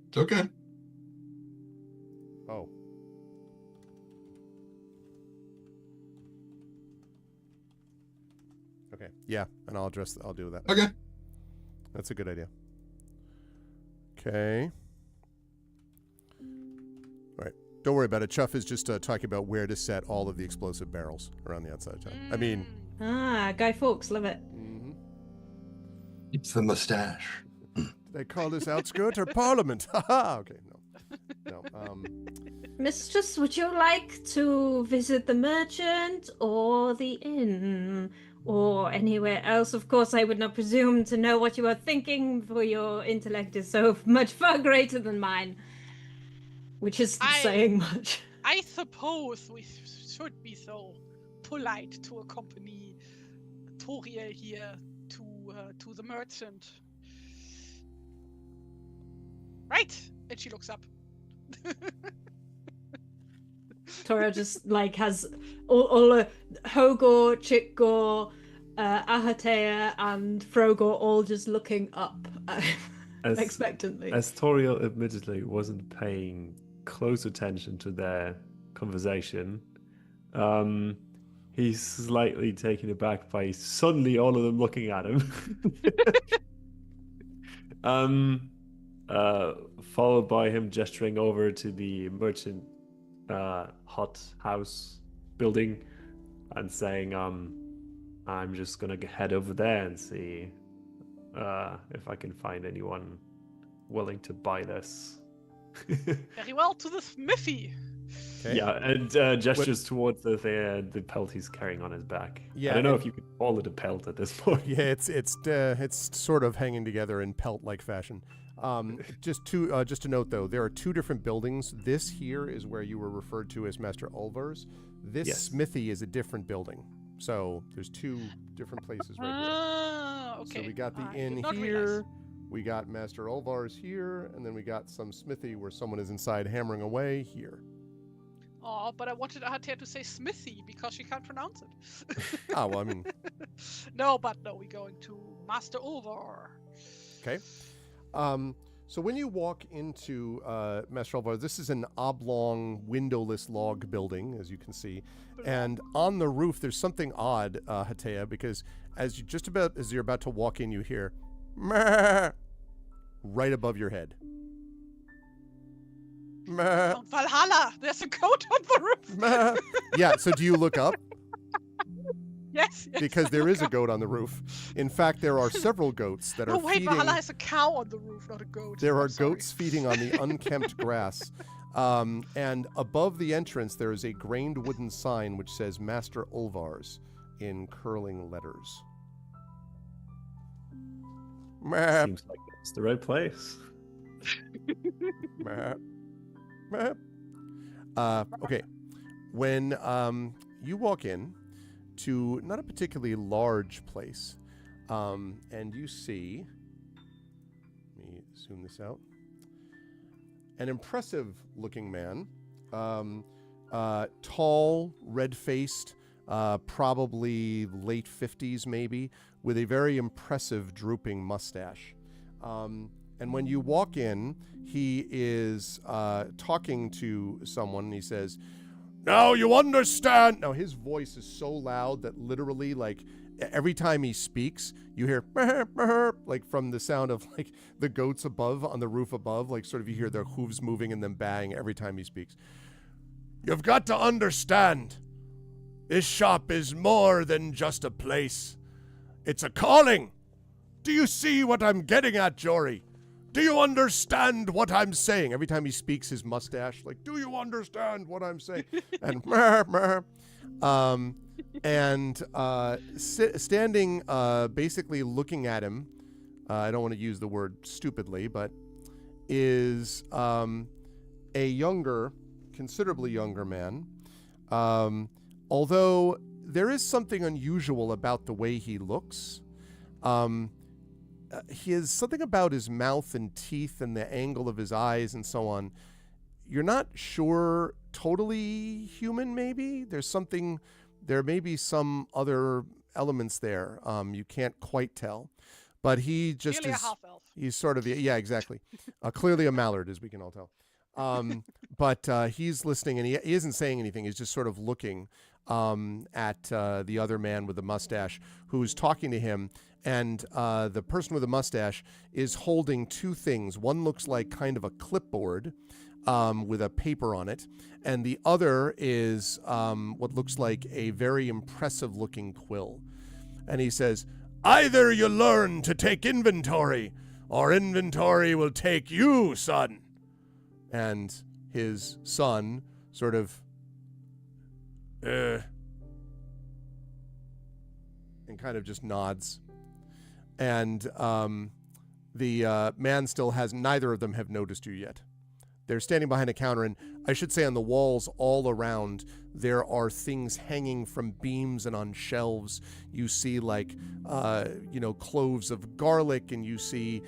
It's okay. Oh. Okay. Yeah, and I'll deal with that. Okay. That's a good idea. Okay. All right. Don't worry about it. Chuff is just talking about where to set all of the explosive barrels around the outside of town. I mean... Guy Fawkes, love it. Mm-hmm. It's the mustache. Did they call this outskirt or parliament? Haha. Okay, no. Mistress, would you like to visit the merchant or the inn? Or anywhere else? Of course, I would not presume to know what you are thinking, for your intellect is so much far greater than mine. Which is saying much. I suppose we should be so polite to accompany Toriel here to the merchant. Right? And she looks up. Tora just like has all Hogor, Chitgor, Ahatea and Frogor all just looking up As- expectantly. Astoriel admittedly wasn't paying close attention to their conversation. He's slightly taken aback by suddenly all of them looking at him. Followed by him gesturing over to the merchant hut house building and saying, I'm just gonna head over there and see if I can find anyone willing to buy this. Very well, to the smithy. Okay. Yeah, and gestures towards the pelt he's carrying on his back. Yeah, I don't know and- if you could call it a pelt at this point. Yeah, it's sort of hanging together in pelt-like fashion. Just to note though, there are two different buildings. This here is where you were referred to as Master Ulvers. This Yes. smithy is a different building. So there's two different places right here. Ah, okay. So we got the I did inn not here, realize. we got Master Ulvars here, and then we got some smithy where someone is inside hammering away here. Oh, but I wanted Ahatea to say smithy because she can't pronounce it. Ah, well, I mean, No, we're going to Master Ulvar. okay. So when you walk into Master Ulvar, this is an oblong, windowless log building, as you can see. And on the roof, there's something odd, Hatea, because as you're about to walk in, you hear "Meh," right above your head. Meh, Oh, Valhalla! There's a goat on the roof! meh. Yeah, so do you look up? Yes, yes. Because there I is a look goat on the roof. In fact, there are several goats that up. are No, wait, feeding. Valhalla has a cow on the roof, not a goat. There I'm are sorry. goats feeding on the unkempt grass. And above the entrance, there is a grained wooden sign which says Master Ulvars in curling letters. Meh, Seems like it's the right place. meh, meh. Okay. When you walk in to not a particularly large place, and you see, let me zoom this out, an impressive looking man, tall, red-faced, probably late 50s maybe, with a very impressive drooping mustache. And when you walk in, he is talking to someone, and he says, "Now you understand." Now his voice is so loud that literally, like, every time he speaks, you hear like from the sound of like the goats above on the roof above, like sort of you hear their hooves moving and then bang every time he speaks. "You've got to understand, this shop is more than just a place. It's a calling. Do you see what I'm getting at, Jory? Do you understand what I'm saying?" Every time he speaks, his mustache, like, "Do you understand what I'm saying?" And standing, basically looking at him, I don't want to use the word stupidly, but is a younger, considerably younger man. Although there is something unusual about the way he looks. He has something about his mouth and teeth and the angle of his eyes and so on. You're not sure, totally human maybe? There may be some other elements there. You can't quite tell. But he just Clearly is, a half-elf. he's sort of, yeah, exactly. Clearly a mallard, as we can all tell. But he's listening, and he isn't saying anything. He's just sort of looking at the other man with the mustache who's talking to him. And the person with the mustache is holding two things. One looks like kind of a clipboard with a paper on it. And the other is what looks like a very impressive looking quill. And he says, "Either you learn to take inventory, or inventory will take you, son." And his son sort of, and kind of just nods. And the man still has, neither of them have noticed you yet. They're standing behind a counter, and I should say on the walls all around, there are things hanging from beams and on shelves. You see like, cloves of garlic, and you see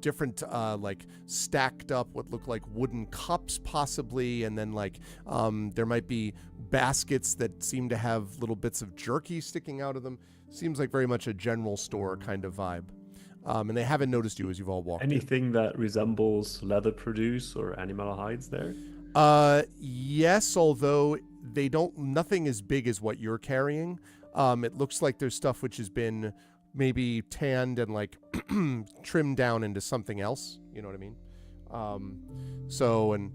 different like stacked up what look like wooden cups possibly, and then like there might be baskets that seem to have little bits of jerky sticking out of them. seems like very much a general store kind of vibe. And they haven't noticed you as you've all walked in. Anything that resembles leather produce or animal hides there? Yes, although they don't. Nothing as big as what you're carrying. It looks like there's stuff which has been maybe tanned and like trimmed down into something else. You know what I mean? And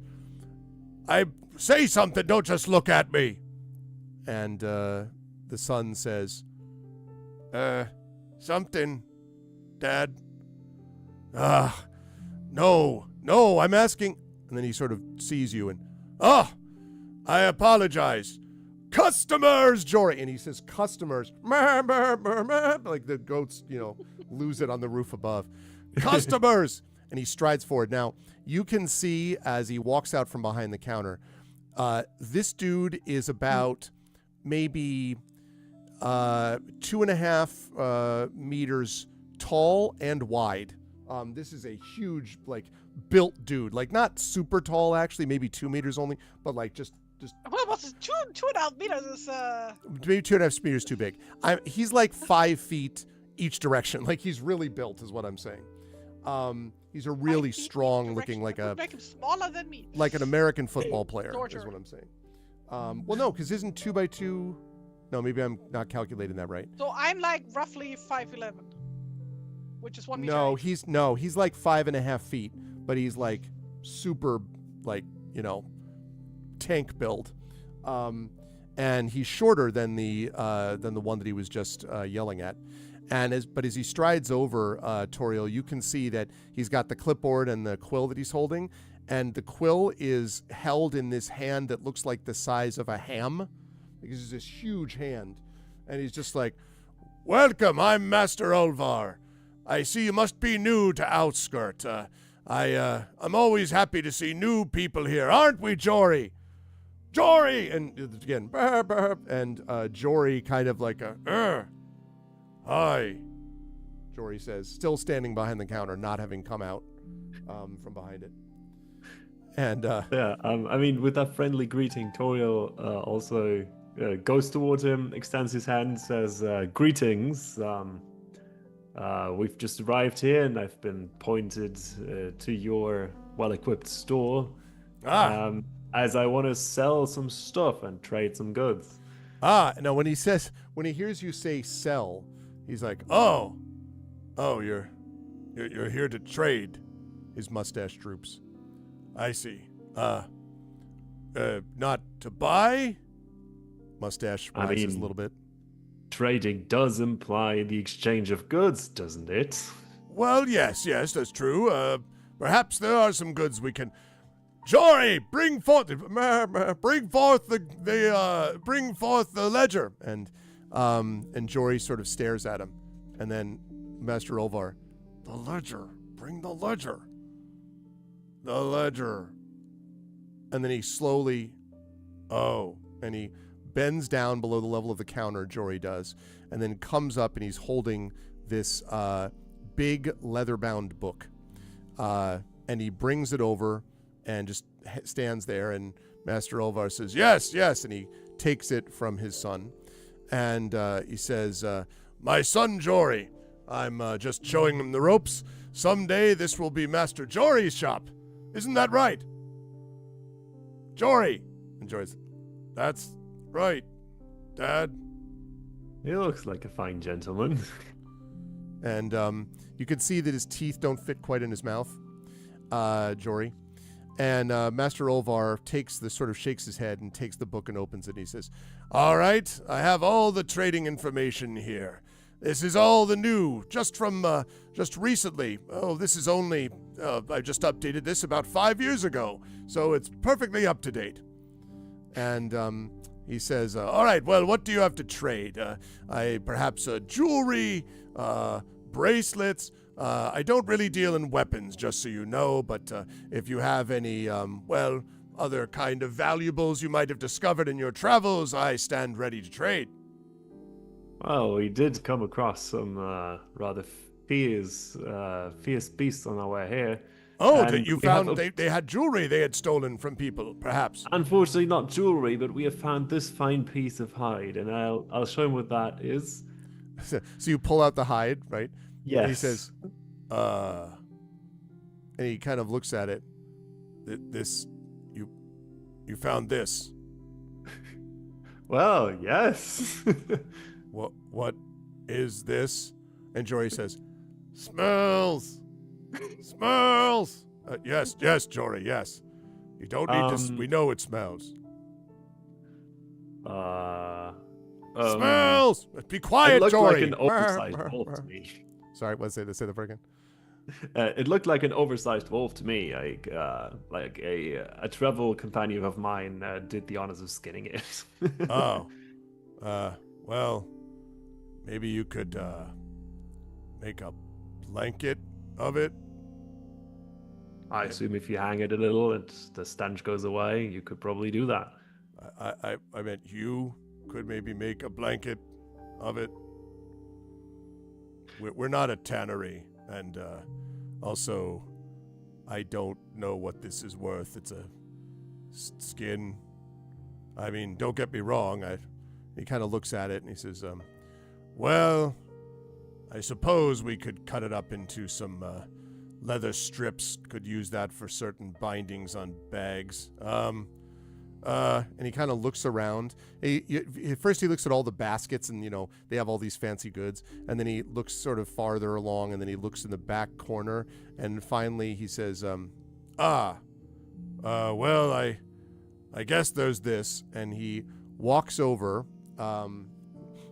I say something. Don't just look at me. And the son says, something, Dad. No, I'm asking. And then he sort of sees you and, I apologize. Customers, Jory. And he says, customers. Like the goats, lose it on the roof above. Customers. And he strides forward. Now, you can see as he walks out from behind the counter, this dude is about maybe 2.5 meters tall and wide. This is a huge, built dude. Not super tall, actually, maybe 2 meters only, but just Well, what's 2.5 meters is maybe 2.5 meters too big. He's 5 feet each direction. He's really built, is what I'm saying. He's a really 5 feet strong direction. looking, That would make him smaller than me. like an American football player, Georgia. is what I'm saying. Well, no, because isn't 2x2? No, maybe I'm not calculating that right. So I'm roughly 5'11", which is 1 meter. No, eight. he's 5.5 feet, but he's super, tank build. And he's shorter than the one that he was just yelling at. But as he strides over, Toriel, you can see that he's got the clipboard and the quill that he's holding, and the quill is held in this hand that looks like the size of a ham. It's this huge hand, and he's just like, "Welcome, I'm Master Ulvar. I see you must be new to Outskirt. I'm always happy to see new people here, aren't we, Jory? Jory!" And again, burp, burp, and Jory kind of like "Hi," Jory says, still standing behind the counter, not having come out from behind it. And with that friendly greeting, Toriel also goes towards him, extends his hand, says, "Greetings. We've just arrived here, and I've been pointed to your well-equipped store. As I want to sell some stuff and trade some goods." Now when he hears you say sell, he's like, oh, you're here to trade. His mustache droops. I see. Not to buy? Mustache rises a little bit. Trading does imply the exchange of goods, doesn't it? Well, yes, that's true. Perhaps there are some goods we can. Jory, bring forth the ledger. And Jory sort of stares at him, and then Master Ulvar, the ledger, bring the ledger. The ledger. And then he slowly, and he bends down below the level of the counter, Jory does, and then comes up and he's holding this big leather-bound book. And he brings it over and just stands there, and Master Ulvar says, yes, and he takes it from his son. And he says, my son Jory, I'm just showing him the ropes. Someday this will be Master Jory's shop. Isn't that right? Jory. And Jory says, that's right, Dad. He looks like a fine gentleman. And you can see that his teeth don't fit quite in his mouth, Jory. And Master Ulvar shakes his head and takes the book and opens it. And he says, all right, I have all the trading information here. This is all the new, just recently. Oh, this is only, I just updated this about 5 years ago, so it's perfectly up to date. And he says, all right, well, what do you have to trade? Perhaps jewelry, bracelets. I don't really deal in weapons, just so you know, but if you have any, other kind of valuables you might have discovered in your travels, I stand ready to trade. Well, we did come across some rather fierce beasts on our way here. Oh, that you found they had jewelry they had stolen from people, perhaps. Unfortunately, not jewelry, but we have found this fine piece of hide, and I'll show him what that is. So you pull out the hide, right? Yes. And he says, and he kind of looks at it. This, you found this. Well, yes. What is this? And Jory says, smells. Smells. Yes, Jory, yes. You don't need to. We know it smells. Smells. Be It quiet, looked Jory. like an oversized wolf to me. Sorry, let's say that again. It looked like an oversized wolf to me, like a travel companion of mine did the honors of skinning it. Oh, well, maybe you could make a blanket of it. I assume if you hang it a little and the stench goes away, you could probably do that. I meant you could maybe make a blanket of it. We're not a tannery, and also, I don't know what this is worth. It's a skin. I mean, don't get me wrong. He kind of looks at it and he says, well, I suppose we could cut it up into some leather strips. Could use that for certain bindings on bags. And he kind of looks around. First he looks at all the baskets and, they have all these fancy goods. And then he looks sort of farther along and then he looks in the back corner. And finally he says, well, I guess there's this. And he walks over.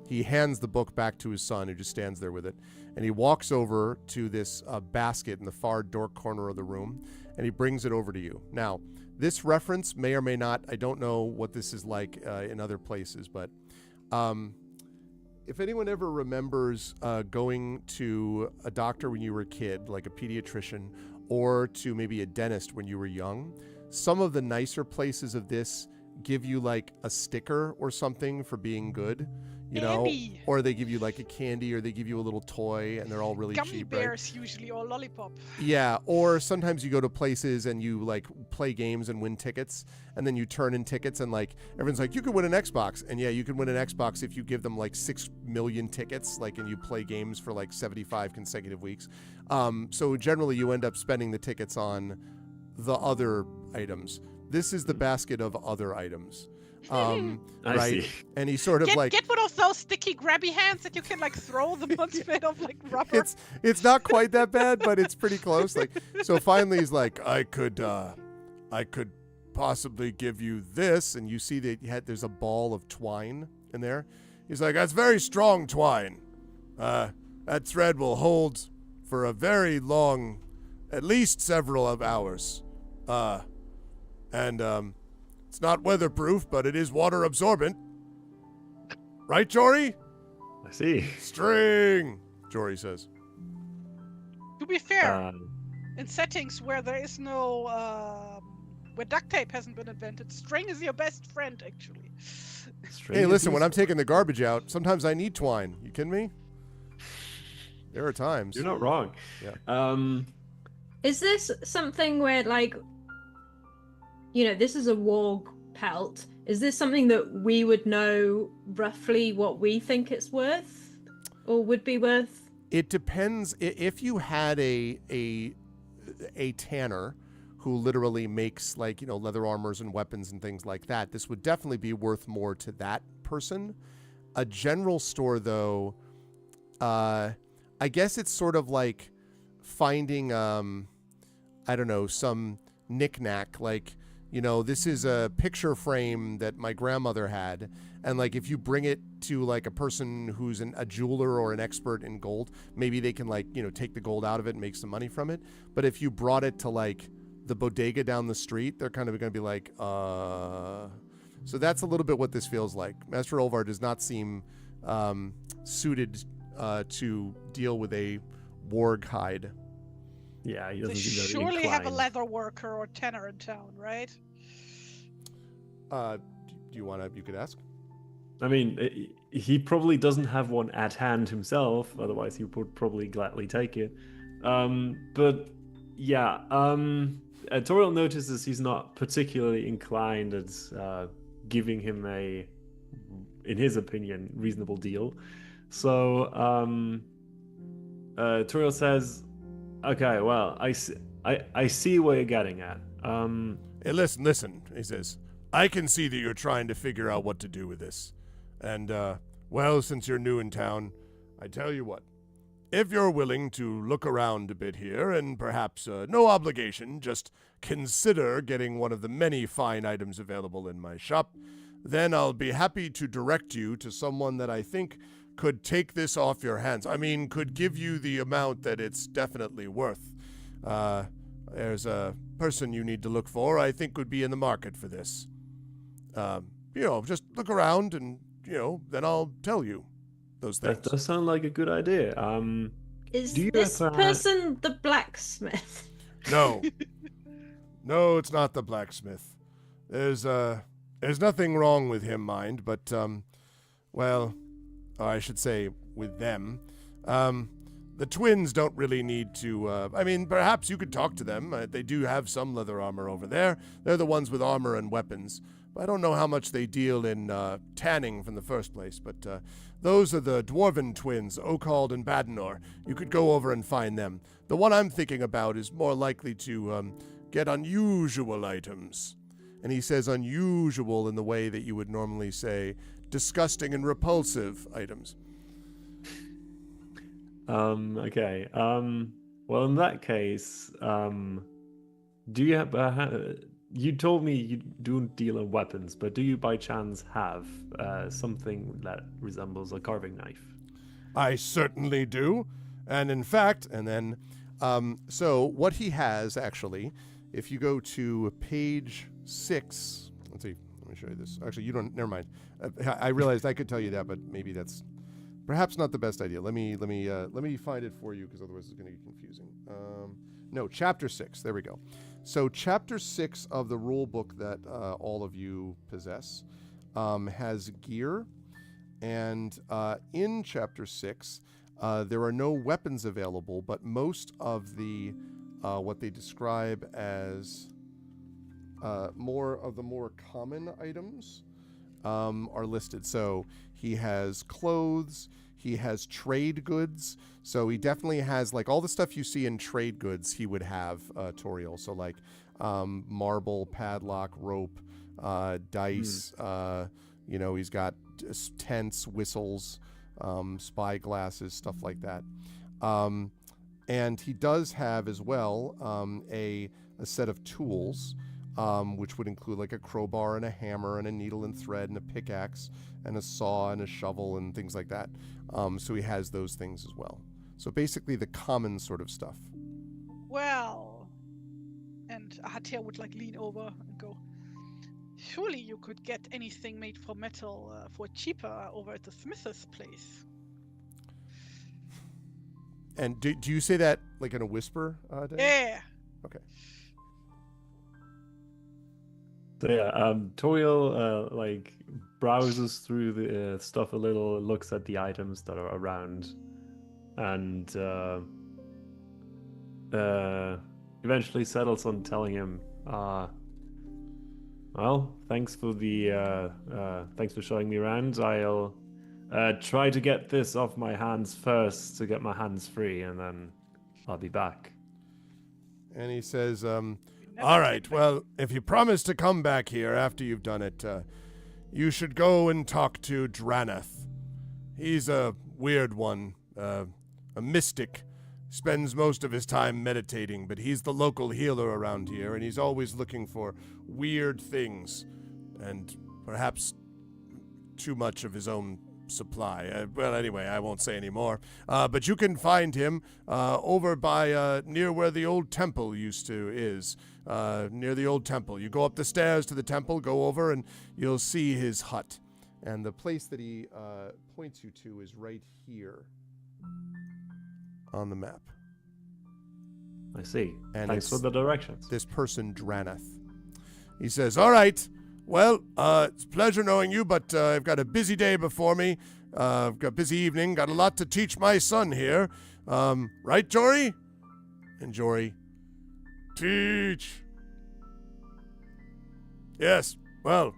He hands the book back to his son who just stands there with it. And he walks over to this basket in the far door corner of the room. And he brings it over to you. Now, this reference may or may not, I don't know what this is like in other places, but if anyone ever remembers going to a doctor when you were a kid, like a pediatrician, or to maybe a dentist when you were young, some of the nicer places of this give you like a sticker or something for being good, Candy. or they give you like a candy, or they give you a little toy, and they're all really Gummy cheap, bears usually, or lollipop. Yeah, or sometimes you go to places and you like play games and win tickets, and then you turn in tickets and like everyone's like, you could win an Xbox, and yeah, you can win an Xbox if you give them like 6 million tickets, like, and you play games for like 75 consecutive weeks. So generally you end up spending the tickets on the other items. This is the basket of other items. I Right? see. And he sort of Get one of those sticky grabby hands that you can like throw them once made of like rubber. It's not quite that bad, but it's pretty close. Like, so finally he's like, I could possibly give you this, and you see that there's a ball of twine in there. He's like, that's very strong twine. That thread will hold for a very long, at least several of hours. It's not weatherproof, but it is water absorbent. Right, Jory? I see. String, Jory says. To be fair, in settings where there is no, where duct tape hasn't been invented, string is your best friend, actually. Hey, listen, when I'm taking the garbage out, sometimes I need twine. You kidding me? There are times. You're not wrong. Yeah. Is this something where, like, this is a warg pelt. Is this something that we would know roughly what we think it's worth, or would be worth? It depends. If you had a tanner who literally makes like leather armors and weapons and things like that, this would definitely be worth more to that person. A general store, though, I guess it's sort of like finding I don't know, some knickknack, like, this is a picture frame that my grandmother had, and like if you bring it to like a person who's a jeweler or an expert in gold, maybe they can like take the gold out of it and make some money from it. But if you brought it to like the bodega down the street, they're kind of going to be like, So that's a little bit what this feels like. Master Olvar does not seem suited to deal with a warg hide. Yeah, he They doesn't seem very surely have a inclined. leather worker or tanner in town, right? Do you want to? You could ask. I mean, he probably doesn't have one at hand himself, otherwise he would probably gladly take it. But yeah, Toriel notices he's not particularly inclined at giving him a, in his opinion, reasonable deal. So, Turiel says, "Okay, well, I see where you're getting at. Hey, listen, he says. I can see that you're trying to figure out what to do with this. And, well, since you're new in town, I tell you what. If you're willing to look around a bit here, and perhaps no obligation, just consider getting one of the many fine items available in my shop, then I'll be happy to direct you to someone that I think could take this off your hands. I mean, could give you the amount that it's definitely worth. There's a person you need to look for I think would be in the market for this. Just look around and, then I'll tell you those things. That does sound like a good idea. Is Do you this ever- person the blacksmith? No. No, it's not the blacksmith. There's nothing wrong with him, mind, but, I should say with them. The twins don't really need to, perhaps you could talk to them. They do have some leather armor over there. They're the ones with armor and weapons. But I don't know how much they deal in tanning from the first place, but those are the dwarven twins, Okald and Badenor. You could go over and find them. The one I'm thinking about is more likely to get unusual items. And he says unusual in the way that you would normally say disgusting and repulsive items. Okay. Well, in that case, do you have? You told me you don't deal in weapons, but do you by chance have something that resembles a carving knife? I certainly do. And in fact, so what he has actually, if you go to page 6, let's see, let me show you this. Actually, you don't, never mind. I realized I could tell you that, but maybe that's perhaps not the best idea. Let me find it for you, because otherwise it's going to get confusing. No, chapter 6. There we go. So chapter 6 of the rule book that all of you possess has gear, and in chapter 6 there are no weapons available, but most of the what they describe as more common items are listed. So he has clothes, he has trade goods. So he definitely has like all the stuff you see in trade goods he would have, Toriel. So like marble, padlock, rope, dice, he's got tents, whistles, spy glasses, stuff like that. And he does have as well a set of tools, which would include like a crowbar and a hammer and a needle and thread and a pickaxe and a saw and a shovel and things like that. So he has those things as well. So basically the common sort of stuff. Well, and Ahatia would like lean over and go, surely you could get anything made from metal for cheaper over at the smith's place. And do you say that like in a whisper, Dan? Yeah. Okay. So yeah, Toriel browses through the stuff a little, looks at the items that are around, and eventually settles on telling him, well, thanks for showing me around. I'll try to get this off my hands first to get my hands free, and then I'll be back. And he says, all right, well, if you promise to come back here after you've done it, you should go and talk to Dranath. He's a weird one, a mystic. Spends most of his time meditating, but he's the local healer around here, and he's always looking for weird things, and perhaps too much of his own supply. Well, anyway, I won't say any more. But you can find him over by near where the old temple is. Near the old temple. You go up the stairs to the temple, go over, and you'll see his hut. And the place that he points you to is right here on the map. I see. And thanks for the directions. This person, Dranath. He says, all right, well, it's a pleasure knowing you, but I've got a busy day before me. I've got a busy evening, got a lot to teach my son here. Right, Jory? And Jory, teach. Yes, well,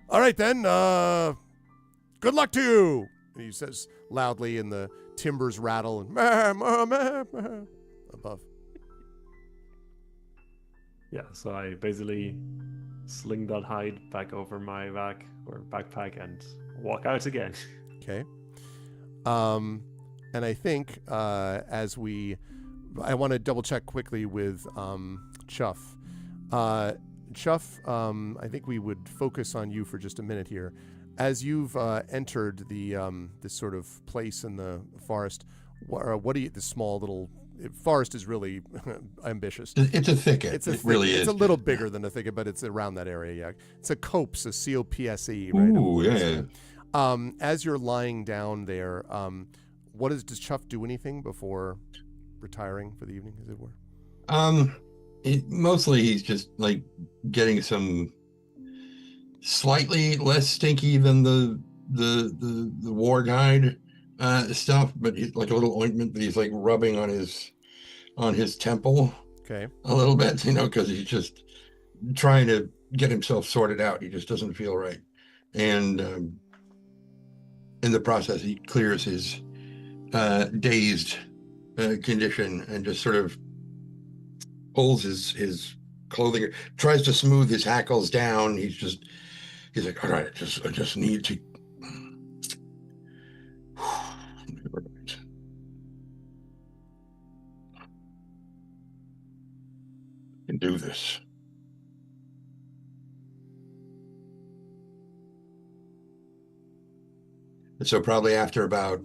all right then, good luck to you. And he says loudly, and the timbers rattle and meh, meh, meh, meh, above. Yeah, so I basically sling that hide back over my back or backpack and walk out again. Okay. And I think I want to double check quickly with Chuff. Chuff, I think we would focus on you for just a minute here. As you've entered the this sort of place in the forest, what do you? The small little forest is really ambitious. It's a thicket. It really is. It's a little bigger than a thicket, but it's around that area. Yeah, it's a copse, a COPSE, right? Ooh, yeah. As you're lying down there, does Chuff do anything before retiring for the evening, as it were? Mostly he's just like getting some slightly less stinky than the war guide stuff, but he's like a little ointment that he's like rubbing on his temple. Okay. A little bit, because he's just trying to get himself sorted out. He just doesn't feel right, and in the process, he clears his dazed condition and just sort of pulls his clothing, tries to smooth his hackles down. He's like, all right, I just need to. Can do this. And so probably after about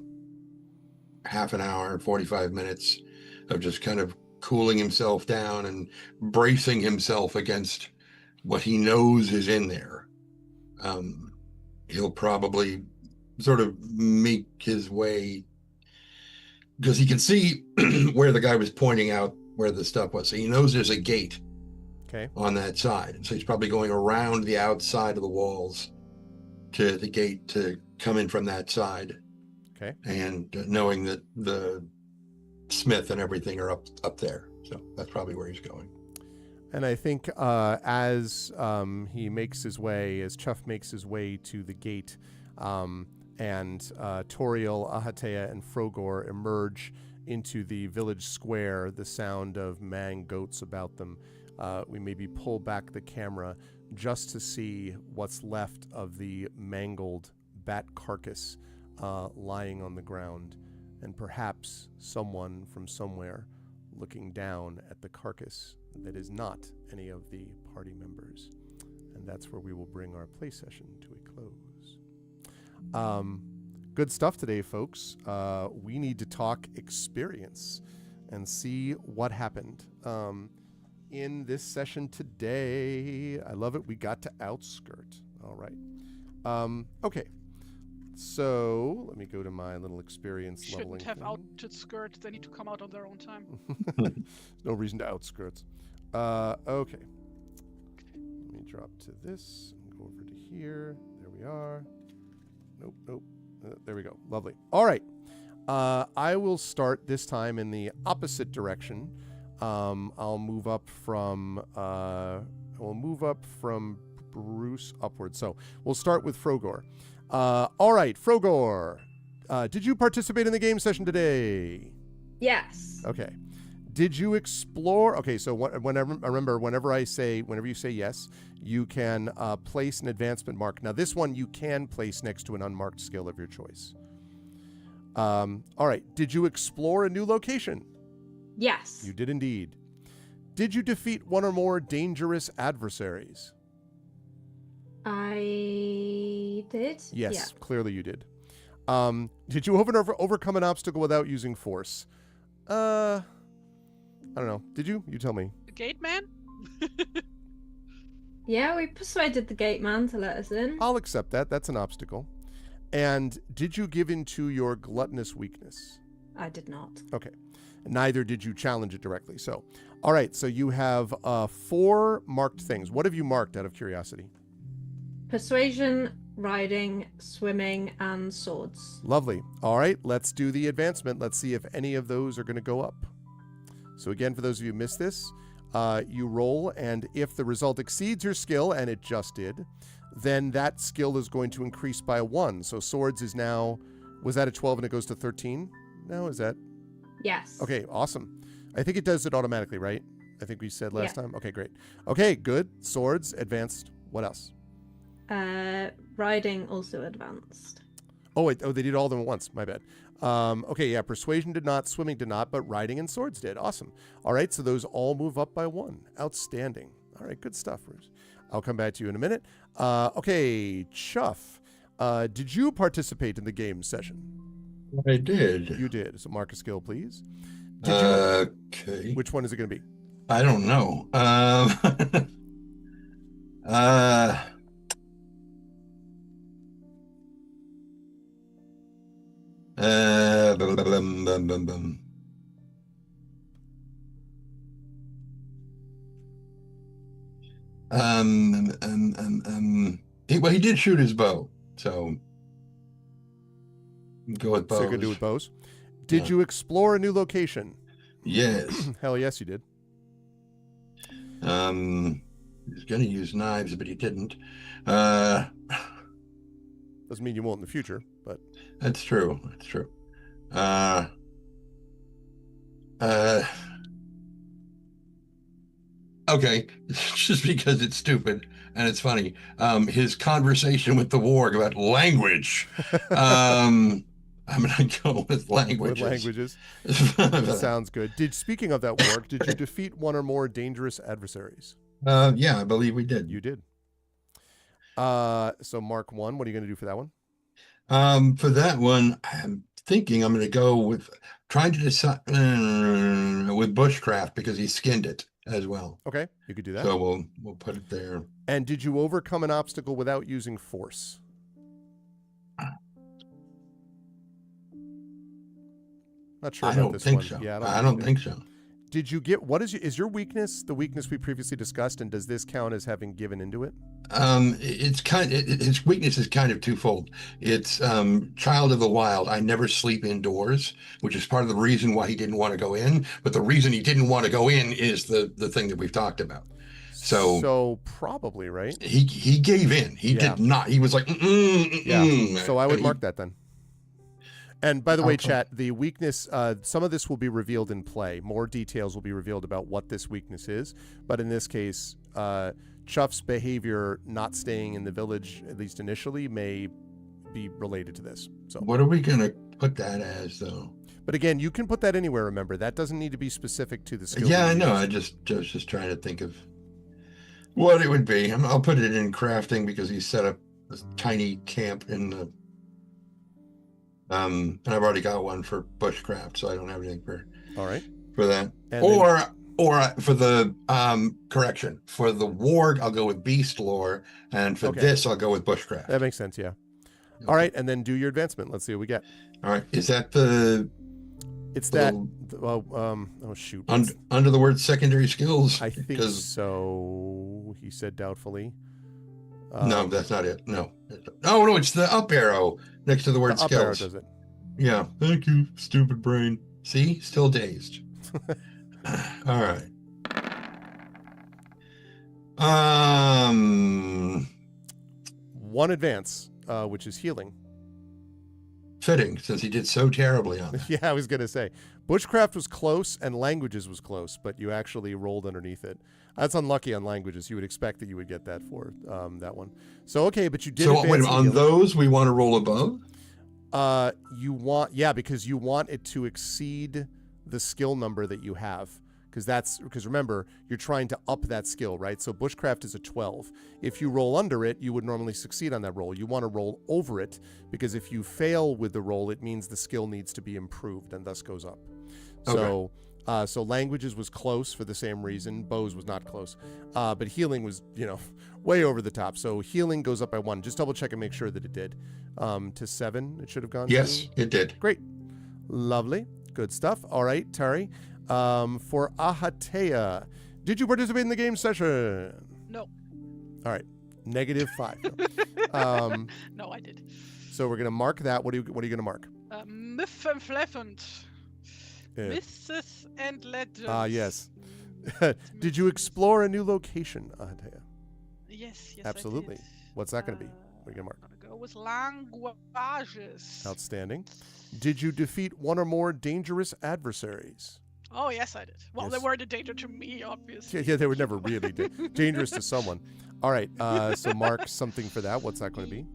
half an hour, 45 minutes of just kind of cooling himself down and bracing himself against what he knows is in there, he'll probably sort of make his way, because he can see where the guy was pointing out where the stuff was. So he knows there's a gate on that side. And so he's probably going around the outside of the walls to the gate to come in from that side. Okay. And knowing that the smith and everything are up there. So that's probably where he's going. And I think as he makes his way, as Chuff makes his way to the gate, and Toriel, Ahatea, and Frogor emerge into the village square, the sound of mang goats about them, we maybe pull back the camera just to see what's left of the mangled bat carcass lying on the ground, and perhaps someone from somewhere looking down at the carcass that is not any of the party members. And that's where we will bring our play session to a close. Good stuff today, folks. We need to talk experience and see what happened in this session today. I love it. We got to outskirt. All right. Okay. So let me go to my little experience leveling. Shouldn't have outskirt. They need to come out on their own time. No reason to outskirts. Okay. Let me drop to this and go over to here. There we are. Nope. There we go. Lovely. All right. I will start this time in the opposite direction. I'll move up from Bruce upwards. So we'll start with Frogor. All right, Frogor. Did you participate in the game session today? Yes. Okay. Did you explore? Okay, so whenever you say yes, you can place an advancement mark. Now, this one you can place next to an unmarked skill of your choice. All right. Did you explore a new location? Yes. You did indeed. Did you defeat one or more dangerous adversaries? I did. Yes, Yeah. clearly you did. Did you overcome an obstacle without using force? I don't know. Did you? You tell me. The gate man? Yeah, we persuaded the gate man to let us in. I'll accept that. That's an obstacle. And did you give in to your gluttonous weakness? I did not. Okay. Neither did you challenge it directly. So, all right. So you have 4 marked things. What have you marked out of curiosity? Persuasion, riding, swimming, and swords. Lovely. All right. Let's do the advancement. Let's see if any of those are going to go up. So again, for those of you who missed this, you roll, and if the result exceeds your skill, and it just did, then that skill is going to increase by 1. So swords is now Was that a 12 and it goes to 13 now? Is that? Yes. Okay, awesome. I think it does it automatically, right? I think we said last Yeah. time. Okay, great. Okay, good. Swords, advanced. What else? Riding also advanced. Oh, they did all of them at once. My bad. Okay, yeah, persuasion did not, swimming did not, but riding and swords did. Awesome. All right, so those all move up by 1. Outstanding. All right, good stuff, Bruce. I'll come back to you in a minute. Okay, Chuff, did you participate in the game session? I did. You did. So mark a skill, please. Okay. Which one is it going to be? I don't know. Bum, bum, bum, bum. Well, he did shoot his bow, so go with bows. So you're going to do with bows. Did Yeah. you explore a new location? Yes. Hell yes, you did. He was going to use knives, but he didn't. Doesn't mean you won't in the future, but That's true. That's true. Okay, just because it's stupid and it's funny. His conversation with the warg about language. I'm gonna go with languages. languages. Sounds good. Speaking of that warg, did you defeat one or more dangerous adversaries? Yeah, I believe we did. You did. So mark 1. What are you going to do for that one? For that one, I'm thinking I'm going to go with trying to decide with bushcraft because he skinned it as well. Okay, you could do that. So we'll put it there. And did you overcome an obstacle without using force? Not sure I about don't this think one. so. Yeah, I don't think so. Did you get is your weakness the weakness we previously discussed, and does this count as having given into it? It's his weakness is kind of twofold. It's child of the wild. I never sleep indoors, which is part of the reason why he didn't want to go in. But the reason he didn't want to go in is the thing that we've talked about. So probably, right? He gave in. He did not. He was like, yeah. So I would mark that then. And by the way, Okay. chat, the weakness, some of this will be revealed in play. More details will be revealed about what this weakness is. But in this case, Chuff's behavior not staying in the village, at least initially, may be related to this. So, what are we going to put that as, though? but again, you can put that anywhere, remember. That doesn't need to be specific to the skill. Yeah, I you know. used. I was just trying to think of what it would be. I'll put it in crafting because he set up this tiny camp in the and I've already got one for bushcraft, so I don't have anything All right. for that. And Or for the correction, for the warg, I'll go with beast lore, and for Okay. this, I'll go with bushcraft. That makes sense, yeah. Okay. All right, and then do your advancement. Let's see what we get. All right. Is that the It's little- that. Oh shoot. under the word secondary skills? I think Because so. He said doubtfully. no, that's not it. No. Oh no, it's the up arrow next to the word the up arrow skills. does it. Yeah. Thank you, stupid brain. See, still dazed. All right. One advance, which is healing. Fitting, since he did so terribly on it. Yeah, I was gonna say bushcraft was close and languages was close, but you actually rolled underneath it. That's unlucky on languages. You would expect that you would get that for that one. So okay, but you did. So advance wait, in on healing. those we want to roll above? Because you want it to exceed the skill number that you have. Because remember, you're trying to up that skill, right? So bushcraft is a 12. If you roll under it, you would normally succeed on that roll. You want to roll over it, because if you fail with the roll, it means the skill needs to be improved and thus goes up. So so languages was close for the same reason. Bows was not close. But healing was, way over the top. So healing goes up by 1. Just double check and make sure that it did. To 7, it should have gone Yes, to. it did. Great. Lovely. Good stuff. All right, Tari. For Ahatea, did you participate in the game session? No. All right. -5. No, I did. So we're gonna mark that. What are you gonna mark? Myth and Fleffant. Myths and legends. Yes. Did you explore a new location, Ahatea? Yes, Absolutely. I did. What's that gonna be? What are you gonna mark? I'm gonna go with languages. Outstanding. Did you defeat one or more dangerous adversaries? Oh, yes, I did. Well, Yes. they weren't a danger to me, obviously. Yeah, they were never really dangerous to someone. All right, so mark something for that. What's that going to be?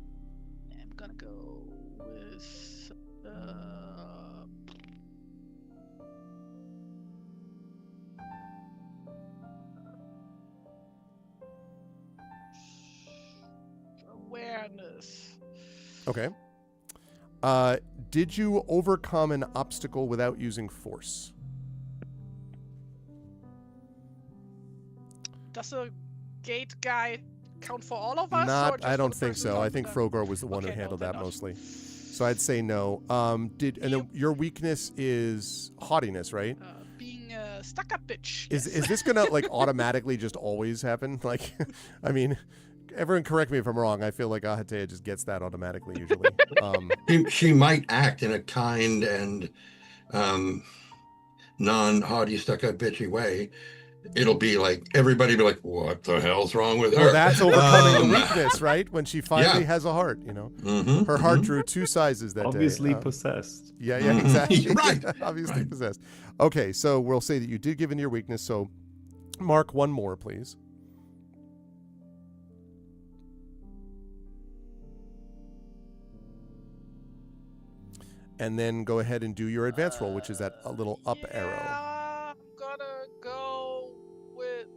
I'm gonna go with awareness. Okay. Did you overcome an obstacle without using force? Does a gate guy count for all of us? or Not, just I for don't the think person so. I on think the- Frogor was the one Okay, who no, handled then that not. mostly. So I'd say no. Your weakness is haughtiness, right? Being a stuck-up bitch. Is yes. this gonna like automatically just always happen? Like, I mean, everyone correct me if I'm wrong. I feel like Ahatea just gets that automatically usually. She might act in a kind and non-haughty, stuck-up, bitchy way. It'll be like everybody be like, "What the hell's wrong with her?" Well, that's overcoming Um, the weakness, right? When she finally yeah. has a heart, you know, mhm, her heart mhm. drew 2 sizes that Obviously day. possessed. Yeah, Mhm. exactly. Right, Obviously right. possessed. Okay, so we'll say that you did give in your weakness. So, mark one more, please. And then go ahead and do your advance roll, which is that little up arrow. Yeah, I'm gonna go with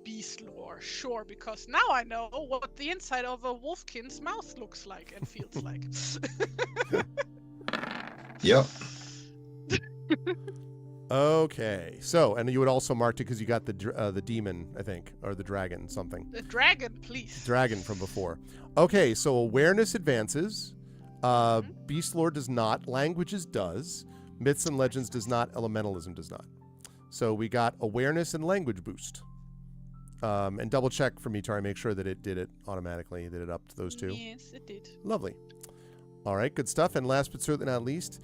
beast lore, sure, because now I know what the inside of a wolfkin's mouth looks like and feels like. Yep. Okay, so and you would also mark it because you got the demon, I think, or the dragon, something. The dragon, please. Dragon from before. Okay, so awareness advances. Beast lore does not. Languages does. Myths and legends does not. Elementalism does not. So we got awareness and language boost. And double check for me, Tari, make sure that it did it automatically, that it upped those two. Yes, it did. Lovely. All right, good stuff. And last but certainly not least,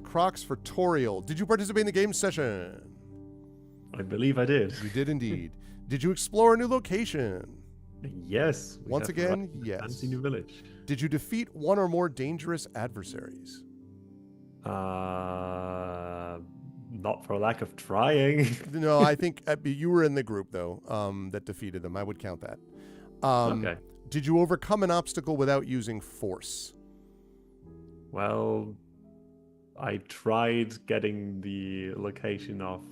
Crocs for Toriel. Did you participate in the game session? I believe I did. You did indeed. Did you explore a new location? Yes. we Once have again, arrived at yes. Fancy New Village. Did you defeat one or more dangerous adversaries? Not for lack of trying. No, I think you were in the group, though, that defeated them. I would count that. Okay. Did you overcome an obstacle without using force? Well, I tried getting the location of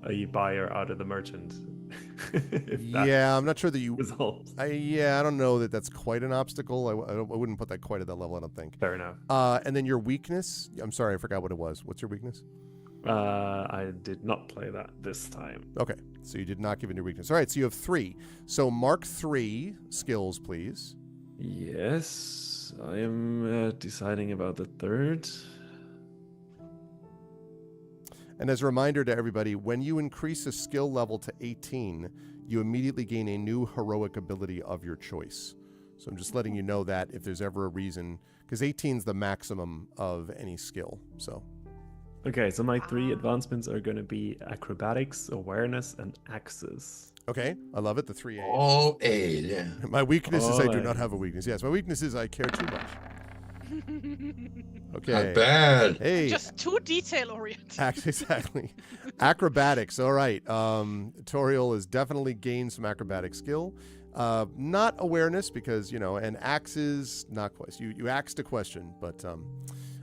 a buyer out of the merchant. If that Yeah, I'm not sure that you... resolves. I don't know that that's quite an obstacle. I wouldn't put that quite at that level, I don't think. Fair enough. And then your weakness... I'm sorry, I forgot what it was. What's your weakness? I did not play that this time. Okay, so you did not give in your weakness. All right, so you have 3. So mark 3 skills, please. Yes, I am deciding about the third. And as a reminder to everybody, when you increase a skill level to 18, you immediately gain a new heroic ability of your choice. So I'm just letting you know that if there's ever a reason, because 18 is the maximum of any skill. So Okay, so my 3 advancements are going to be acrobatics, awareness, and axes. okay, I love it. The 3 A's. All A's, yeah. My weakness is I do All not have a weakness. Yes, my weakness is I care too much. Okay. Not bad. Hey. Just too detail oriented. Exactly. Acrobatics. All right. Toriel has definitely gained some acrobatic skill. Not awareness because, and axes, not quite. You axed a question, but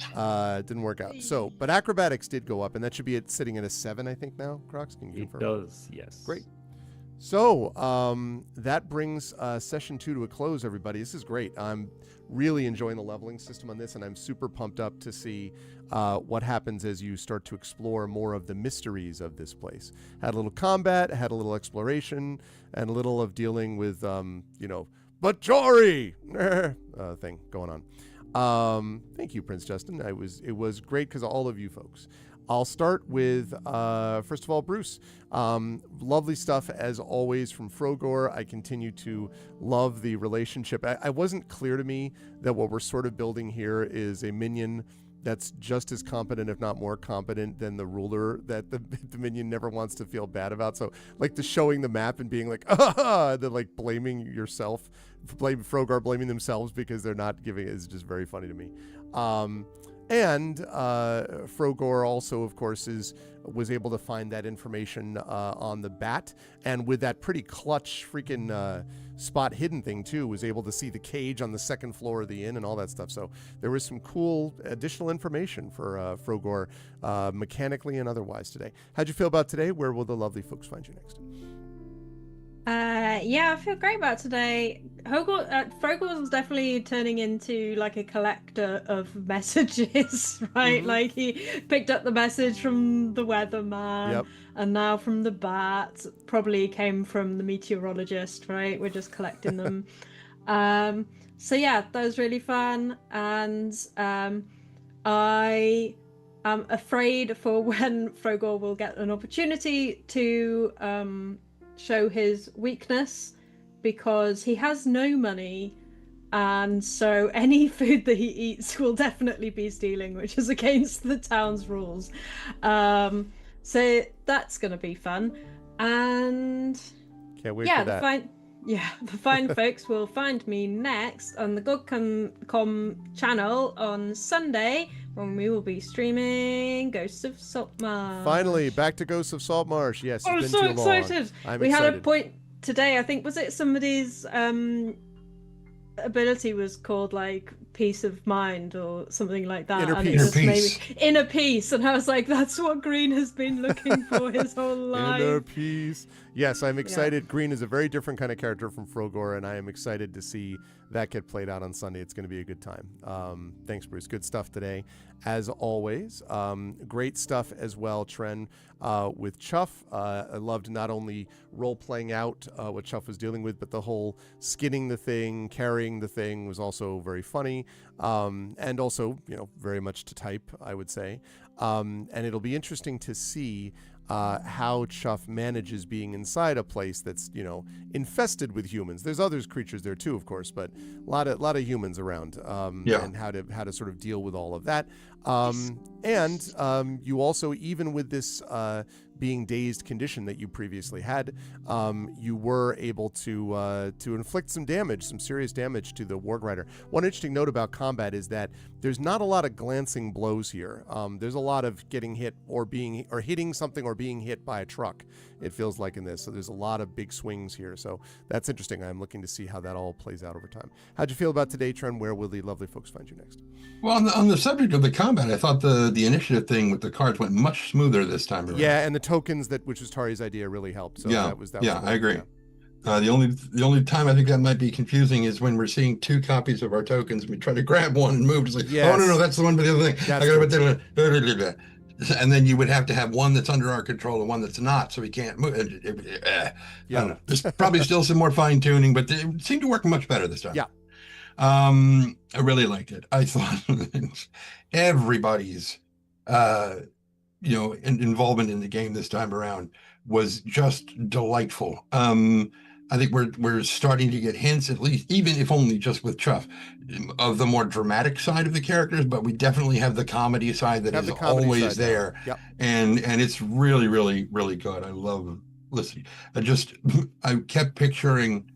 it didn't work out. So, but acrobatics did go up, and that should be sitting at a 7, I think now. Crocs, can you It confirm? does, yes. Great. So that brings session 2 to a close, everybody. This is great. I'm really enjoying the leveling system on this, and I'm super pumped up to see what happens as you start to explore more of the mysteries of this place. Had a little combat, had a little exploration, and a little of dealing with, Bajori thing going on. Thank you, Prince Justin. It was great because of all of you folks. I'll start with, first of all, Bruce. Lovely stuff, as always, from Frogor. I continue to love the relationship. I wasn't clear to me that what we're sort of building here is a minion that's just as competent, if not more competent, than the ruler that the Dominion never wants to feel bad about. So, like, the showing the map and being like, then like blaming yourself, Frogar blaming themselves because they're not giving it is just very funny to me. And Frogor also, of course, was able to find that information on the bat, and with that pretty clutch freaking spot hidden thing too, was able to see the cage on the second floor of the inn and all that stuff. So there was some cool additional information for Frogor, mechanically and otherwise today. How'd you feel about today? Where will the lovely folks find you next? Yeah, I feel great about today. Frogor was definitely turning into like a collector of messages, right? Like he picked up the message from the weatherman, and now from the bat. Probably came from the meteorologist, right? We're just collecting them. So yeah, that was really fun, and I am afraid for when Frogor will get an opportunity to show his weakness, because he has no money, and so any food that he eats will definitely be stealing, which is against the town's rules. So that's gonna be fun, and can't wait for that. The fine folks will find me next on the GodCom channel on Sunday, when we will be streaming Ghosts of Saltmarsh. Finally, back to Ghosts of Saltmarsh. Yes, I'm it's been so too excited. Long. We had a point today, I think, was it somebody's ability was called like peace of mind or something like that. Inner peace. And I was like, that's what Green has been looking for his whole life. Inner peace. Yes, I'm excited. Yeah. Green is a very different kind of character from Frogor, and I am excited to see that get played out on Sunday. It's going to be a good time. Thanks, Bruce. Good stuff today, as always. Great stuff as well, Tren, with Chuff. I loved not only role-playing out what Chuff was dealing with, but the whole skinning the thing, carrying the thing was also very funny, and also, very much to type, I would say. And it'll be interesting to see how Chuff manages being inside a place that's, infested with humans. There's other creatures there too, of course, but a lot of humans around, and how to sort of deal with all of that. And you also, even with this being dazed condition that you previously had, you were able to inflict some damage, some serious damage to the Warg Rider. One interesting note about combat is that there's not a lot of glancing blows here. There's a lot of getting hit or hitting something or being hit by a truck, it feels like in this. So there's a lot of big swings here. So that's interesting. I'm looking to see how that all plays out over time. How'd you feel about today, Tren? Where will the lovely folks find you next? Well, on the subject of the combat, I thought the initiative thing with the cards went much smoother this time around. Yeah, and the tokens, which was Tari's idea, really helped. So that was I agree. Yeah. The only time I think that might be confusing is when we're seeing two copies of our tokens and we try to grab one and move. It's like, oh no, that's the one for the other thing. I gotta and then you would have to have one that's under our control and one that's not, so we can't move. I don't know. There's probably still some more fine tuning, but it seemed to work much better this time. Yeah. I really liked it. I thought everybody's involvement in the game this time around was just delightful. I think we're starting to get hints, at least, even if only just with Chuff, of the more dramatic side of the characters, but we definitely have the comedy side that is always there. Yep. And it's really, really, really good. I love listening. I kept picturing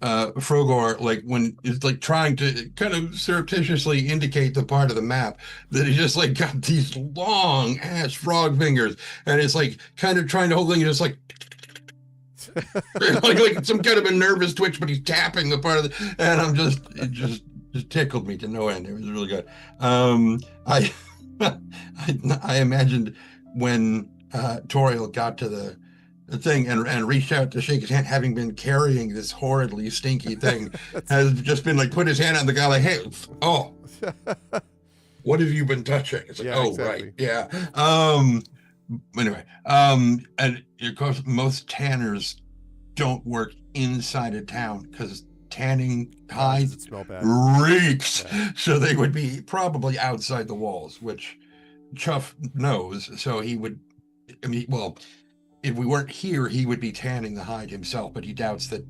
Frogor, like when it's like trying to kind of surreptitiously indicate the part of the map that he just like got these long ass frog fingers, and it's like kind of trying to hold things just like like some kind of a nervous twitch, but he's tapping the part of the, and it just tickled me to no end. It was really good. I imagined when Toriel got to the thing and reached out to shake his hand, having been carrying this horridly stinky thing, has just been like put his hand on the guy like, hey, what have you been touching? It's like, exactly. Right, yeah. Anyway, and of course most tanners don't work inside a town because tanning hides reeks, so they would be probably outside the walls, which Chuff knows. So he would, if we weren't here, he would be tanning the hide himself, but he doubts that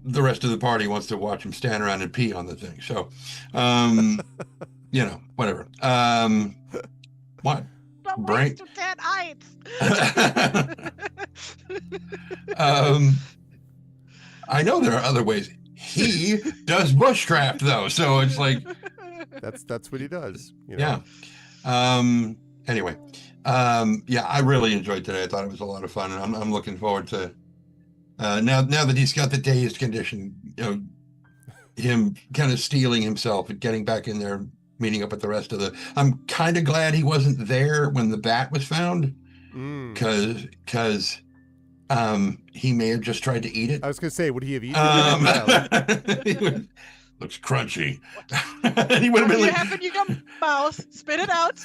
the rest of the party wants to watch him stand around and pee on the thing. So whatever. What? The Brain. ways to 10 heights. I know there are other ways. He does bushcraft though, so it's like That's what he does. yeah. Anyway, yeah, I really enjoyed today. I thought it was a lot of fun, and I'm looking forward to now that he's got the dazed condition, him kind of steeling himself and getting back in there, meeting up with the rest of the. I'm kind of glad he wasn't there when the bat was found, because he may have just tried to eat it. I was gonna say, would he have eaten it? Looks crunchy. And he would have been like, have in your mouth, spit it out.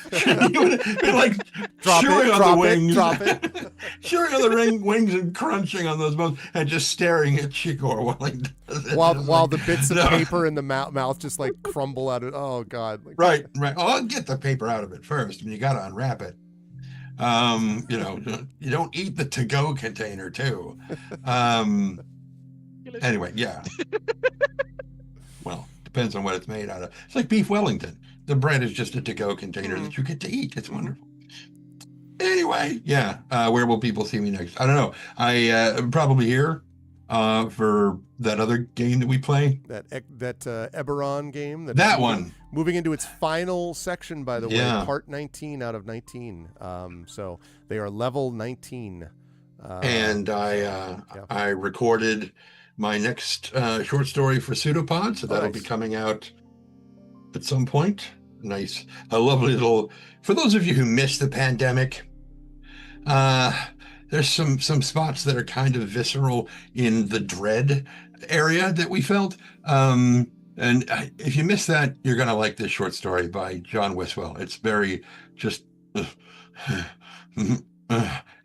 he would have been like Drop chewing it, on drop the it, wings, drop it. chewing on the wings and crunching on those bones, and just staring at Chikor while he does it. While the bits of paper in the mouth just like crumble out of. Oh God! Right. Oh, I'll get the paper out of it first. I mean, you got to unwrap it. You don't eat the to-go container too. Anyway, yeah. Well, depends on what it's made out of. It's like beef Wellington. The bread is just a to-go container that you get to eat. It's wonderful. Anyway, yeah. Where will people see me next? I don't know. I'm probably here for that other game that we play. That Eberron game. That one. Moving into its final section, by the way, Yeah. part 19 out of 19. So they are level 19. And I recorded my next short story for Pseudopod, so that'll be coming out at some point. Nice, a lovely little. For those of you who missed the pandemic, there's some spots that are kind of visceral in the dread area that we felt. And if you missed that, you're gonna like this short story by John Wiswell. It's very just.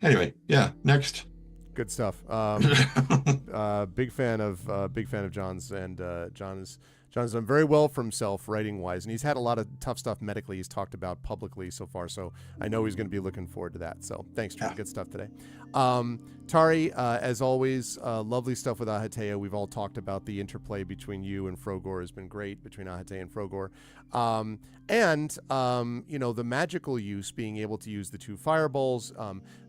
Anyway, yeah. Next. Good stuff. Big fan of John's, and John's done very well for himself writing wise, and he's had a lot of tough stuff medically he's talked about publicly so far, so I know he's going to be looking forward to that. So thanks, Drew. Good stuff today. Tari, as always, lovely stuff with Ahatea. We've all talked about the interplay between you and Frogor has been great, between Ahatea and Frogor. The magical use, being able to use the 2 fireballs,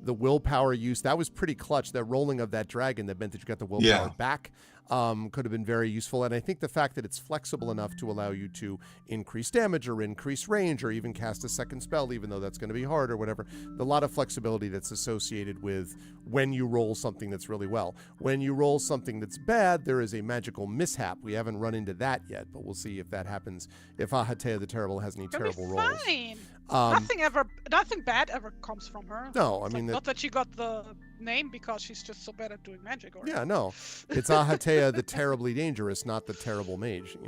the willpower use, that was pretty clutch. That rolling of that dragon that meant that you got the willpower back could have been very useful. And I think the fact that it's flexible enough to allow you to increase damage or increase range or even cast a second spell, even though that's going to be hard or whatever, a lot of flexibility that's associated with when you roll something that's really well. When you roll something that's bad, there is a magical mishap. We haven't run into that yet, but we'll see if that happens, if Ahatea the Terrible has any terrible rolls. Fine. Nothing bad ever comes from her. No, It's not that she got the name because she's just so bad at doing magic. Or yeah, no, it's Ahatea the terribly dangerous, not the terrible mage.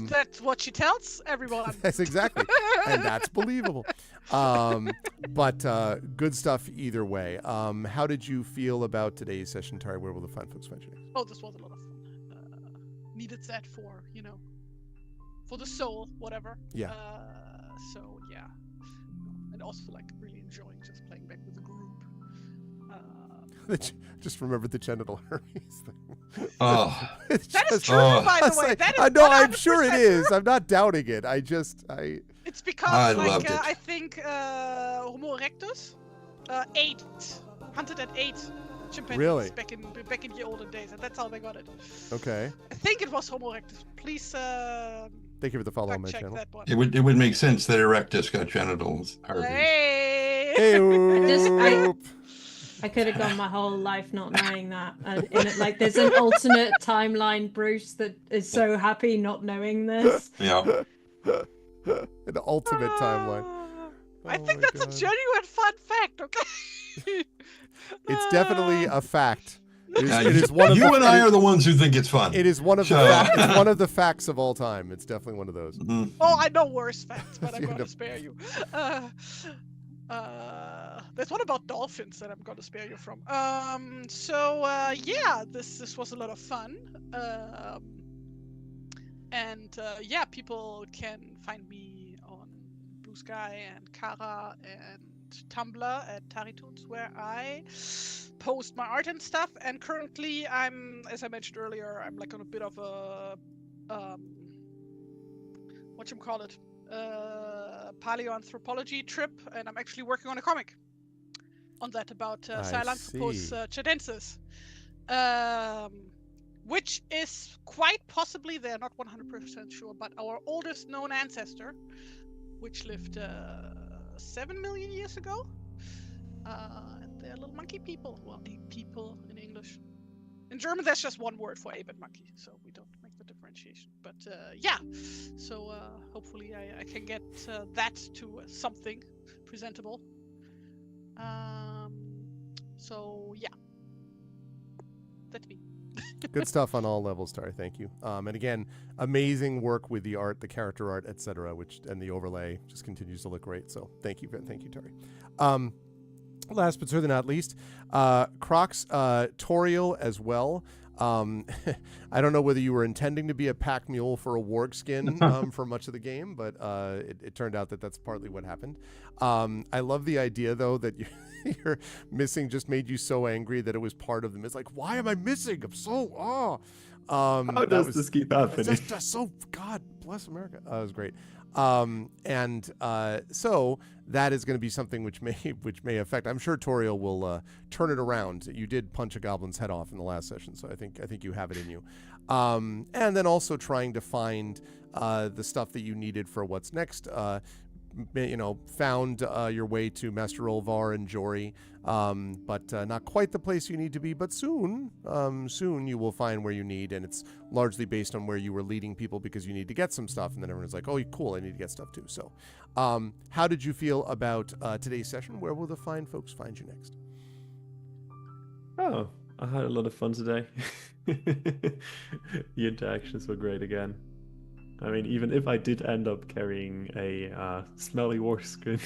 That's what she tells everyone. That's exactly, and that's believable. But good stuff either way. How did you feel about today's session, Tari? Where will the fine folks find you? Oh, this was a lot of fun. Needed that for the soul, whatever. Yeah. So yeah, and also really enjoying just playing back with the group. Just remember the genital Hermes thing. Oh, that is true, by the way. That is I know. I'm sure it true. is. I'm not doubting it. It's because I think Homo erectus hunted at 8 chimpanzees really? back in the olden days, and that's how they got it. Okay. I think it was Homo erectus. Please. Thank you for the follow on my channel. It would make sense that Erectus got genitals. Hey. I could have gone my whole life not knowing that. There's an alternate timeline, Bruce, that is so happy not knowing this. Yeah. An ultimate timeline. I think that's a genuine fun fact. Okay. It's definitely a fact. It is one of you and I are the ones who think it's fun. It is one of it's one of the facts of all time. It's definitely one of those. Mm-hmm. Oh, I know worse facts, but I'm going to spare you. There's one about dolphins that I'm going to spare you from. This was a lot of fun. People can find me on Blue Sky and Kara and Tumblr at Taritunes, where I post my art and stuff. And currently, as I mentioned earlier, I'm on a bit of a paleoanthropology trip, and I'm actually working on a comic on that about Sahelanthropus see. chadensis, which is quite possibly, they're not 100% sure, but our oldest known ancestor, which lived 7 million years ago. And they're little monkey people. Well, ape people in English. In German, there's just one word for ape and monkey, so we don't make the differentiation. But yeah, so hopefully I can get that to something presentable. So yeah, that's me. Good stuff on all levels, Tari. Thank you. And again, amazing work with the art, the character art, etc., and the overlay just continues to look great. So thank you, Tari. Last but certainly not least, Crocs, Toriel as well. I don't know whether you were intending to be a pack mule for a warg skin for much of the game, but it turned out that that's partly what happened. I love the idea, though, that your missing just made you so angry that it was part of them. It's like, why am I missing? I'm so How does this keep happening? Just so, God bless America. It was great. So that is going to be something which may affect. I'm sure Toriel will turn it around. You did punch a goblin's head off in the last session, so I think you have it in you. And then also trying to find the stuff that you needed for what's next. Found your way to Master Olvar and Jory, but not quite the place you need to be. But soon you will find where you need, and it's largely based on where you were leading people because you need to get some stuff, and then everyone's like, oh, cool, I need to get stuff too. So how did you feel about today's session? Where will the fine folks find you next? Oh, I had a lot of fun today. The interactions were great again. I mean, even if I did end up carrying a smelly war skin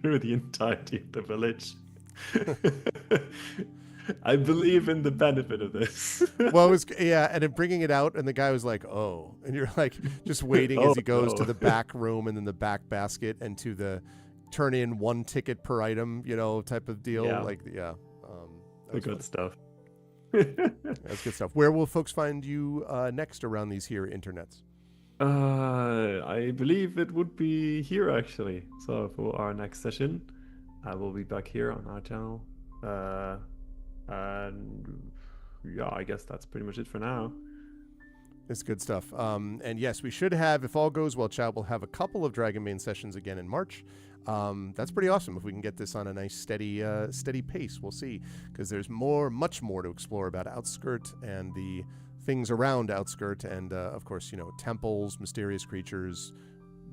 through the entirety of the village, I believe in the benefit of this. Well, it was, and then bringing it out, and the guy was like, oh, and you're like just waiting as he goes to the back room and then the back basket and to the turn in 1 ticket per item, type of deal. Yeah. The good stuff. That's good stuff. Where will folks find you next around these here internets? I believe it would be here actually. So for our next session, I will be back here on our channel. And yeah, I guess that's pretty much it for now. It's good stuff. And yes, we should have, if all goes well, chat, we'll have a couple of Dragonbane sessions again in March. That's pretty awesome if we can get this on a nice steady pace. We'll see, because there's much more to explore about Outskirt and the things around Outskirt, and of course, temples, mysterious creatures,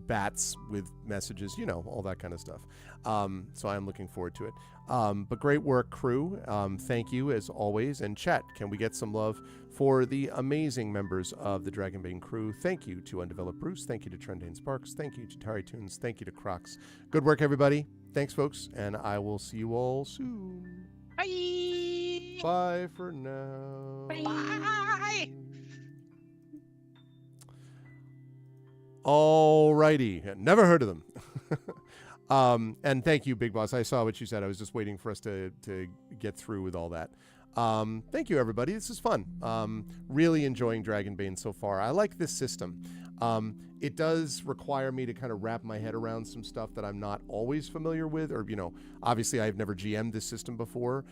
bats with messages, all that kind of stuff. So I'm looking forward to it. But great work, crew. Thank you as always. And chat, can we get some love for the amazing members of the Dragonbane crew? Thank you to Undeveloped Bruce. Thank you to Trendane Sparks. Thank you to Tari Tunes. Thank you to Crocs. Good work, everybody. Thanks, folks. And I will see you all soon. Bye. Bye for now. Bye. Alrighty. Never heard of them. And thank you, Big Boss. I saw what you said. I was just waiting for us to get through with all that. Thank you, everybody. This is fun. Really enjoying Dragonbane so far. I like this system. It does require me to kind of wrap my head around some stuff that I'm not always familiar with, or, obviously I've never GM'd this system before,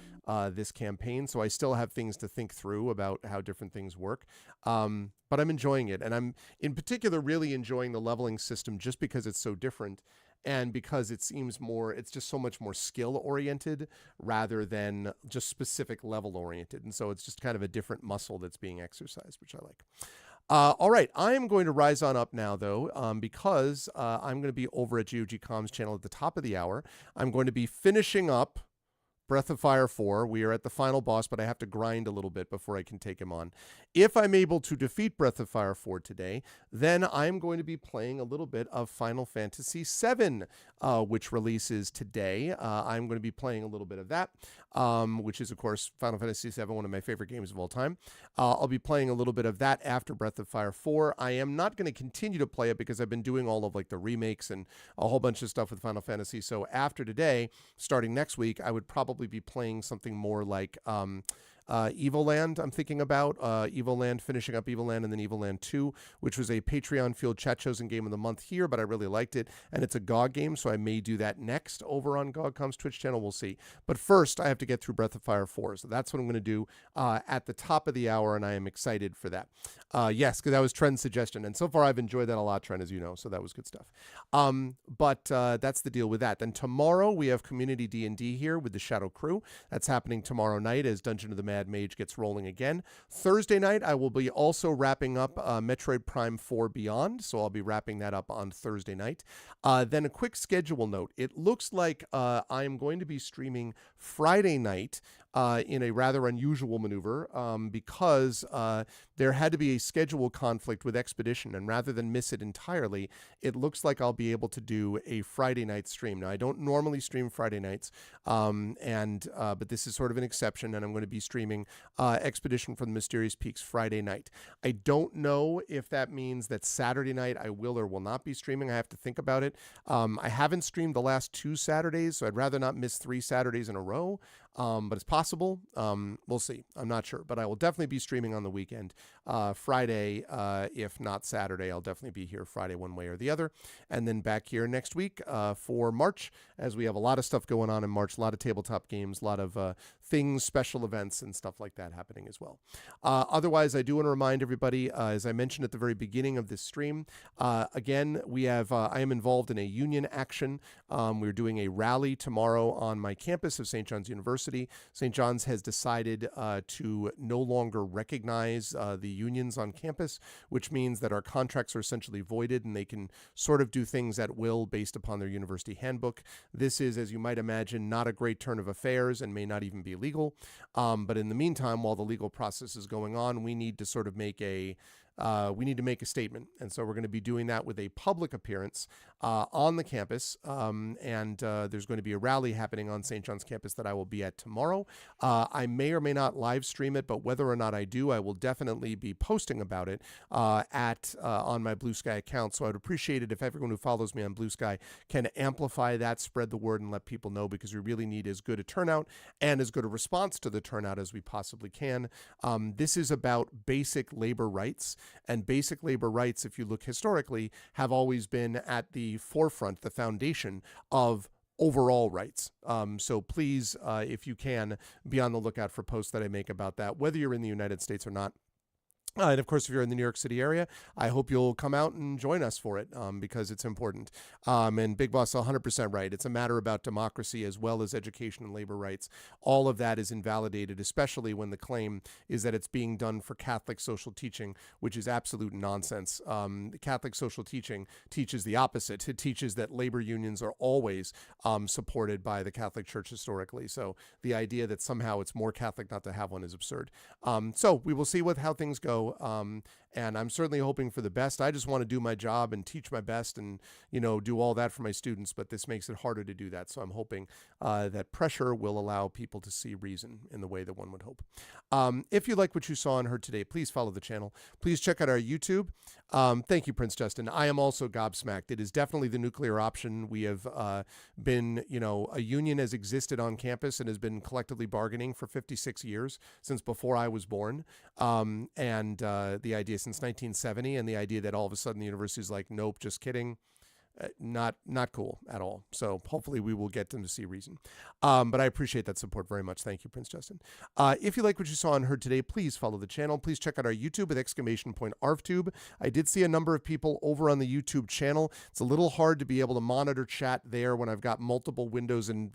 this campaign, so I still have things to think through about how different things work. But I'm enjoying it, and I'm in particular really enjoying the leveling system just because it's so different. And because it seems it's just so much more skill oriented rather than just specific level oriented. And so it's just kind of a different muscle that's being exercised, which I like. All right, I am going to rise on up now, though, because I'm going to be over at GOG.com's channel at the top of the hour. I'm going to be finishing up Breath of Fire 4. We are at the final boss, but I have to grind a little bit before I can take him on. If I'm able to defeat Breath of Fire 4 today, then I'm going to be playing a little bit of Final Fantasy VII, which releases today. I'm going to be playing a little bit of that, which is, of course, Final Fantasy VII, one of my favorite games of all time. I'll be playing a little bit of that after Breath of Fire 4. I am not going to continue to play it because I've been doing all of the remakes and a whole bunch of stuff with Final Fantasy. So after today, starting next week, I would probably be playing something more like Evoland I'm thinking about. Evoland, finishing up Evoland, and then Evoland 2, which was a Patreon field chat chosen game of the month here, but I really liked it. And it's a GOG game, so I may do that next over on GOG.com's Twitch channel. We'll see. But first, I have to get through Breath of Fire 4. So that's what I'm going to do at the top of the hour, and I am excited for that. Yes, because that was Trent's suggestion. And so far, I've enjoyed that a lot, Trent, as you know. So that was good stuff. But that's the deal with that. Then tomorrow, we have Community D&D here with the Shadow Crew. That's happening tomorrow night as Dungeon of the Mad Mage gets rolling again. Thursday night, I will be also wrapping up Metroid Prime 4 Beyond. So I'll be wrapping that up on Thursday night. Then a quick schedule note. It looks like I'm going to be streaming Friday night in a rather unusual maneuver because there had to be a schedule conflict with Expedition, and rather than miss it entirely, it looks like I'll be able to do a Friday night stream. Now, I don't normally stream Friday nights, but this is sort of an exception, and I'm going to be streaming Expedition from the Mysterious Peaks Friday night. I don't know if that means that Saturday night I will or will not be streaming. I have to think about it. I haven't streamed the last 2 Saturdays, so I'd rather not miss 3 Saturdays in a row. But it's possible. We'll see. I'm not sure, but I will definitely be streaming on the weekend. Friday, if not Saturday, I'll definitely be here Friday one way or the other. And then back here next week for March, as we have a lot of stuff going on in March, a lot of tabletop games, a lot of things, special events, and stuff like that happening as well. Otherwise, I do want to remind everybody, as I mentioned at the very beginning of this stream, again, we have I am involved in a union action. We're doing a rally tomorrow on my campus of St. John's University. St. John's has decided to no longer recognize the unions on campus, which means that our contracts are essentially voided and they can sort of do things at will based upon their university handbook. This is, as you might imagine, not a great turn of affairs and may not even be legal. But in the meantime, while the legal process is going on, we need to sort of make a statement. And so we're going to be doing that with a public appearance on the campus. And there's going to be a rally happening on St. John's campus that I will be at tomorrow. I may or may not live stream it, but whether or not I do, I will definitely be posting about it on my Blue Sky account. So I'd appreciate it if everyone who follows me on Blue Sky can amplify that, spread the word, and let people know, because we really need as good a turnout and as good a response to the turnout as we possibly can. This is about basic labor rights. And basic labor rights, if you look historically, have always been at the forefront, the foundation of overall rights. So please, if you can, be on the lookout for posts that I make about that, whether you're in the United States or not. And of course, if you're in the New York City area, I hope you'll come out and join us for it because it's important. And Big Boss is 100% right. It's a matter about democracy as well as education and labor rights. All of that is invalidated, especially when the claim is that it's being done for Catholic social teaching, which is absolute nonsense. Catholic social teaching teaches the opposite. It teaches that labor unions are always supported by the Catholic Church historically. So the idea that somehow it's more Catholic not to have one is absurd. So we will see how things go. And I'm certainly hoping for the best. I just want to do my job and teach my best and, do all that for my students, but this makes it harder to do that. So I'm hoping that pressure will allow people to see reason in the way that one would hope. If you like what you saw and heard today, please follow the channel. Please check out our YouTube. Thank you, Prince Justin. I am also gobsmacked. It is definitely the nuclear option. We have been, a union has existed on campus and has been collectively bargaining for 56 years, since before I was born. And the idea since 1970, and the idea that all of a sudden the university is like, nope, just kidding. Not cool at all. So hopefully we will get them to see reason. But I appreciate that support very much. Thank you, Prince Justin. If you like what you saw and heard today, please follow the channel. Please check out our YouTube with !ArvTube. I did see a number of people over on the YouTube channel. It's a little hard to be able to monitor chat there when I've got multiple windows and,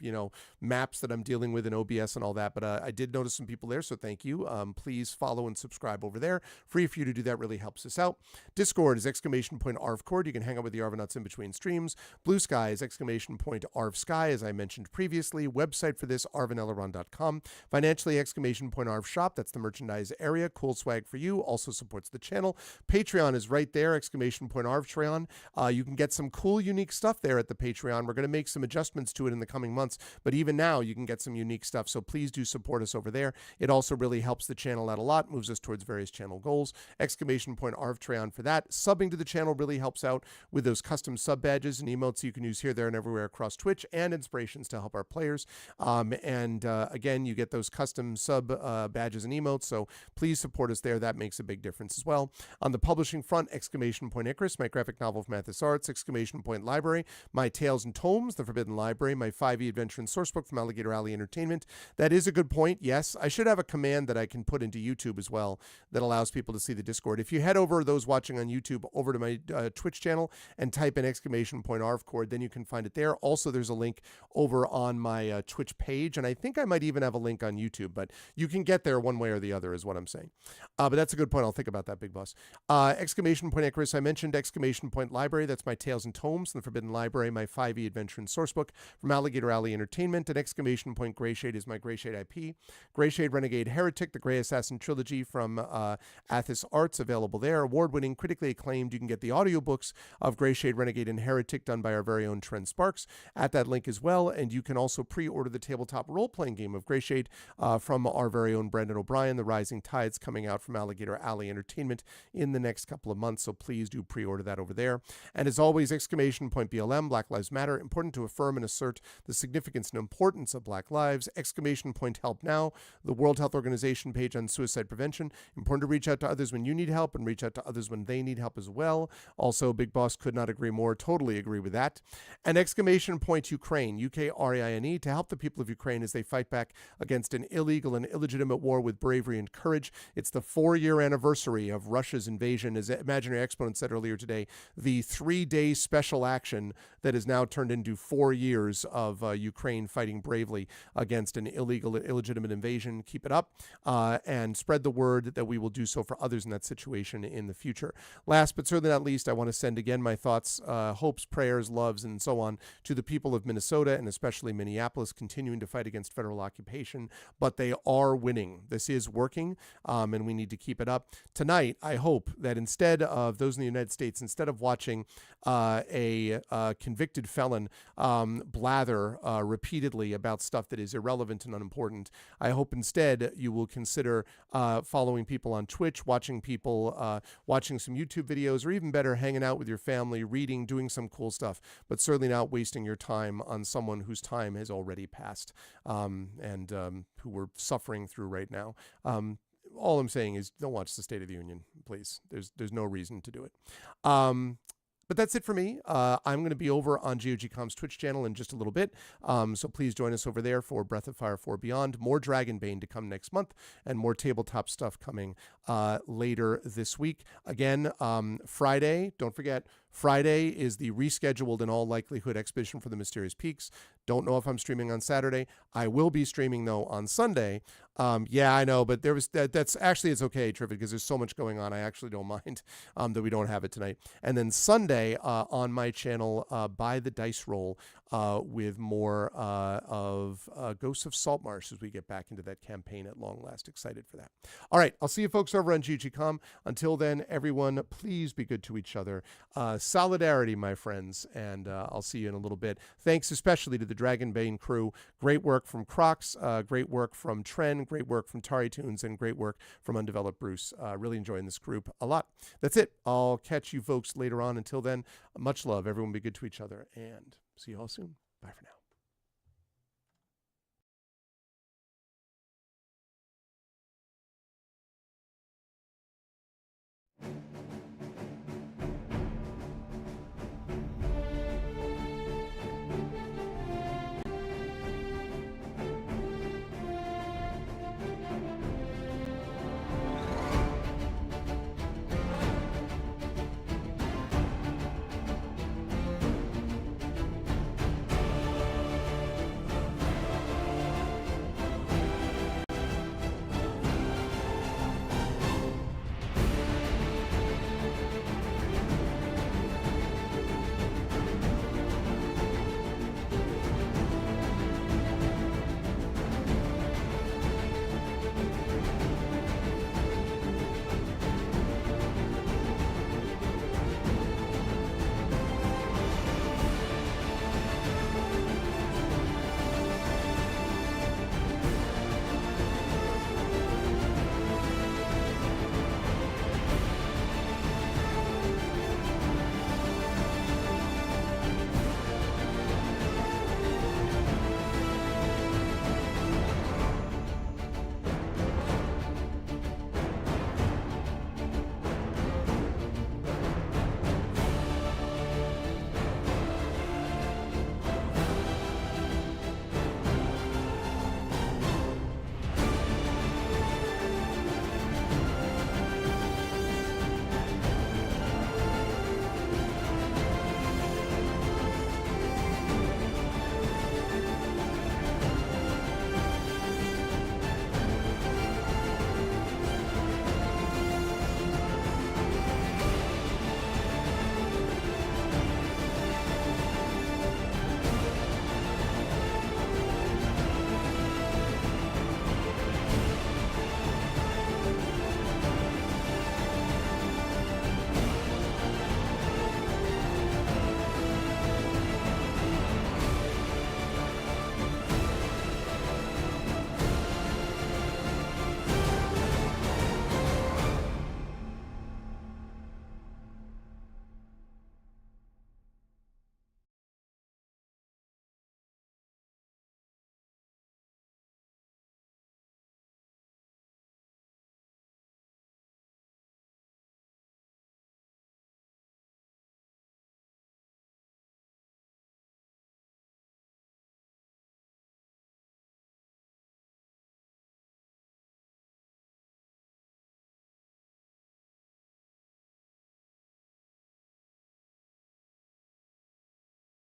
maps that I'm dealing with in OBS and all that. But I did notice some people there, so thank you. Please follow and subscribe over there. Free for you to do that, really helps us out. Discord is !ArvCord. You can hang out with the Arvanauts in between streams. Blue Sky is !ArvSky, as I mentioned previously. Website for this, arvanelleron.com. Financially, !ArvShop, that's the merchandise area. Cool swag for you, also supports the channel. Patreon is right there, !ArvTreon. You can get some cool, unique stuff there at the Patreon. We're going to make some adjustments to it in the coming months, but even now you can get some unique stuff, so please do support us over there. It also really helps the channel out a lot, moves us towards various channel goals. !Arvtreon for that. Subbing to the channel really helps out with those custom sub sub badges and emotes you can use here, there, and everywhere across Twitch, and inspirations to help our players. Again, you get those custom sub badges and emotes, so please support us there. That makes a big difference as well. On the publishing front, Exclamation Point Icarus, my graphic novel from Athos Arts, Exclamation Point Library, my Tales and Tomes, The Forbidden Library, my 5e adventure and sourcebook from Alligator Alley Entertainment. That is a good point. Yes, I should have a command that I can put into YouTube as well that allows people to see the Discord. If you head over, those watching on YouTube, over to my Twitch channel and type in Exclamation Point ARVCord, then you can find it there. Also, there's a link over on my Twitch page, and I think I might even have a link on YouTube, but you can get there one way or the other is what I'm saying. But that's a good point. I'll think about that, Big Boss. Exclamation Point Icarus, I mentioned. Exclamation Point Library, that's my Tales and Tomes from the Forbidden Library, my 5e adventure and sourcebook from Alligator Alley Entertainment. And Exclamation Point Greyshade is my Greyshade IP. Greyshade Renegade Heretic, the Grey Assassin Trilogy from Athos Arts, available there. Award-winning, critically acclaimed. You can get the audiobooks of Greyshade Renegade and Heretic done by our very own Trent Sparks at that link as well. And you can also pre-order the tabletop role-playing game of Greyshade from our very own Brendan O'Brien, The Rising Tides, coming out from Alligator Alley Entertainment in the next couple of months. So please do pre-order that over there. And as always, Exclamation Point BLM, Black Lives Matter, important to affirm and assert the significance and importance of Black lives. Exclamation Point Help Now, the World Health Organization page on suicide prevention. Important to reach out to others when you need help and reach out to others when they need help as well. Also, Big Boss could not agree more. Totally agree with that. And Exclamation Point Ukraine, UKRAINE, to help the people of Ukraine as they fight back against an illegal and illegitimate war with bravery and courage. It's the 4-year anniversary of Russia's invasion. As Imaginary Exponent said earlier today, the 3-day special action that has now turned into 4 years of Ukraine fighting bravely against an illegal and illegitimate invasion. Keep it up and spread the word that we will do so for others in that situation in the future. Last but certainly not least, I want to send again my thoughts, hopes, prayers, loves, and so on to the people of Minnesota and especially Minneapolis, continuing to fight against federal occupation, but they are winning. This is working, and we need to keep it up. Tonight, I hope that instead of those in the United States, instead of watching a convicted felon blather repeatedly about stuff that is irrelevant and unimportant, I hope instead you will consider following people on Twitch, watching people, watching some YouTube videos, or even better, hanging out with your family, reading, doing some cool stuff, but certainly not wasting your time on someone whose time has already passed and who we're suffering through right now. All I'm saying is don't watch the State of the Union, please. There's no reason to do it. But that's it for me. I'm going to be over on GOGCom's Twitch channel in just a little bit. So please join us over there for Breath of Fire 4 Beyond. More Dragonbane to come next month and more tabletop stuff coming later this week. Again, Friday, don't forget, Friday is the rescheduled, in all likelihood, Expedition for the Mysterious Peaks. Don't know if I'm streaming on Saturday. I will be streaming, though, on Sunday. Yeah, I know, but that's actually, it's okay, Triffid, because there's so much going on. I actually don't mind that we don't have it tonight. And then Sunday on my channel, By the Dice Roll, with more of Ghosts of Saltmarsh as we get back into that campaign at long last. Excited for that. All right, I'll see you folks over on GGCom. Until then, everyone, please be good to each other. Solidarity, my friends, and I'll see you in a little bit. Thanks especially to the Dragonbane crew. Great work from Crocs, great work from Tren, great work from Tari Tunes, and great work from Undeveloped Bruce. Really enjoying this group a lot. That's it. I'll catch you folks later on. Until then, much love. Everyone be good to each other, and see you all soon. Bye for now.